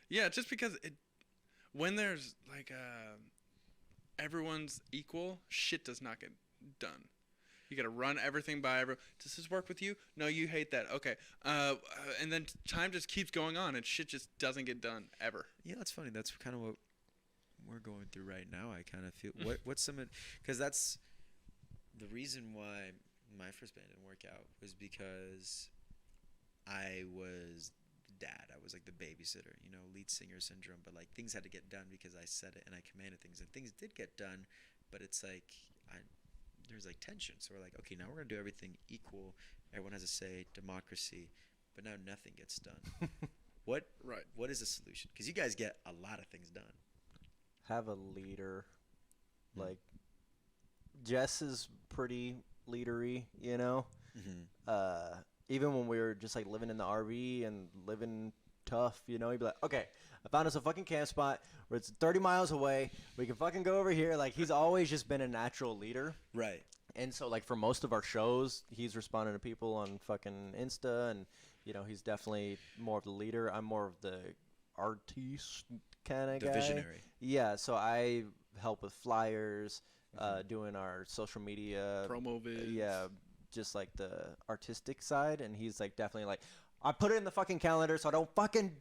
Yeah, just because when there's like everyone's equal, shit does not get done. You got to run everything by everyone. Does this work with you? No, you hate that. Okay. And then time just keeps going on, and shit just doesn't get done ever. Yeah, that's funny. That's kind of what we're going through right now. I kind of feel what's some, because that's the reason why my first band didn't work out was because I was the dad. I was like the babysitter, lead singer syndrome. But like things had to get done because I said it and I commanded things, and things did get done. But it's like there's like tension. So we're like, okay, now we're gonna do everything equal. Everyone has a say, democracy. But now nothing gets done. What is the solution? Because you guys get a lot of things done. Have a leader. Like Jess is pretty leadery, even when we were just like living in the RV and living tough, he'd be like, okay, I found us a fucking camp spot where it's 30 miles away, we can fucking go over here. Like he's always just been a natural leader, right? And so like for most of our shows, he's responding to people on fucking Insta, and he's definitely more of the leader. I'm more of the artiste kind of guy, visionary. Yeah, so I help with flyers, doing our social media promo vids. Yeah, just like the artistic side, and he's like definitely like, I put it in the fucking calendar, so I don't fucking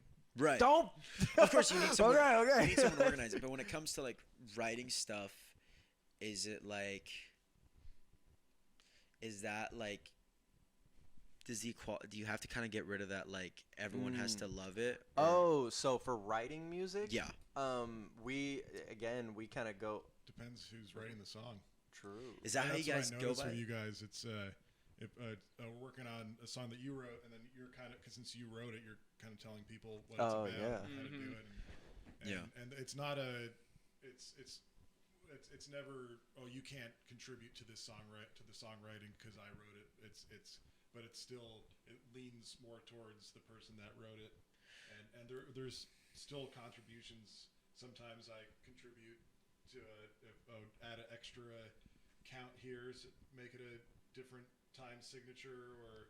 don't. Of course, you need someone. Okay. You need someone to organize it. But when it comes to like writing stuff, is that like? Do you have to kind of get rid of that? Like everyone has to love it. Oh, so for writing music, yeah. We kind of go. Depends who's writing the song. True. Is that how you guys go by? For you guys, it's if we're working on a song that you wrote, and then you're kind of, because since you wrote it, you're kind of telling people what it's about, and how to do it, and it's not it's never, oh, you can't contribute to this songwriting because I wrote it. But it leans more towards the person that wrote it, and there's still contributions. Sometimes I contribute to add an extra count here, so make it a different time signature, or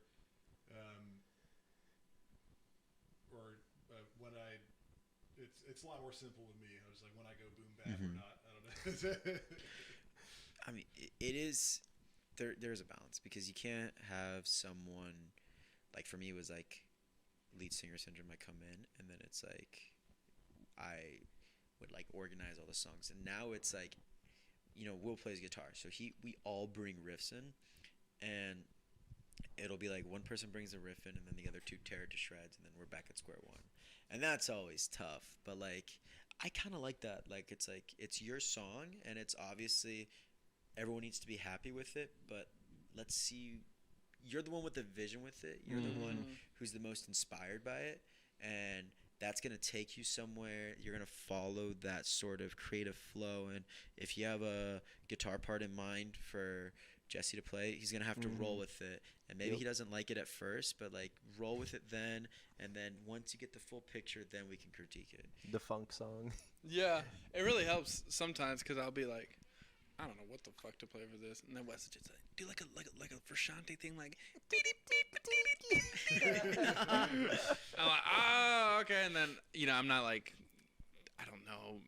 when it's a lot more simple with me. I was like, when I go boom bap or not, I don't know. I mean, it is. There's a balance, because you can't have someone, like for me it was like lead singer syndrome. I come in and then it's like I would like organize all the songs, and now it's like, Will plays guitar, so we all bring riffs in, and it'll be like one person brings a riff in and then the other two tear it to shreds, and then we're back at square one, and that's always tough. But like I kind of like that. Like it's your song, and it's obviously everyone needs to be happy with it, but let's see, you're the one with the vision with it. You're the one who's the most inspired by it, and that's going to take you somewhere. You're going to follow that sort of creative flow. And if you have a guitar part in mind for Jesse to play, he's going to have to roll with it. And maybe he doesn't like it at first, but like roll with it then. And then once you get the full picture, then we can critique it. The funk song. Yeah, it really helps sometimes because I'll be like, I don't know what the fuck to play for this, and then Wes is just like, do like a Frusciante thing, like. I'm like, oh, okay, and then I'm not like, I don't know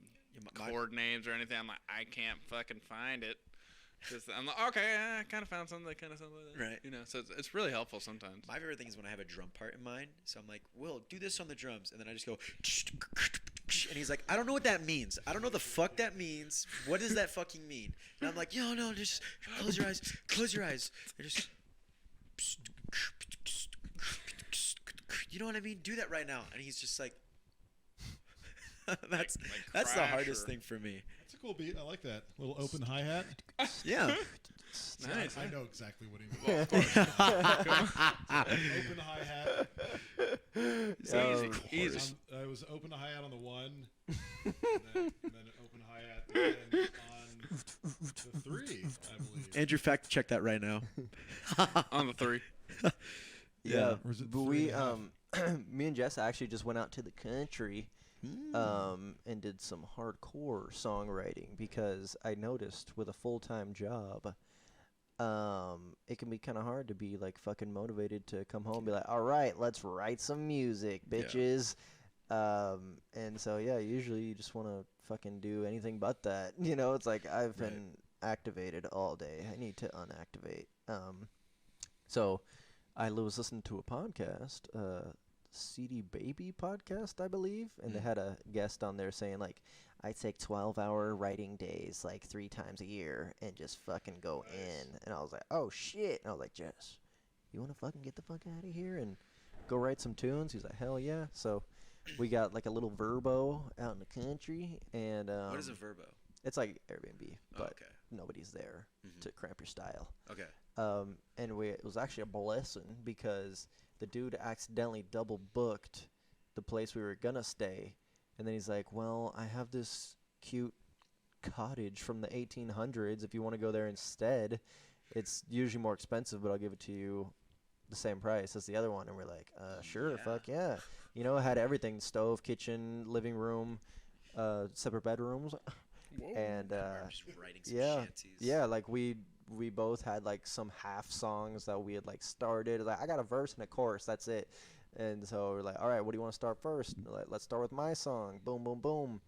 chord names or anything. I'm like, I can't fucking find it. Just, I'm like, okay, I kind of found something that kind of sounds like that. Right. So it's really helpful sometimes. My favorite thing is when I have a drum part in mind. So I'm like, Will, do this on the drums. And then I just go, and he's like, I don't know what that means. I don't know the fuck that means. What does that fucking mean? And I'm like, no, just close your eyes. Close your eyes. And just, you know what I mean? Do that right now. And he's just like, that's the hardest thing for me. That's a cool beat. I like that. Little open hi-hat. Yeah. Nice. I know exactly what he means. Open hi-hat. Easy. I was open hi-hat on the 1, and then an open hi-hat again on the 3, I believe. Andrew, fact check that right now. On the 3. Yeah. Or is it But 3 we, and a half? me and Jess actually just went out to the country and did some hardcore songwriting because I noticed with a full-time job, it can be kind of hard to be like fucking motivated to come home and be like, all right, let's write some music, bitches. And so, yeah, usually you just want to fucking do anything but that. It's like I've been activated all day. I need to unactivate. So I was listening to a podcast, CD Baby podcast, I believe, and they had a guest on there saying, like, I take 12-hour writing days, like, 3 times a year and just fucking go in. And I was like, oh, shit. And I was like, Jess, you want to fucking get the fuck out of here and go write some tunes? He's like, hell yeah. So we got, like, a little Verbo out in the country. And What is a Verbo? it's like Airbnb, but okay. nobody's there to cramp your style. Okay. And it was actually a blessing because the dude accidentally double booked the place we were gonna stay, and then he's like, well, I have this cute cottage from the 1800s if you want to go there instead. It's usually more expensive, but I'll give it to you the same price as the other one. And we're like, sure, fuck yeah. It had everything: stove, kitchen, living room, separate bedrooms. Whoa. And Just writing some yeah, shanties. yeah, like we both had like some half songs that we had like started. Like, I got a verse and a chorus, that's it. And so we're like, all right, what do you want to start first? Like, let's start with my song. Boom, boom, boom.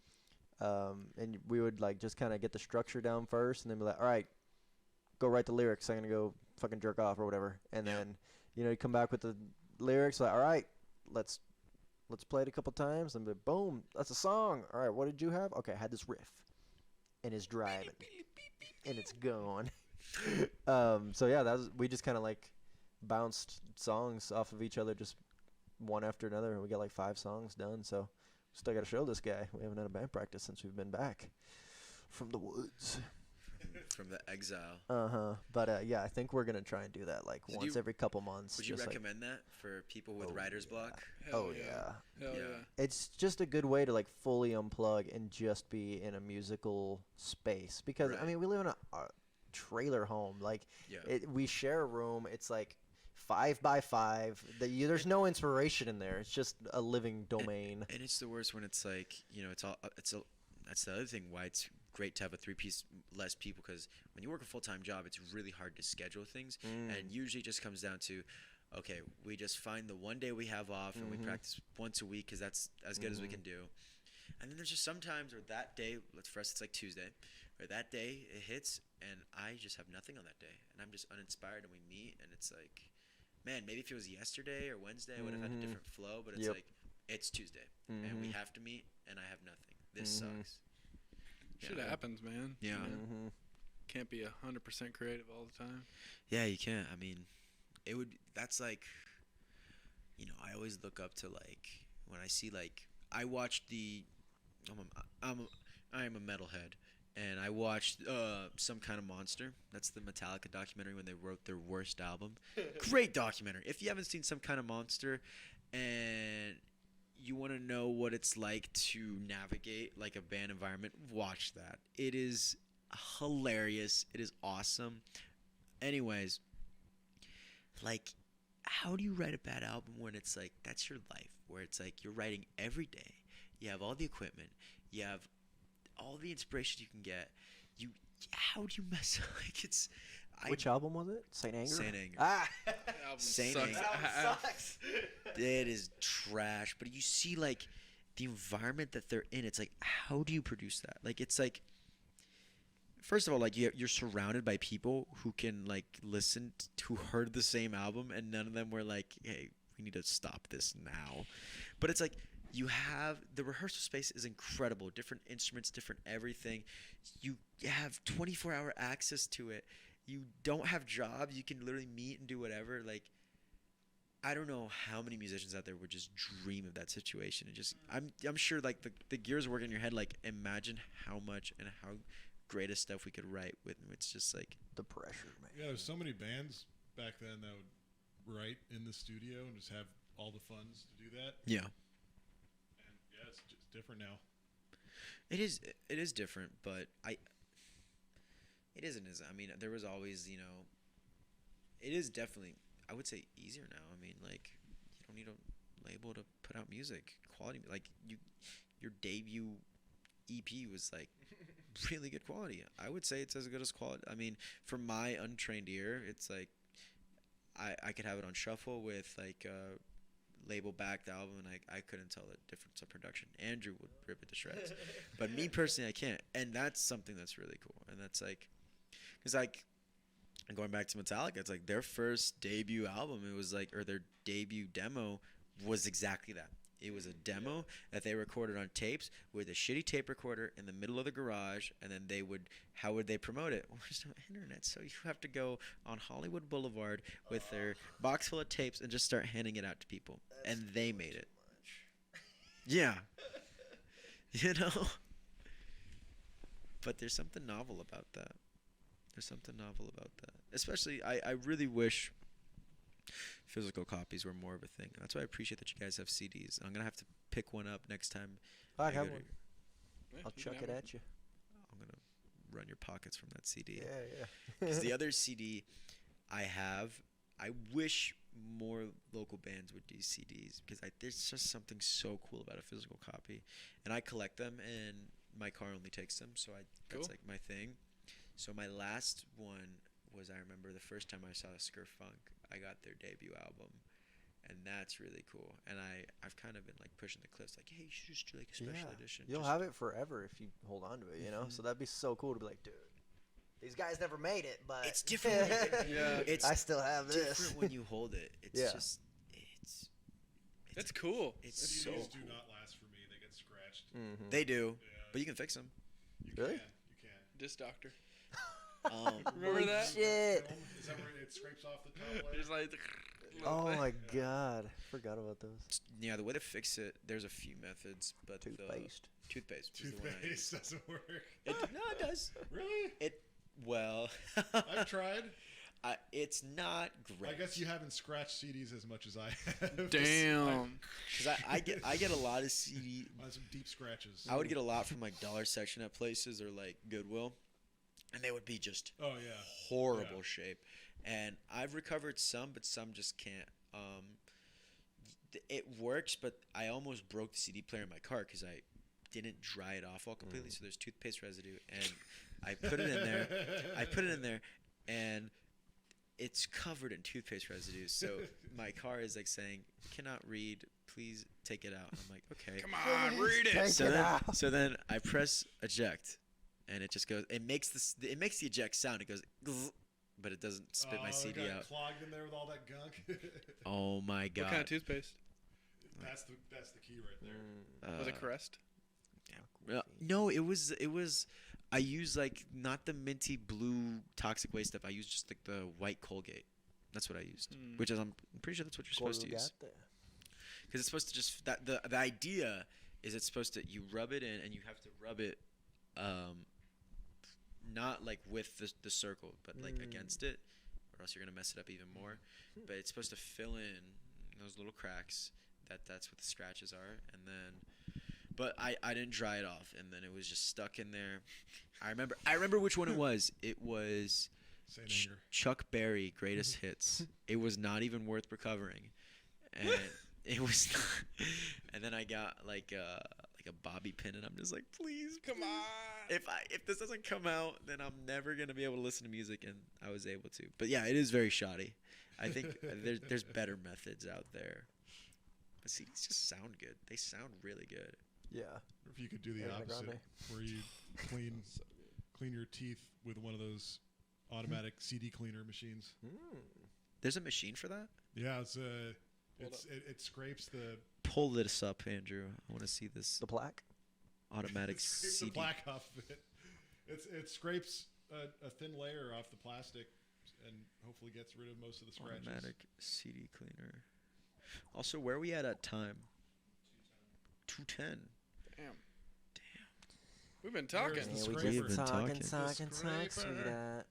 And we would like just kind of get the structure down first, and then be like, all right, go write the lyrics. I'm gonna go fucking jerk off or whatever. And then you come back with the lyrics. Like, all right, let's play it a couple times, and boom, that's a song. All right, what did you have? Okay, I had this riff, and it's driving, and it's going. So yeah, we just kind of like bounced songs off of each other, just one after another, and we got like 5 songs done. So still got to show this guy. We haven't had a band practice since we've been back from the woods. From the exile. But yeah, I think we're gonna try and do that like once every couple months. Would you recommend that for people with writer's block? Hell yeah. Hell yeah. It's just a good way to like fully unplug and just be in a musical space, because I mean, we live in a trailer home. Like, we share a room. It's like 5 by 5. There's no inspiration in there. It's just a living domain. And it's the worst when it's like, that's the other thing why it's great to have a 3-piece less people, because when you work a full-time job, it's really hard to schedule things. And usually it just comes down to, okay, we just find the one day we have off and we practice once a week because that's as good as we can do. And then there's just sometimes where that day, for us it's like Tuesday, or that day it hits and I just have nothing on that day and I'm just uninspired, and we meet and it's like, man, maybe if it was yesterday or Wednesday I would have had a different flow, but it's like, it's Tuesday and we have to meet and I have nothing. This sucks. Shit happens, man. Yeah. Can't be 100% creative all the time. Yeah, you can't. I mean, that's like, I always look up to, like, when I see, like, I watched I am a metalhead, and I watched Some Kind of Monster. That's the Metallica documentary when they wrote their worst album. Great documentary. If you haven't seen Some Kind of Monster and you want to know what it's like to navigate like a band environment, watch that. It is hilarious. It is awesome. Anyways, like, how do you write a bad album when it's like that's your life, where it's like you're writing every day, you have all the equipment, you have all the inspiration you can get, you how do you mess up? Like, it's Which album was it? Saint Anger. Saint Anger. Ah, Album Saint sucks. Anger. sucks. It is trash. But you see, like, the environment that they're in. It's like, how do you produce that? Like, it's like, first of all, like, you're surrounded by people who can, like, listen who heard the same album, and none of them were like, hey, we need to stop this now. But it's like, you have the rehearsal space is incredible. Different instruments, different everything. You have 24-hour access to it. You don't have jobs. You can literally meet and do whatever. Like, I don't know how many musicians out there would just dream of that situation. And just, I'm sure, like, the gears work in your head. Like, imagine how much and how great of stuff we could write with. It's just like The pressure, man. Yeah, there's so many bands back then that would write in the studio and just have all the funds to do that. yeah. And yeah, it's just different now. It is different, but it isn't as, I mean, there was always, you know, it is definitely, I would say, easier now. I mean, like, you don't need a label to put out music, quality, like, your debut EP was like really good quality. I would say it's as good as quality. I mean, for my untrained ear, it's like I could have it on shuffle with like label backed album, and I couldn't tell the difference of production. Andrew would rip it to shreds, but me personally, I can't, and that's something that's really cool. And that's like, because like, and going back to Metallica, it's like their first debut album, it was like, or their debut demo was exactly that. It was a demo that they recorded on tapes with a shitty tape recorder in the middle of the garage, and then how would they promote it? Well, there's no internet, so you have to go on Hollywood Boulevard with their box full of tapes and just start handing it out to people. And they made it. Yeah. You know? But there's something novel about that. Especially, I really wish physical copies were more of a thing. That's why I appreciate that you guys have CDs. I'm gonna have to pick one up next time. I I have go one. to- Yeah, I'll you chuck can it have at you. I'm gonna run your pockets from that CD. Yeah. Because the other CD I have, I wish more local bands would do CDs, because there's just something so cool about a physical copy, and I collect them, and my car only takes them, so that's Cool. like my thing. So my last one was, I remember the first time I saw Funk, I got their debut album, and that's really cool. And I've kind of been like pushing the cliffs, like, hey, you should just do like a special edition. You'll Just- have it forever if you hold on to it, you know? So that'd be so cool to be like, dude, these guys never made it, but It's different. Yeah. It's I still have this. different when you hold it. It's Yeah. just It's cool. it's CDs so do cool. not last for me. They get scratched. They do, Yeah. but you can fix them. You Really? can. You can. Disc Doctor. Um, Remember that? Shit. Is that where it scrapes off the top layer? Just like. Oh my god. Forgot about those. yeah, the way to fix it, there's a few methods, but Toothpaste. Toothpaste. is the one I use. Toothpaste doesn't work. No, it does. Really? Well, I've tried. it's not great. I guess you haven't scratched CDs as much as I have. Damn. because I get a lot of CD. On some deep scratches. I would get a lot from like dollar section at places or like Goodwill, and they would be just Oh yeah. horrible Yeah. shape. And I've recovered some, but some just can't. It works, but I almost broke the CD player in my car because I didn't dry it off all completely. So there's toothpaste residue, and I put it in there. And it's covered in toothpaste residue. So my car is like saying, "Cannot read. Please take it out." I'm like, "Okay." Come on, read it. So then I press eject, and it just goes. It makes the eject sound. It goes, "Gzz," but it doesn't spit my it CD got out. clogged in there with all that gunk. Oh my god! What kind of toothpaste? That's the key right there. Was it Crest? No, it was. I use like not the minty blue toxic waste stuff. I use just like the white Colgate. That's what I used, which is I'm pretty sure that's what you're supposed to use. Because it's supposed to just the idea is it's supposed to, you rub it in and you have to rub it, not like with the circle, but like against it, or else you're gonna mess it up even more. But it's supposed to fill in those little cracks that's what the scratches are, and then, but I didn't dry it off, and then it was just stuck in there. I remember which one it was. It was Saint Anger. Chuck Berry Greatest Hits. It was not even worth recovering, and it was. And then I got like a bobby pin, and I'm just like, please, Come on. if this doesn't come out, then I'm never gonna be able to listen to music, and I was able to. But yeah, it is very shoddy. I think there's better methods out there. But CDs just sound good. They sound really good. Yeah. Or if you could do the Ariana opposite, Grande. where you clean your teeth with one of those automatic CD cleaner machines. There's a machine for that? Yeah, it scrapes the Pull this up, Andrew. I want to see this The plaque. automatic it scrapes CD. the plaque off of it. It scrapes a thin layer off the plastic and hopefully gets rid of most of the scratches. Automatic CD cleaner. Also, where are we at time? 2:10. Damn. We've been talking. Where's the Yeah, we scraper? We've been talking. talking, scraper. sweetheart.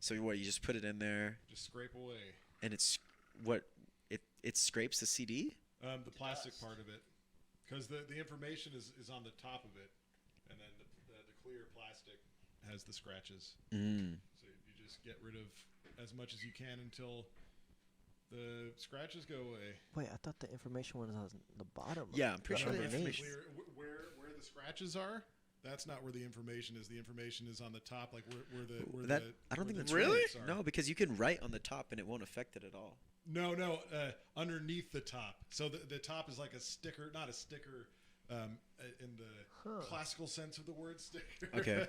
So what? You just put it in there, Just scrape away and it's what? It scrapes the CD. the plastic part of it, because the information is on the top of it, and then the clear plastic has the scratches. Mm. So you just get rid of as much as you can until the scratches go away. Wait, I thought the information was on the bottom. Yeah, I'm pretty Not sure the underneath. information- Where the scratches are, that's not where the information is. The information is on the top, like where That the I don't where think the that's Really? notes are. No, because you can write on the top and it won't affect it at all. No, underneath the top. So the top is like a sticker, not a sticker in the classical sense of the word sticker. Okay.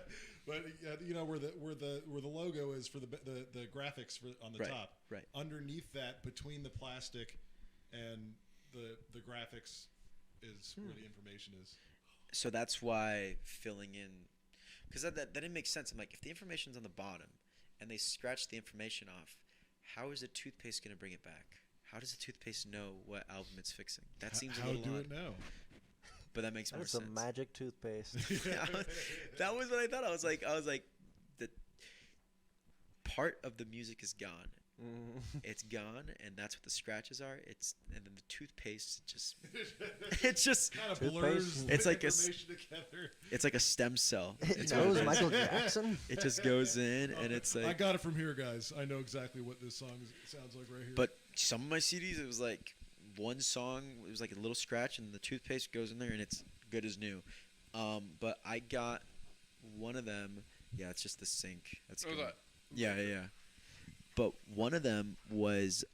But you know where the logo is for the graphics on the Right, top. right. Underneath that, between the plastic and the graphics, is where the information is. So that's why filling in, because that didn't make sense. I'm like, if the information's on the bottom and they scratch the information off, how is the toothpaste going to bring it back? How does the toothpaste know what album it's fixing? That seems a How little do odd. it now? But that makes more That's sense. some magic toothpaste. That was what I thought. I was like, the part of the music is gone. It's gone, and that's what the scratches are. And then the toothpaste it's just Kind of Toothpaste blurs and- It's the like a information together. it's like a stem cell. It It's what knows it is. Michael Jackson. It just goes in, and it's I like. got it from here, guys. I know exactly what this song sounds like right here. But some of my CDs, it was like one song. It was like a little scratch, and the toothpaste goes in there, and it's good as new. But I got one of them. Yeah, it's just the sink. That's What was good. that? Yeah. But one of them was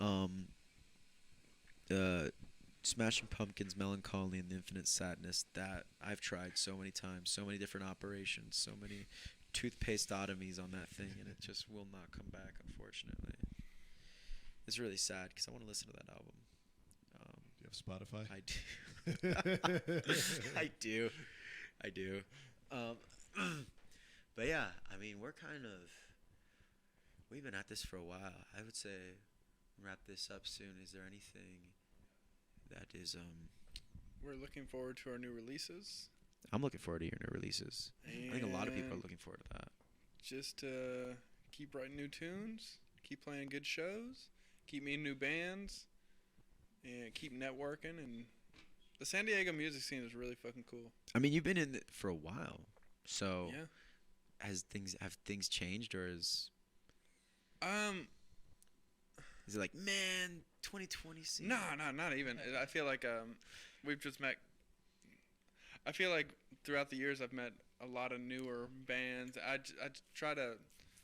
Smashing Pumpkins' Melancholy and the Infinite Sadness that I've tried so many times, so many different operations, so many toothpaste-otomies on that thing, and it just will not come back, unfortunately. It's really sad because I want to listen to that album. Do you have Spotify? I do. I do. But yeah, I mean, we've been at this for a while. I would say wrap this up soon. Is there anything that is We're looking forward to our new releases. I'm looking forward to your new releases. I think a lot of people are And looking forward to that. Just to keep writing new tunes, keep playing good shows, keep meeting new bands, and keep networking. And the San Diego music scene is really fucking cool. I mean, you've been in it for a while, so Yeah. have things changed, or is it like, man, 2020 scene? No, not even. I feel like we've just met. I feel like throughout the years I've met a lot of newer bands. I try to,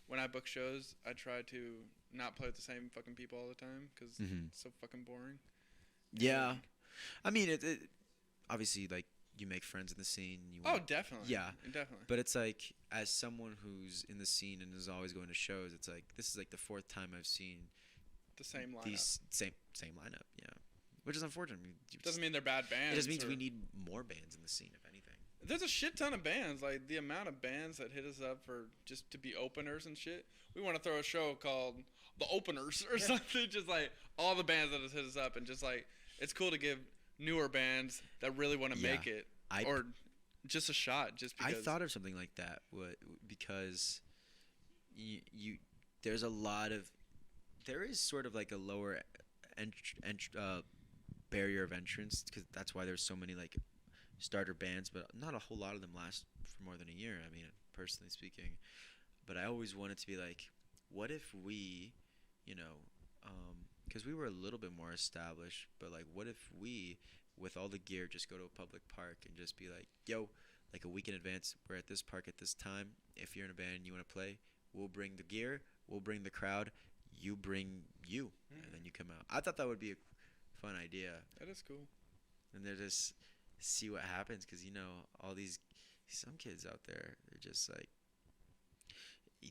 when I book shows, I try to not play with the same fucking people all the time because it's so fucking boring. Yeah, And- I mean, it obviously, like, you make friends in the scene. Oh, definitely. Yeah. Definitely. But it's like, as someone who's in the scene and is always going to shows, it's like, this is like the fourth time I've seen The same lineup. these same lineup. Yeah, which is unfortunate. I mean, Doesn't mean they're bad bands. it just means or- we need more bands in the scene, if anything. There's a shit ton of bands. Like the amount of bands that hit us up for just to be openers and shit. We want to throw a show called The Openers or something. Just like all the bands that have hit us up, and just like it's cool to give newer bands that really want to Yeah. make it I- or just a shot. Just because I thought of something like that, because there is sort of like a lower barrier of entrance, because that's why there's so many like starter bands, but not a whole lot of them last for more than a year. I mean, personally speaking, but I always wanted to be like, what if we, you know, because we were a little bit more established, but like, what if we, with all the gear, just go to a public park and just be like, yo, like a week in advance, we're at this park at this time. If you're in a band and you want to play, we'll bring the gear, we'll bring the crowd, you bring you, and then you come out. I thought that would be a fun idea. That is cool. And they're just see what happens, because you know all these some kids out there, they're just like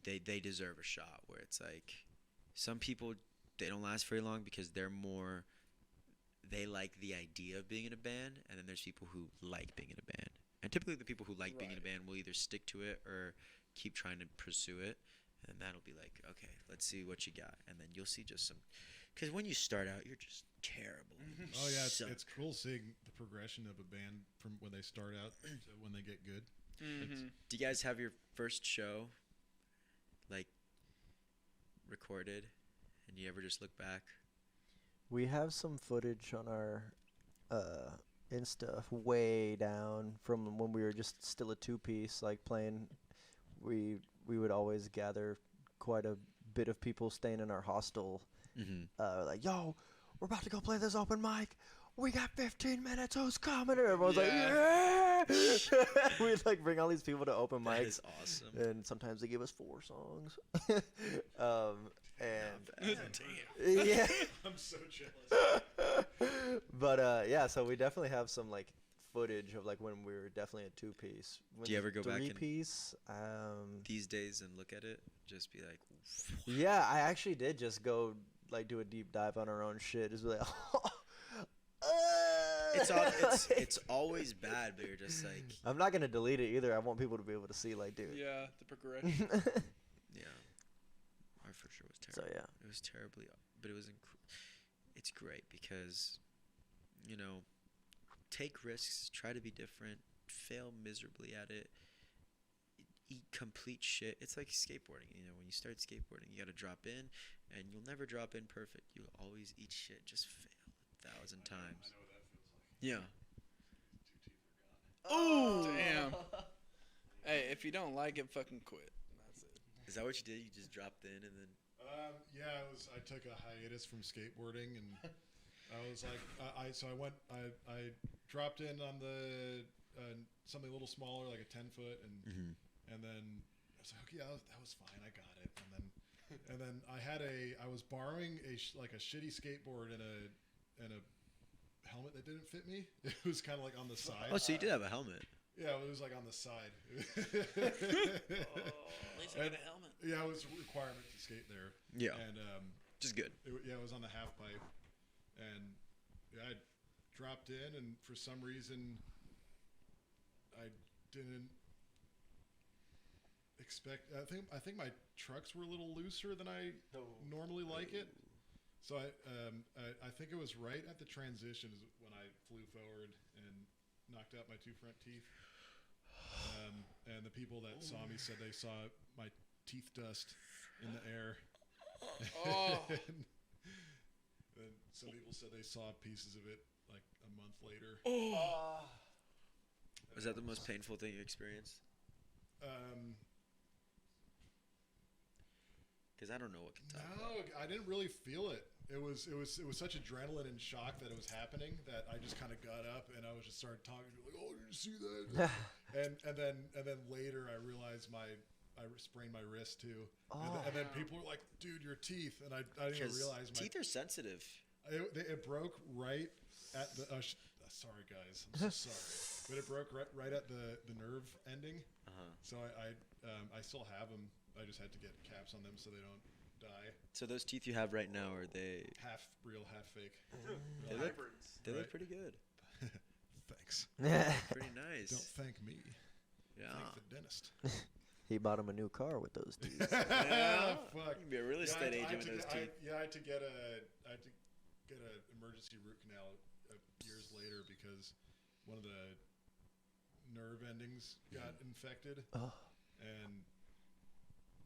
they deserve a shot, where it's like some people, they don't last very long because they like the idea of being in a band, and then there's people who like being in a band, and typically the people who like being in a band will either stick to it or keep trying to pursue it, and that'll be like, okay, let's see what you got, and then you'll see just some, because when you start out, you're just terrible. Oh yeah, it's cool seeing the progression of a band from when they start out to when they get good. Do you guys have your first show like recorded, and you ever just look back? We have some footage on our Insta way down from when we were just still a two-piece, like playing. We would always gather quite a bit of people staying in our hostel. Like, yo, we're about to go play this open mic. We got 15 minutes. Who's coming? And everyone's like, yeah. We'd like bring all these people to open mics. That is awesome. And sometimes they give us 4 songs. Damn. Yeah. I'm so jealous. But yeah, so we definitely have some like footage of like when we were definitely a two-piece. Do you ever go back and three-piece? These days and look at it, just be like, yeah, I actually did just go like do a deep dive on our own shit. Just be like, it's always bad, but you're just like, I'm not gonna delete it either. I want people to be able to see like, dude. Yeah, the progression. yeah, our first show was terrible. So yeah, it was terribly, but it was it's great because, you know, take risks, try to be different, fail miserably at it, eat complete shit. It's like skateboarding. You know, when you start skateboarding, you got to drop in, and you'll never drop in perfect. You'll always eat shit, just fail 1,000 times. I know what that feels like. Yeah. 2 teeth are gone. Oh, damn. Hey, if you don't like it, fucking quit. That's it. Is that what you did? You just dropped in and then? Yeah, I took a hiatus from skateboarding, and I was like, I dropped in on the something a little smaller, like a 10-foot, and then I was like, okay, yeah, that was fine, I got it, and then I was borrowing a shitty skateboard and a helmet that didn't fit me. It was kind of like on the side. Oh, so you did have a helmet. Yeah, it was like on the side. At least I got a helmet. Yeah, it was a requirement to skate there. Yeah. And just good. it was on the half pipe, and yeah, I dropped in, and for some reason, I didn't expect. I think my trucks were a little looser than I normally like it. So I think it was right at the transition is when I flew forward and knocked out my 2 front teeth. And the people that saw me said they saw my teeth dust in the air. Oh. And some people said they saw pieces of it like a month later. Was that the most painful thing you experienced? Because I don't know what can talk about. No, I didn't really feel it. It was such adrenaline and shock that it was happening that I just kind of got up and I was just started talking to like, oh, did you see that? and then later I realized I sprained my wrist too. And then people were like, dude, your teeth, and I didn't even realize my teeth are sensitive. It broke right at the. Sorry guys, I'm so sorry, but it broke right at the nerve ending. So I still have them. I just had to get caps on them so they don't die. So those teeth you have right now, are they half real, half fake? They look pretty good. Thanks. Pretty nice. Don't thank me. Yeah. Thank the dentist. he bought him a new car with those teeth. Yeah. Fuck. You can be a real estate agent with those teeth. I had to get an emergency root canal years later because one of the nerve endings got infected. And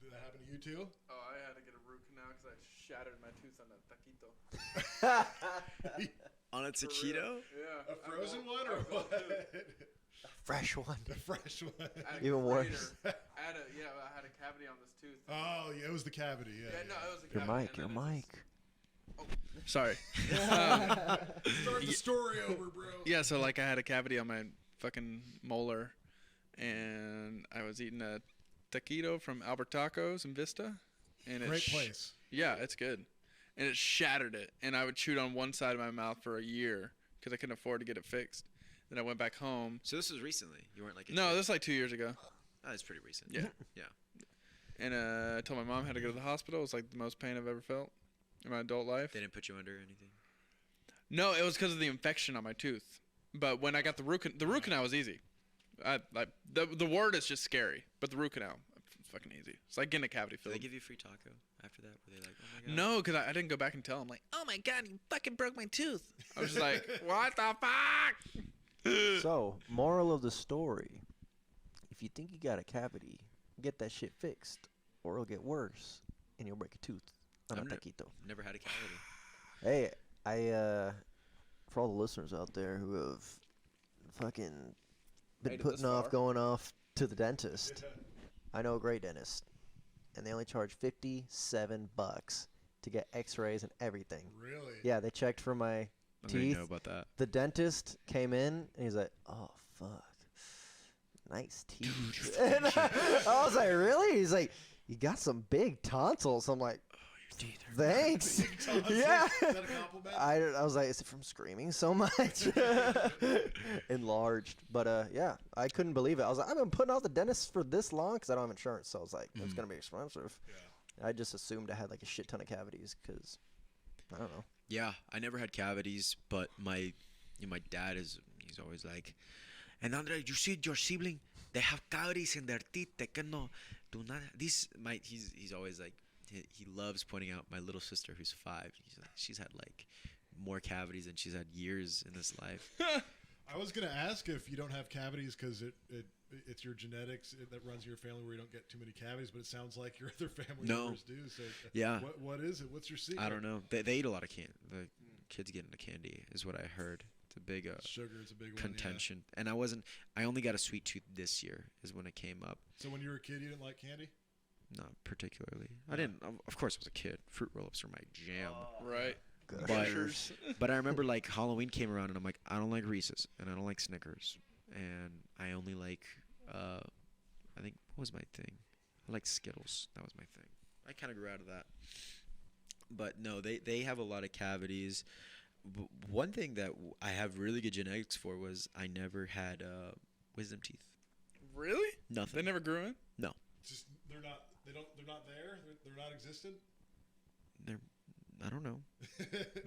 Did that happen to you too? Oh, I had to get a root canal because I shattered my tooth on a taquito. On a taquito? Yeah. A frozen one or what? Fresh one. A fresh one. I had a Even crater. worse. I had a cavity on this tooth. Oh, yeah, it was the cavity. Yeah. Yeah, no, it was a Your cavity. mic, your and then it mic. just- Sorry. Start the story over, bro. Yeah, so like I had a cavity on my fucking molar, and I was eating a taquito from Albert Tacos in Vista, and Great place. Yeah, it's good, and it shattered it, and I would chew it on one side of my mouth for a year because I couldn't afford to get it fixed. Then I went back home. So this was recently. You weren't like a No, kid? this is like 2 years ago. Oh, that's pretty recent. Yeah. Yeah. And I told my mom I had to go to the hospital. It was like the most pain I've ever felt in my adult life. They didn't put you under or anything? No, it was because of the infection on my tooth. But when I got the root canal was easy. The word is just scary, but the root canal, it's fucking easy. It's like getting a cavity Did filled. they give you free taco after that? Were they like, oh my god? No, because I didn't go back and tell them, like, oh my god, you fucking broke my tooth. I was just like, what the fuck? So, moral of the story: if you think you got a cavity, get that shit fixed, or it'll get worse, and you'll break a tooth on a I'm ne- taquito. Never had a cavity. Hey, for all the listeners out there who have fucking been Made it putting this off far. going off to the dentist, I know a great dentist, and they only charge $57 to get X-rays and everything. Really? Yeah, they checked for my I didn't teeth. know about that. The dentist came in and he's like, "Oh fuck, nice teeth." And I was like, "Really?" He's like, "You got some big tonsils." I'm like, "Thanks." Yeah. Is that a compliment? I was like, "Is it from screaming so much?" Enlarged, but yeah, I couldn't believe it. I was like, "I've been putting off the dentist for this long because I don't have insurance." So I was like, "It's gonna be expensive." Yeah. I just assumed I had like a shit ton of cavities because I don't know. Yeah, I never had cavities, but my dad he's always like, and Andre, you see your sibling, they have cavities in their teeth, they cannot do nada. He's always like, he loves pointing out my little sister who's 5. He's like, she's had like more cavities than she's had years in this life. I was gonna ask if you don't have cavities because it's your genetics that runs in your family where you don't get too many cavities, but it sounds like your other family No. members do. So Yeah. what is it? What's your secret? I don't know. They eat a lot of candy. The kids get into candy is what I heard. It's a big Sugar is a big one. contention. And I only got a sweet tooth this year is when it came up. Yeah. So when you were a kid, you didn't like candy? Not particularly. I didn't. Of course, I was a kid. Fruit roll-ups are my jam. Right. But I remember like Halloween came around and I'm like, I don't like Reese's and I don't like Snickers and I only like I think what was my thing? I like Skittles. That was my thing. I kind of grew out of that. But no, they have a lot of cavities. One thing that I have really good genetics for was I never had wisdom teeth. Really? Nothing. They never grew in? No. Just they're not there. They're not existent. I don't know.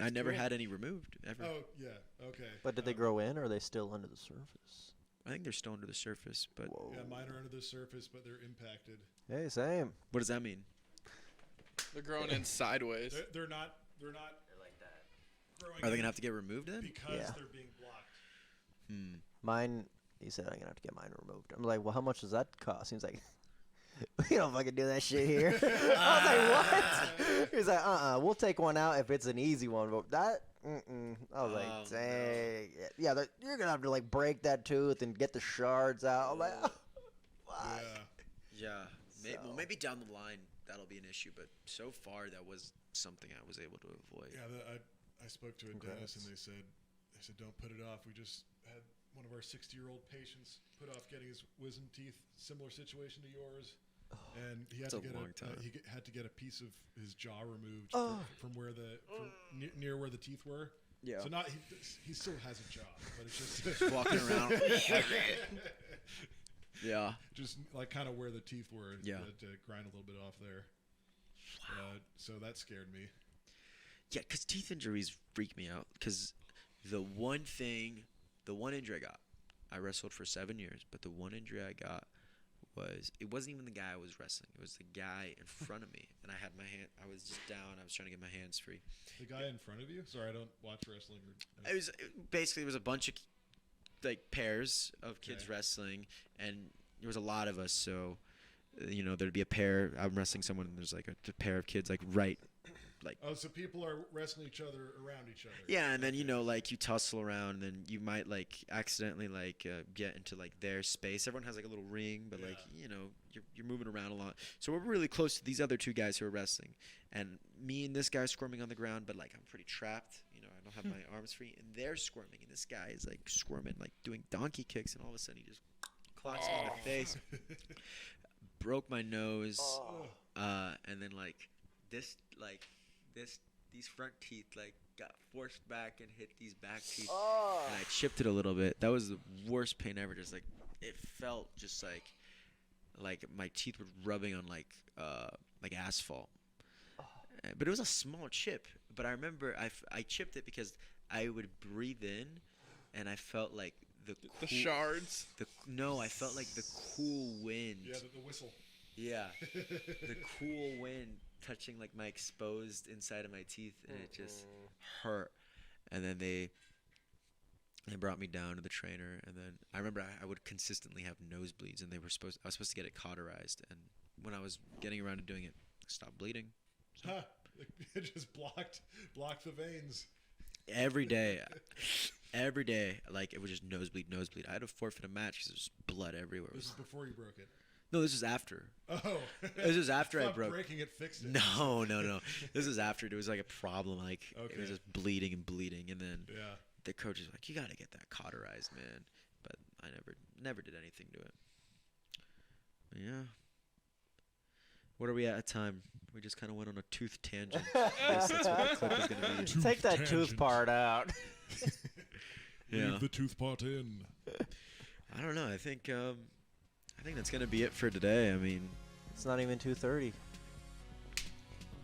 I never had any removed ever. Oh yeah. Okay. But did they grow in, or are they still under the surface? I think they're still under the surface, but Whoa. Yeah, mine are under the surface, but they're impacted. Hey, same. what does that mean? They're growing in sideways. They're not. They're like that. Growing Are they in gonna have to get removed then? because Yeah. they're being blocked. Mine, he said, I'm gonna have to get mine removed. I'm like, well, how much does that cost? He's like, we don't fucking do that shit here. I was like, what? He's like, we'll take one out if it's an easy one, but that, I was like, Oh, no. dang. Yeah, you're gonna have to like break that tooth and get the shards out. I'm like, why? Yeah. Yeah. Well, So- maybe down the line that'll be an issue, but so far that was something I was able to avoid. Yeah. I spoke to a dentist and they said don't put it off. We just had one of our 60-year-old patients put off getting his wisdom teeth. Similar situation to yours. And he had That's to a get long time. he had to get a piece of his jaw removed Oh. from where near where the teeth were. Yeah. So not he still has a jaw, but it's just Walking around. Yeah. just like kind of where the teeth were. Yeah. To grind a little bit off there. So that scared me. Yeah, because teeth injuries freak me out. Because the one injury I got, I wrestled for 7 years, but the one injury I got it wasn't even the guy I was wrestling. It was the guy in front of me, and I was just down. I was trying to get my hands free. The guy in front of you? Sorry, I don't watch wrestling. It was a bunch of like pairs of kids Okay. wrestling, and there was a lot of us, so you know, there'd be a pair. I'm wrestling someone, and there's like a pair of kids like right. Like, oh, so people are wrestling each other around each other. yeah, and then you know, like you tussle around, and then you might like accidentally like get into like their space. Everyone has like a little ring, but like you know, you're moving around a lot. So we're really close to these other two guys who are wrestling, and me and this guy squirming on the ground, but like I'm pretty trapped. You know, I don't have my arms free, and they're squirming, and this guy is like squirming, like doing donkey kicks, and all of a sudden he just clocks me in the face, broke my nose, and then these front teeth like got forced back and hit these back teeth, and I chipped it a little bit. That was the worst pain ever. Just like it felt just like my teeth were rubbing on like asphalt. But it was a small chip. But I remember I chipped it because I would breathe in, and I felt like the shards. I felt like the cool wind. Yeah, the whistle. Yeah, the cool wind touching like my exposed inside of my teeth, and it just hurt. And then they brought me down to the trainer, and then I remember I would consistently have nosebleeds, and I was supposed to get it cauterized, and when I was getting around to doing it, it stopped bleeding. So It just blocked the veins. every day, like it was just nosebleed. I had to forfeit a match because there was blood everywhere. This is before you broke it. No, this was after. Oh. This was after I broke. Breaking it fixed it. No. This was after. There was like a problem. Like it was just bleeding, and then the coach is like, "You got to get that cauterized, man." But I never did anything to it. But yeah. What are we at time? We just kind of went on a tooth tangent. I guess that's what the clip is gonna be. Take that tooth part out. Yeah. Leave the tooth part in. I don't know. I think that's gonna be it for today. I mean, It's not even 2:30.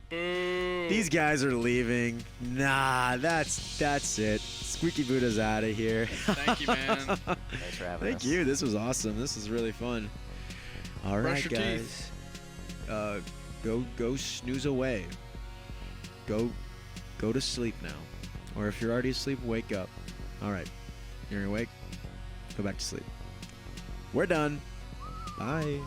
these guys are leaving. Nah, that's it. Squeaky Buddha's out of here. Thank you, man. Thanks for having us. Thank you. This was awesome. This was really fun. All right, Brush your guys. teeth. Go snooze away. Go to sleep now. Or if you're already asleep, wake up. All right. You're awake? Go back to sleep. We're done. Bye.